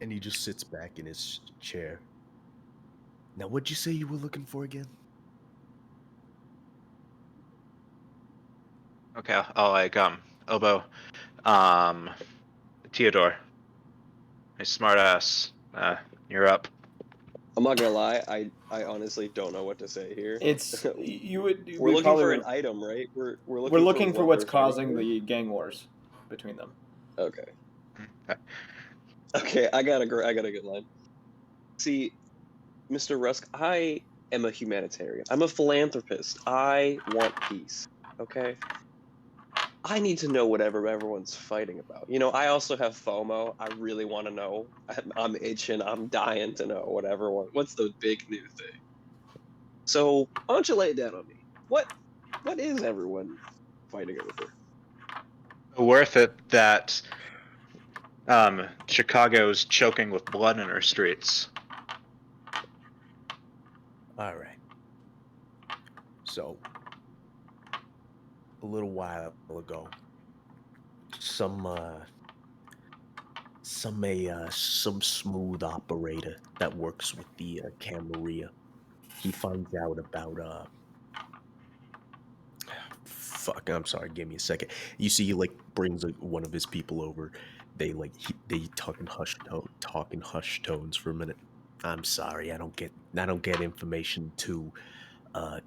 And he just sits back in his chair. Now, what'd you say you were looking for again? Okay, I'll like Oboe, um, Theodore, a smart ass. You're up. I'm not gonna lie, I honestly don't know what to say here. it's you would We're we looking probably for would, an item, right? We're we're looking for looking for what what's they're fighting causing for. the gang wars between them. Okay. Okay. Okay, I got a good line. See, Mr. Rusk, I am a humanitarian. I'm a philanthropist. I want peace. Okay? I need to know whatever everyone's fighting about. You know, I also have FOMO. I really want to know. I'm itching. I'm dying to know what everyone. What's the big new thing? So why don't you lay it down on me? What is everyone fighting over? Worth it that Chicago's choking with blood in her streets. All right. So, a little while ago, some some smooth operator that works with the Camarilla, he finds out about fuck, I'm sorry, give me a second. You see, he like brings like one of his people over. They they talk in hushed tones for a minute. I'm sorry, I don't get information too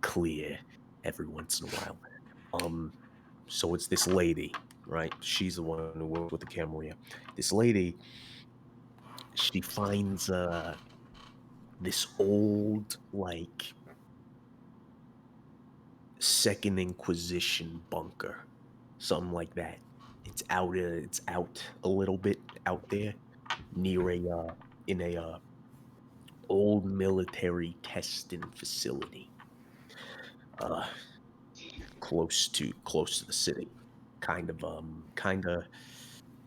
clear every once in a while. Um, so it's this lady, right? She's the one who works with the Camarilla. This lady, she finds this old like Second Inquisition bunker, something like that. It's out a little bit out there near a in a old military testing facility, uh, close to the city. Kind of a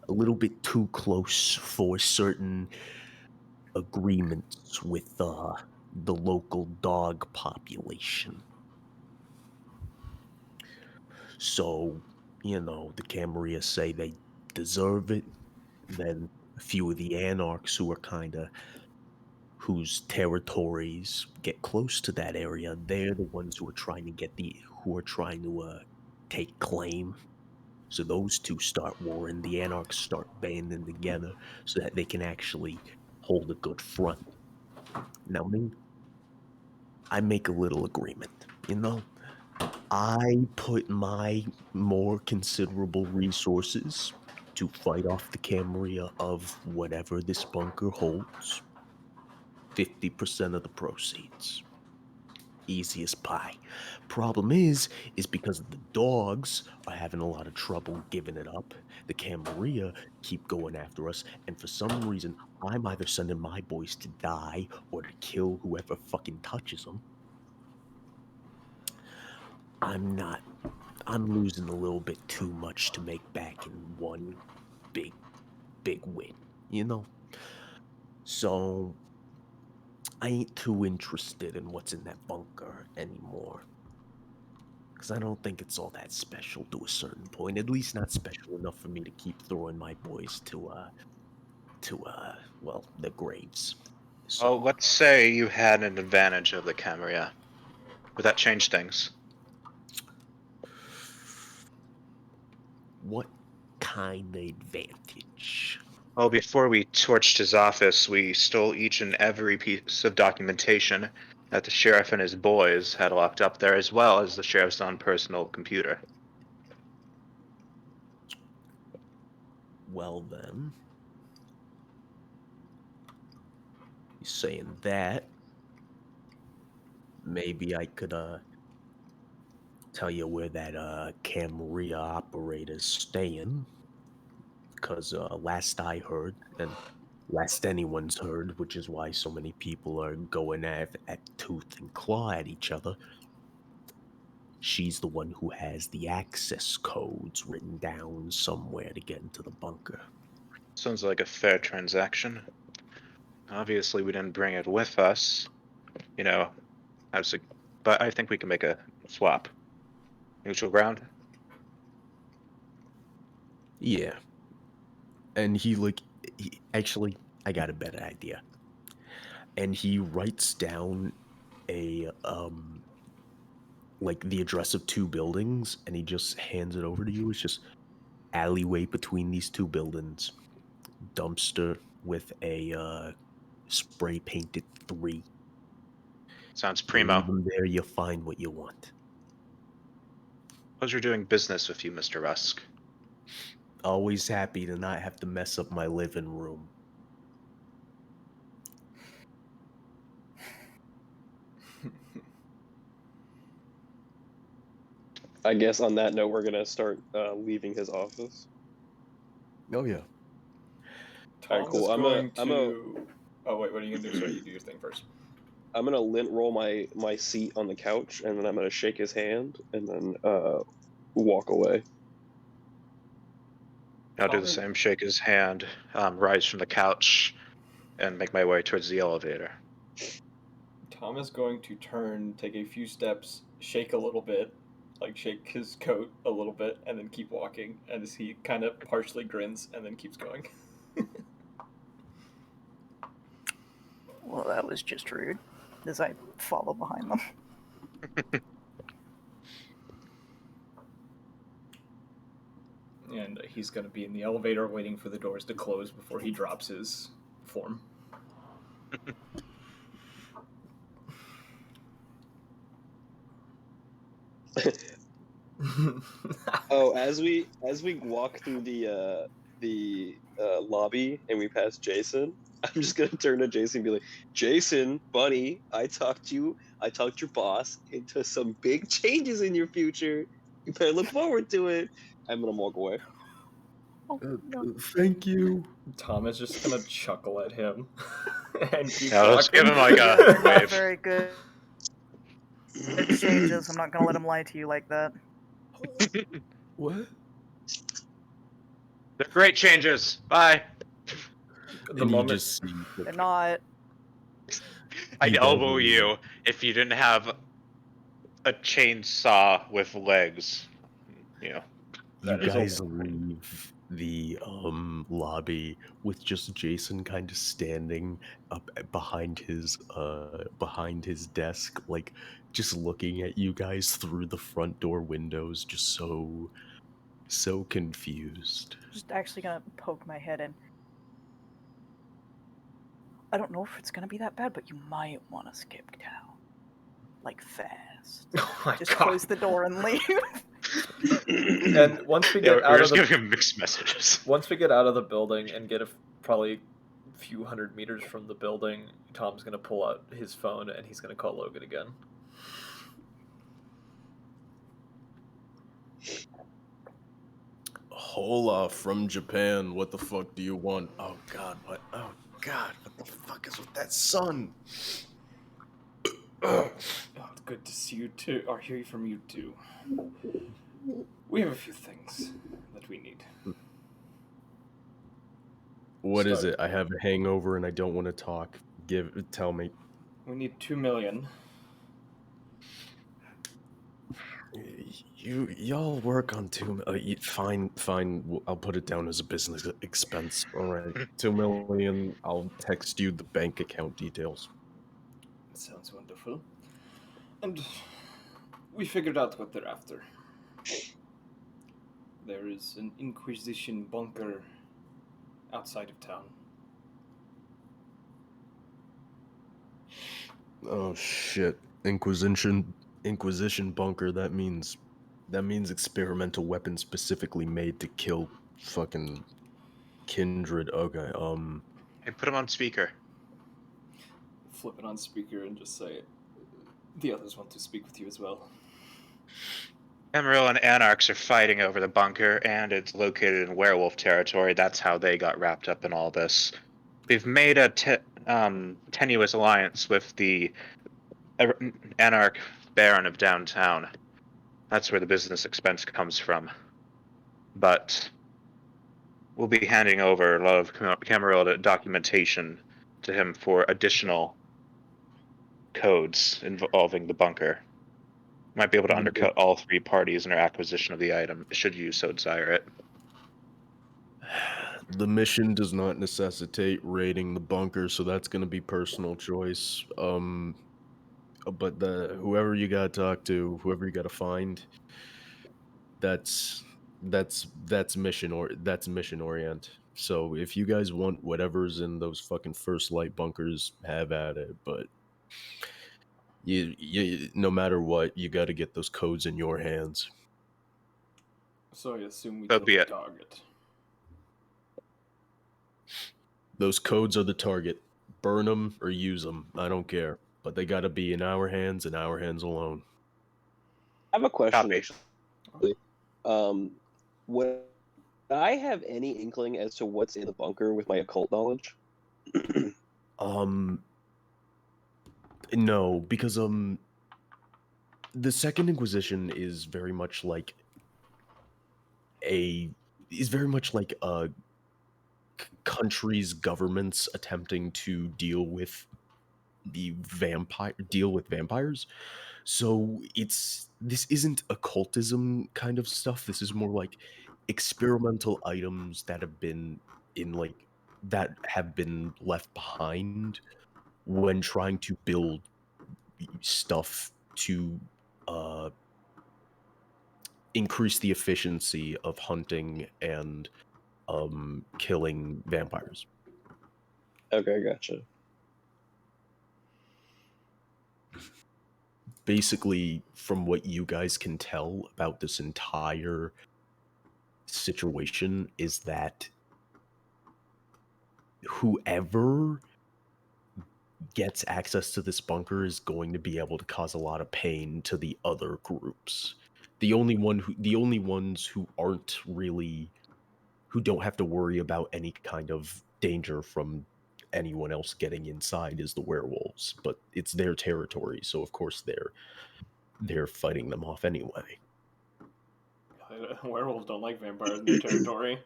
little bit too close for certain agreements with the local dog population. So, the Camarilla say they deserve it. Then a few of the anarchs whose territories get close to that area, they're the ones who are trying to take claim. So those two start warring. The anarchs start banding together so that they can actually hold a good front. Now me, I make a little agreement. I put my more considerable resources to fight off the Camarilla of whatever this bunker holds. 50% of the proceeds. Easy as pie. Problem is because the dogs are having a lot of trouble giving it up. The Camarilla keep going after us, and for some reason, I'm either sending my boys to die or to kill whoever fucking touches them. I'm not. I'm losing a little bit too much to make back in one big, big win, you know? So, I ain't too interested in what's in that bunker anymore. Because I don't think it's all that special to a certain point. At least not special enough for me to keep throwing my boys well, the graves. Well, So, let's say you had an advantage of the Camarilla. Would that change things? what kind of advantage? Well, before we torched his office, we stole each and every piece of documentation that the sheriff and his boys had locked up there, as well as the sheriff's own personal computer. Well, then, you saying that, maybe I could, tell you where that Camaria operator's staying. Because last I heard, and last anyone's heard, which is why so many people are going at tooth and claw at each other, she's the one who has the access codes written down somewhere to get into the bunker. Sounds like a fair transaction. Obviously, we didn't bring it with us. You know, but I think we can make a swap. Neutral ground. Yeah. And actually, I got a better idea. And he writes down like the address of two buildings, and he just hands it over to you. It's just alleyway between these two buildings, dumpster with a spray painted 3. Sounds You leave primo. them there, you find what you want. Pleasure doing business with you, Mr. Rusk. Always happy to not have to mess up my living room. I guess on that note, we're gonna start leaving his office. Oh yeah. Alright, Tom cool. is I'm going a to. Oh wait, what are you gonna do? Sorry, you do your thing first. I'm gonna lint roll my seat on the couch, and then I'm gonna shake his hand, and then walk away. I'll do Tom the is- same. Shake his hand, rise from the couch, and make my way towards the elevator. Tom is going to turn, take a few steps, shake a little bit, like shake his coat a little bit, and then keep walking. And as he kind of partially grins and then keeps going. Well, that was just rude. As I follow behind them. And he's going to be in the elevator waiting for the doors to close before he drops his form. Oh, as we walk through the lobby and we pass Jason, I'm just gonna turn to Jason and be like, Jason, buddy, I talked your boss into some big changes in your future. You better look forward to it. I'm gonna walk away. Oh, no. Thank you. Tom is just going to chuckle at him and keep Yeah, let's walking. give him like Yeah, a they're not wave. very good changes. I'm not gonna let him lie to you like that. What? They're great changes. Bye. The And you moment just see They're not. I'd He elbow doesn't. you if you didn't have a chainsaw with legs. You know. You that is a guys line. leave the lobby with just Jason kind of standing up behind his desk, like just looking at you guys through the front door windows, just so confused. Just actually gonna poke my head in. I don't know if it's gonna be that bad, but you might want to skip town. Like fast. Oh my Just god. close the door and leave. And once we Yeah, get we're out of just the giving him mixed messages. once we get out of the building and get probably a few hundred meters from the building, Tom's gonna pull out his phone and he's gonna call Logan again. Hola from Japan. What the fuck do you want? Oh god, what? Oh god, what the fuck is with that sun? Oh, it's good to see you too, or hear from you too. We have a few things that we need. What is Start. it? I have a hangover and I don't want to talk. Tell me. We need 2 million. Y'all work on fine. I'll put it down as a business expense. All right, 2 million. I'll text you the bank account details. Sounds wonderful. And we figured out what they're after. There is an Inquisition bunker outside of town. Oh shit! Inquisition bunker. That means experimental weapons specifically made to kill fucking kindred. Okay. Hey, put him on speaker. Flip it on speaker and just say, the others want to speak with you as well. Emerald and Anarchs are fighting over the bunker, and it's located in werewolf territory. That's how they got wrapped up in all this. We've made a tenuous alliance with the Anarch Baron of downtown. That's where the business expense comes from. But we'll be handing over a lot of Camarilla documentation to him for additional codes involving the bunker. Might be able to undercut all three parties in their acquisition of the item, should you so desire it. The mission does not necessitate raiding the bunker, so that's going to be personal choice. But whoever you got to talk to, whoever you got to find, that's mission orient. So if you guys want whatever's in those fucking first light bunkers, have at it. But you no matter what, you got to get those codes in your hands. So I assume we So kill be the it. target. Those codes are the target. Burn them or use them. I don't care. But they got to be in our hands and our hands alone. I have a question, Copy. actually. Would I have any inkling as to what's in the bunker with my occult knowledge? No, because the Second Inquisition is very much like a country's governments attempting to deal with vampires. So this isn't occultism kind of stuff. This is more like experimental items that have been left behind when trying to build stuff to increase the efficiency of hunting and killing vampires. Okay, gotcha. Basically, from what you guys can tell about this entire situation, is that whoever gets access to this bunker is going to be able to cause a lot of pain to the other groups. The only ones who don't have to worry about any kind of danger from anyone else getting inside is the werewolves, but it's their territory, so of course they're fighting them off anyway. Werewolves don't like vampires in their territory.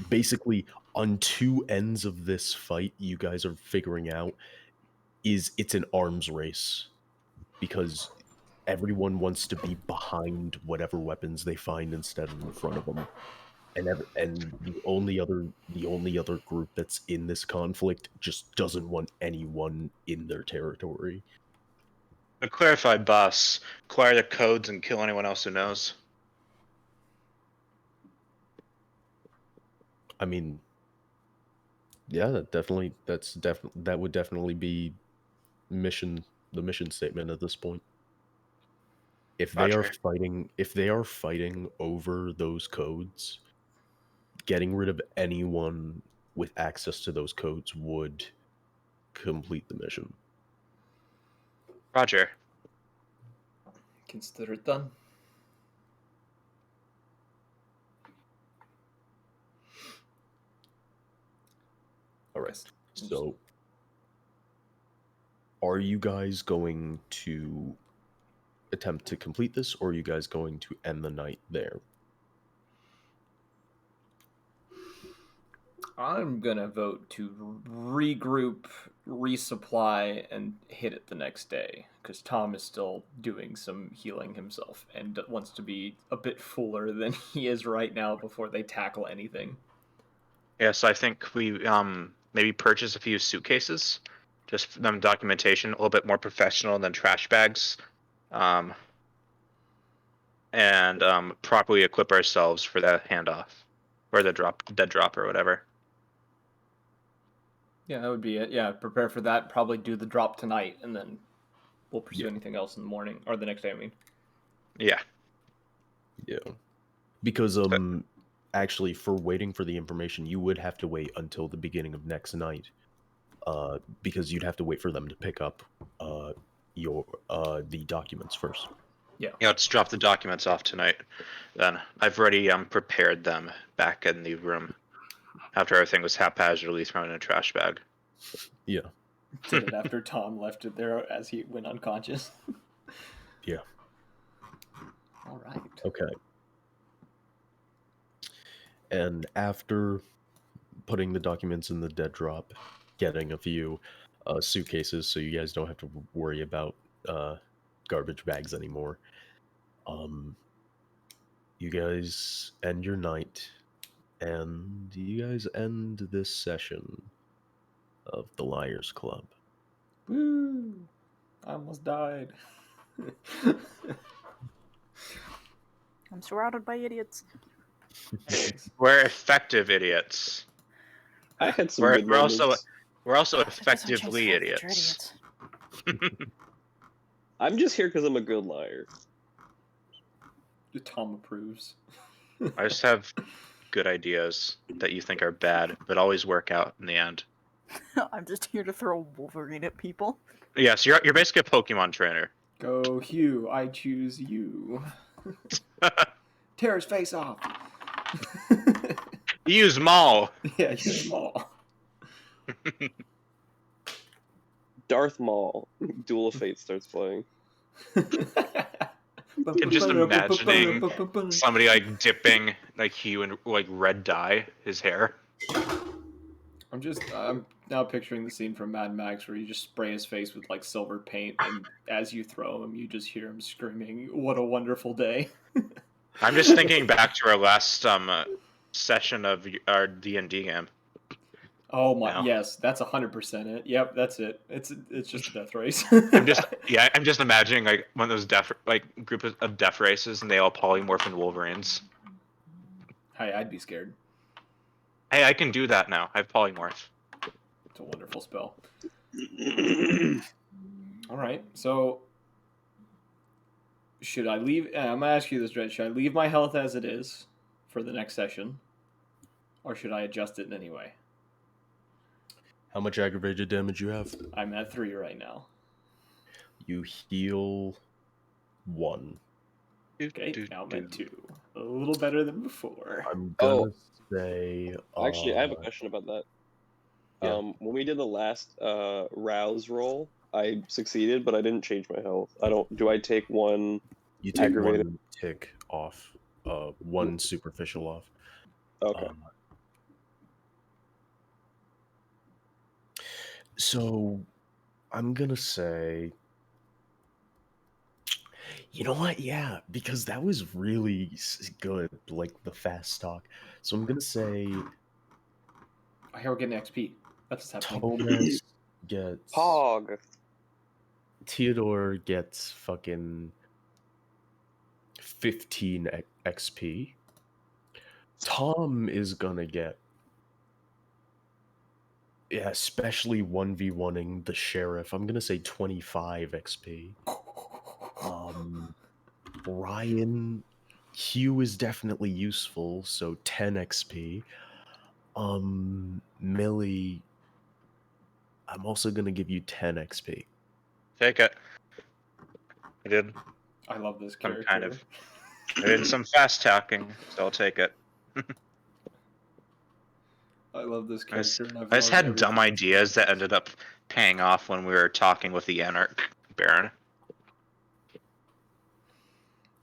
Basically, on two ends of this fight, you guys are figuring out it's an arms race, because everyone wants to be behind whatever weapons they find instead of in front of them. And the only other group that's in this conflict just doesn't want anyone in their territory. To clarify, boss, acquire the codes and kill anyone else who knows. I mean, yeah, that would definitely be the mission statement at this point. If they Roger. are fighting over those codes, getting rid of anyone with access to those codes would complete the mission. Roger. Consider it done. All right. So, are you guys going to attempt to complete this, or are you guys going to end the night there? I'm gonna vote to regroup, resupply, and hit it the next day, because Tom is still doing some healing himself and wants to be a bit fuller than he is right now before they tackle anything. Yes, I think we maybe purchase a few suitcases, just them documentation, a little bit more professional than trash bags, and properly equip ourselves for that handoff, or the dead drop, or whatever. Yeah, that would be it. Yeah, prepare for that. Probably do the drop tonight, and then we'll pursue anything else in the morning or the next day. I mean, Yeah. Because actually, for waiting for the information, you would have to wait until the beginning of next night, because you'd have to wait for them to pick up the documents first. Yeah, let's drop the documents off tonight. Then I've already prepared them back in the room after everything was haphazardly thrown in a trash bag. Yeah. Did it after Tom left it there as he went unconscious. Yeah. All right. Okay. And after putting the documents in the dead drop, getting a few suitcases so you guys don't have to worry about garbage bags anymore, you guys end your night, and you guys end this session of the Liars Club. Woo! I almost died. I'm surrounded by idiots. Anyways. We're effective idiots. I had some We're, good we're also moments. we're also That doesn't change the effectively fact that you're idiots. I'm just here because I'm a good liar. Tom approves. I just have good ideas that you think are bad, but always work out in the end. I'm just here to throw Wolverine at people. Yes, you're basically a Pokemon trainer. Go, Hugh. I choose you. Tear his face off. Use Maul. Yeah, use them all. Darth Maul. Duel of Fate starts playing. I'm just imagining somebody like dipping like Hugh in like red dye his hair. I'm now picturing the scene from Mad Max where you just spray his face with like silver paint, and as you throw him, you just hear him screaming, "What a wonderful day!" I'm just thinking back to our last session of our D&D game. Oh my, No. yes, that's 100% it. Yep, that's it. It's just a death race. I'm just imagining like one of those group of death races, and they all polymorph into Wolverines. Hey, I'd be scared. Hey, I can do that now. I have polymorph. It's a wonderful spell. All right, so should I leave? I'm gonna ask you this, Dred. Should I leave my health as it is for the next session, or should I adjust it in any way? How much aggravated damage you have? I'm at 3 right now. You heal 1. Okay, now I'm at 2. A little better than before. I'm gonna say. Actually, I have a question about that. Yeah. When we did the last rouse roll, I succeeded, but I didn't change my health. Do I take one? You take Aggravated. 1 tick off. 1 superficial off. Okay. So, I'm gonna say. You know what? Yeah, because that was really good, like the fast talk. So I'm gonna say I hear we're getting XP. That's what's happening. Thomas gets. Hog. Theodore gets fucking 15 XP. Tom is gonna get. Yeah, especially 1v1ing the sheriff. I'm gonna say 25 XP. Ryan, Hugh is definitely useful, so 10 XP. Millie, I'm also gonna give you 10 XP. Take it. I did. I love this I'm character. kind of. I did some fast talking, so I'll take it. I love this character. And I just had loved dumb everything. ideas that ended up paying off when we were talking with the Anarch Baron.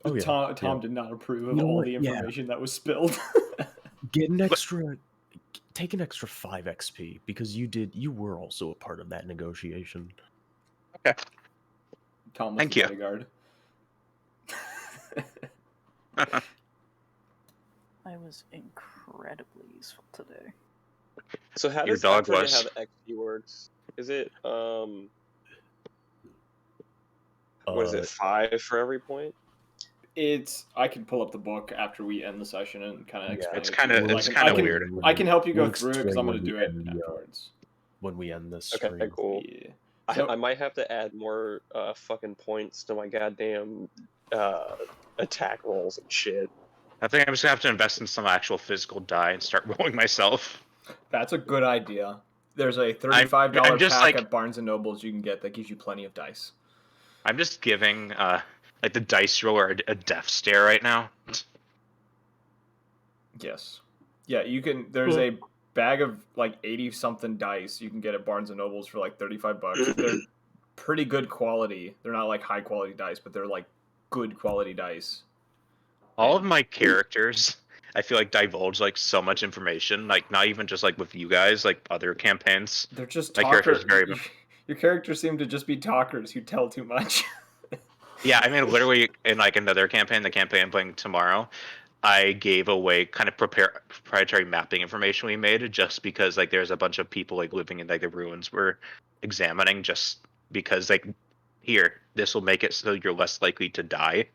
Oh, yeah. Tom did not approve of You know all what? the Yeah. information that was spilled. Get an extra. Take an extra 5 XP because you were also a part of that negotiation. Okay. Tom was Thank the you. bodyguard. I was incredibly useful today. So how Your does dog effort was. to have XP works? Is it what is it, 5 for every point? I can pull up the book after we end the session and kind of Yeah. explain It's it to kinda- you. it's I kinda can- weird. I can help you go We'll through it because I'm going to explain do when it we end the, afterwards. When we end this stream. Okay, cool. Yeah. So- I might have to add more fucking points to my goddamn attack rolls and shit. I think I'm just gonna have to invest in some actual physical die and start rolling myself. That's a good idea. There's a $35 I'm just pack like- at Barnes & Nobles you can get that gives you plenty of dice. I'm just giving Like the dice roll are a death stare right now. Yes. Yeah, you can. There's a bag of like 80 something dice you can get at Barnes and Nobles for like $35. They're pretty good quality. They're not like high quality dice, but they're like good quality dice. All of my characters, I feel like divulge like so much information. Like not even just like with you guys, like other campaigns. They're just My character is talkers. very Your characters seem to just be talkers who tell too much. Yeah, I mean, literally in like another campaign, the campaign I'm playing tomorrow, I gave away kind of proprietary mapping information we made just because like there's a bunch of people like living in like the ruins we're examining just because like here this will make it so you're less likely to die.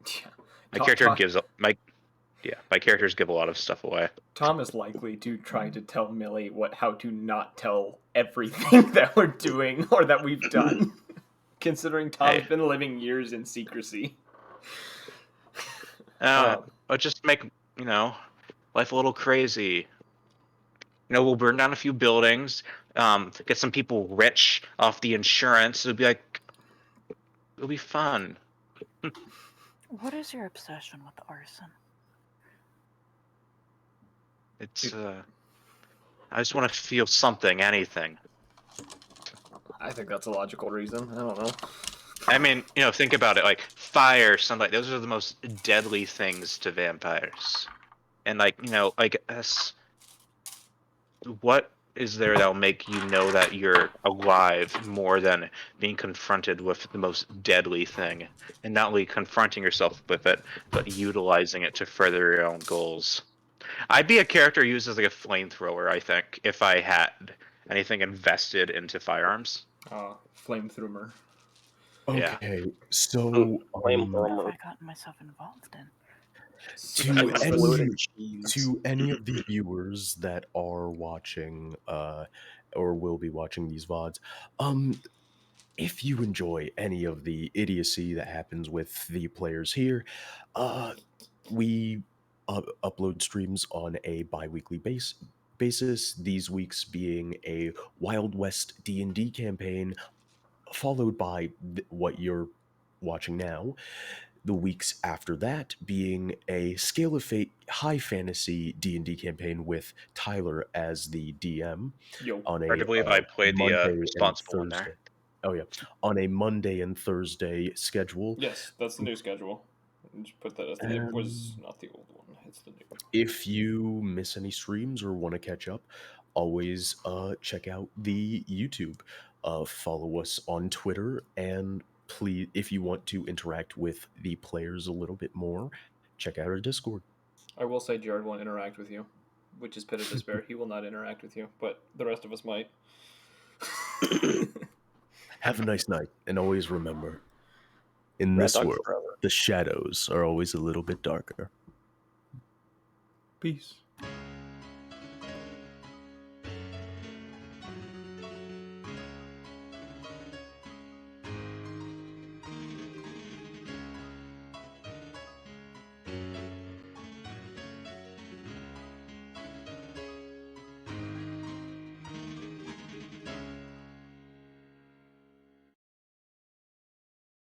Yeah. My Ta- character ta- gives my characters give a lot of stuff away. Tom is likely to try to tell Millie how to not tell everything that we're doing or that we've done, considering Tom's Hey. been living years in secrecy. But just make life a little crazy. We'll burn down a few buildings, get some people rich off the insurance. It'll be fun. What is your obsession with arson? It's I just want to feel something, anything. I think that's a logical reason. I don't know. I mean, think about it. Like fire, sunlight; those are the most deadly things to vampires. And like, I guess, what is there that'll make you know that you're alive more than being confronted with the most deadly thing, and not only confronting yourself with it, but utilizing it to further your own goals? I'd be a character who uses like a flamethrower, I think, if I had anything invested into firearms. Flamethrower. Yeah. Okay, so Flame What have thrower. I gotten myself involved in? to Exploding any cheese. to any of the viewers that are watching or will be watching these VODs, if you enjoy any of the idiocy that happens with the players here, we upload streams on a bi-weekly basis, these weeks being a Wild West D&D campaign, followed by what you're watching now. The weeks after that being a Scale of Fate high fantasy D&D campaign with Tyler as the DM Yo. on Hard a to believe I played the Monday and responsible one Thursday. there. Oh yeah, on a Monday and Thursday schedule. Yes, that's the new schedule. Just put that. It was not the old one. It's the new. If you miss any streams or want to catch up, always check out the YouTube. Follow us on Twitter, and please, if you want to interact with the players a little bit more, check out our Discord. I will say Jared won't interact with you, which is Pit of Despair. He will not interact with you, but the rest of us might. Have a nice night, and always remember, in Rat this Dog world, forever. the shadows are always a little bit darker. Peace.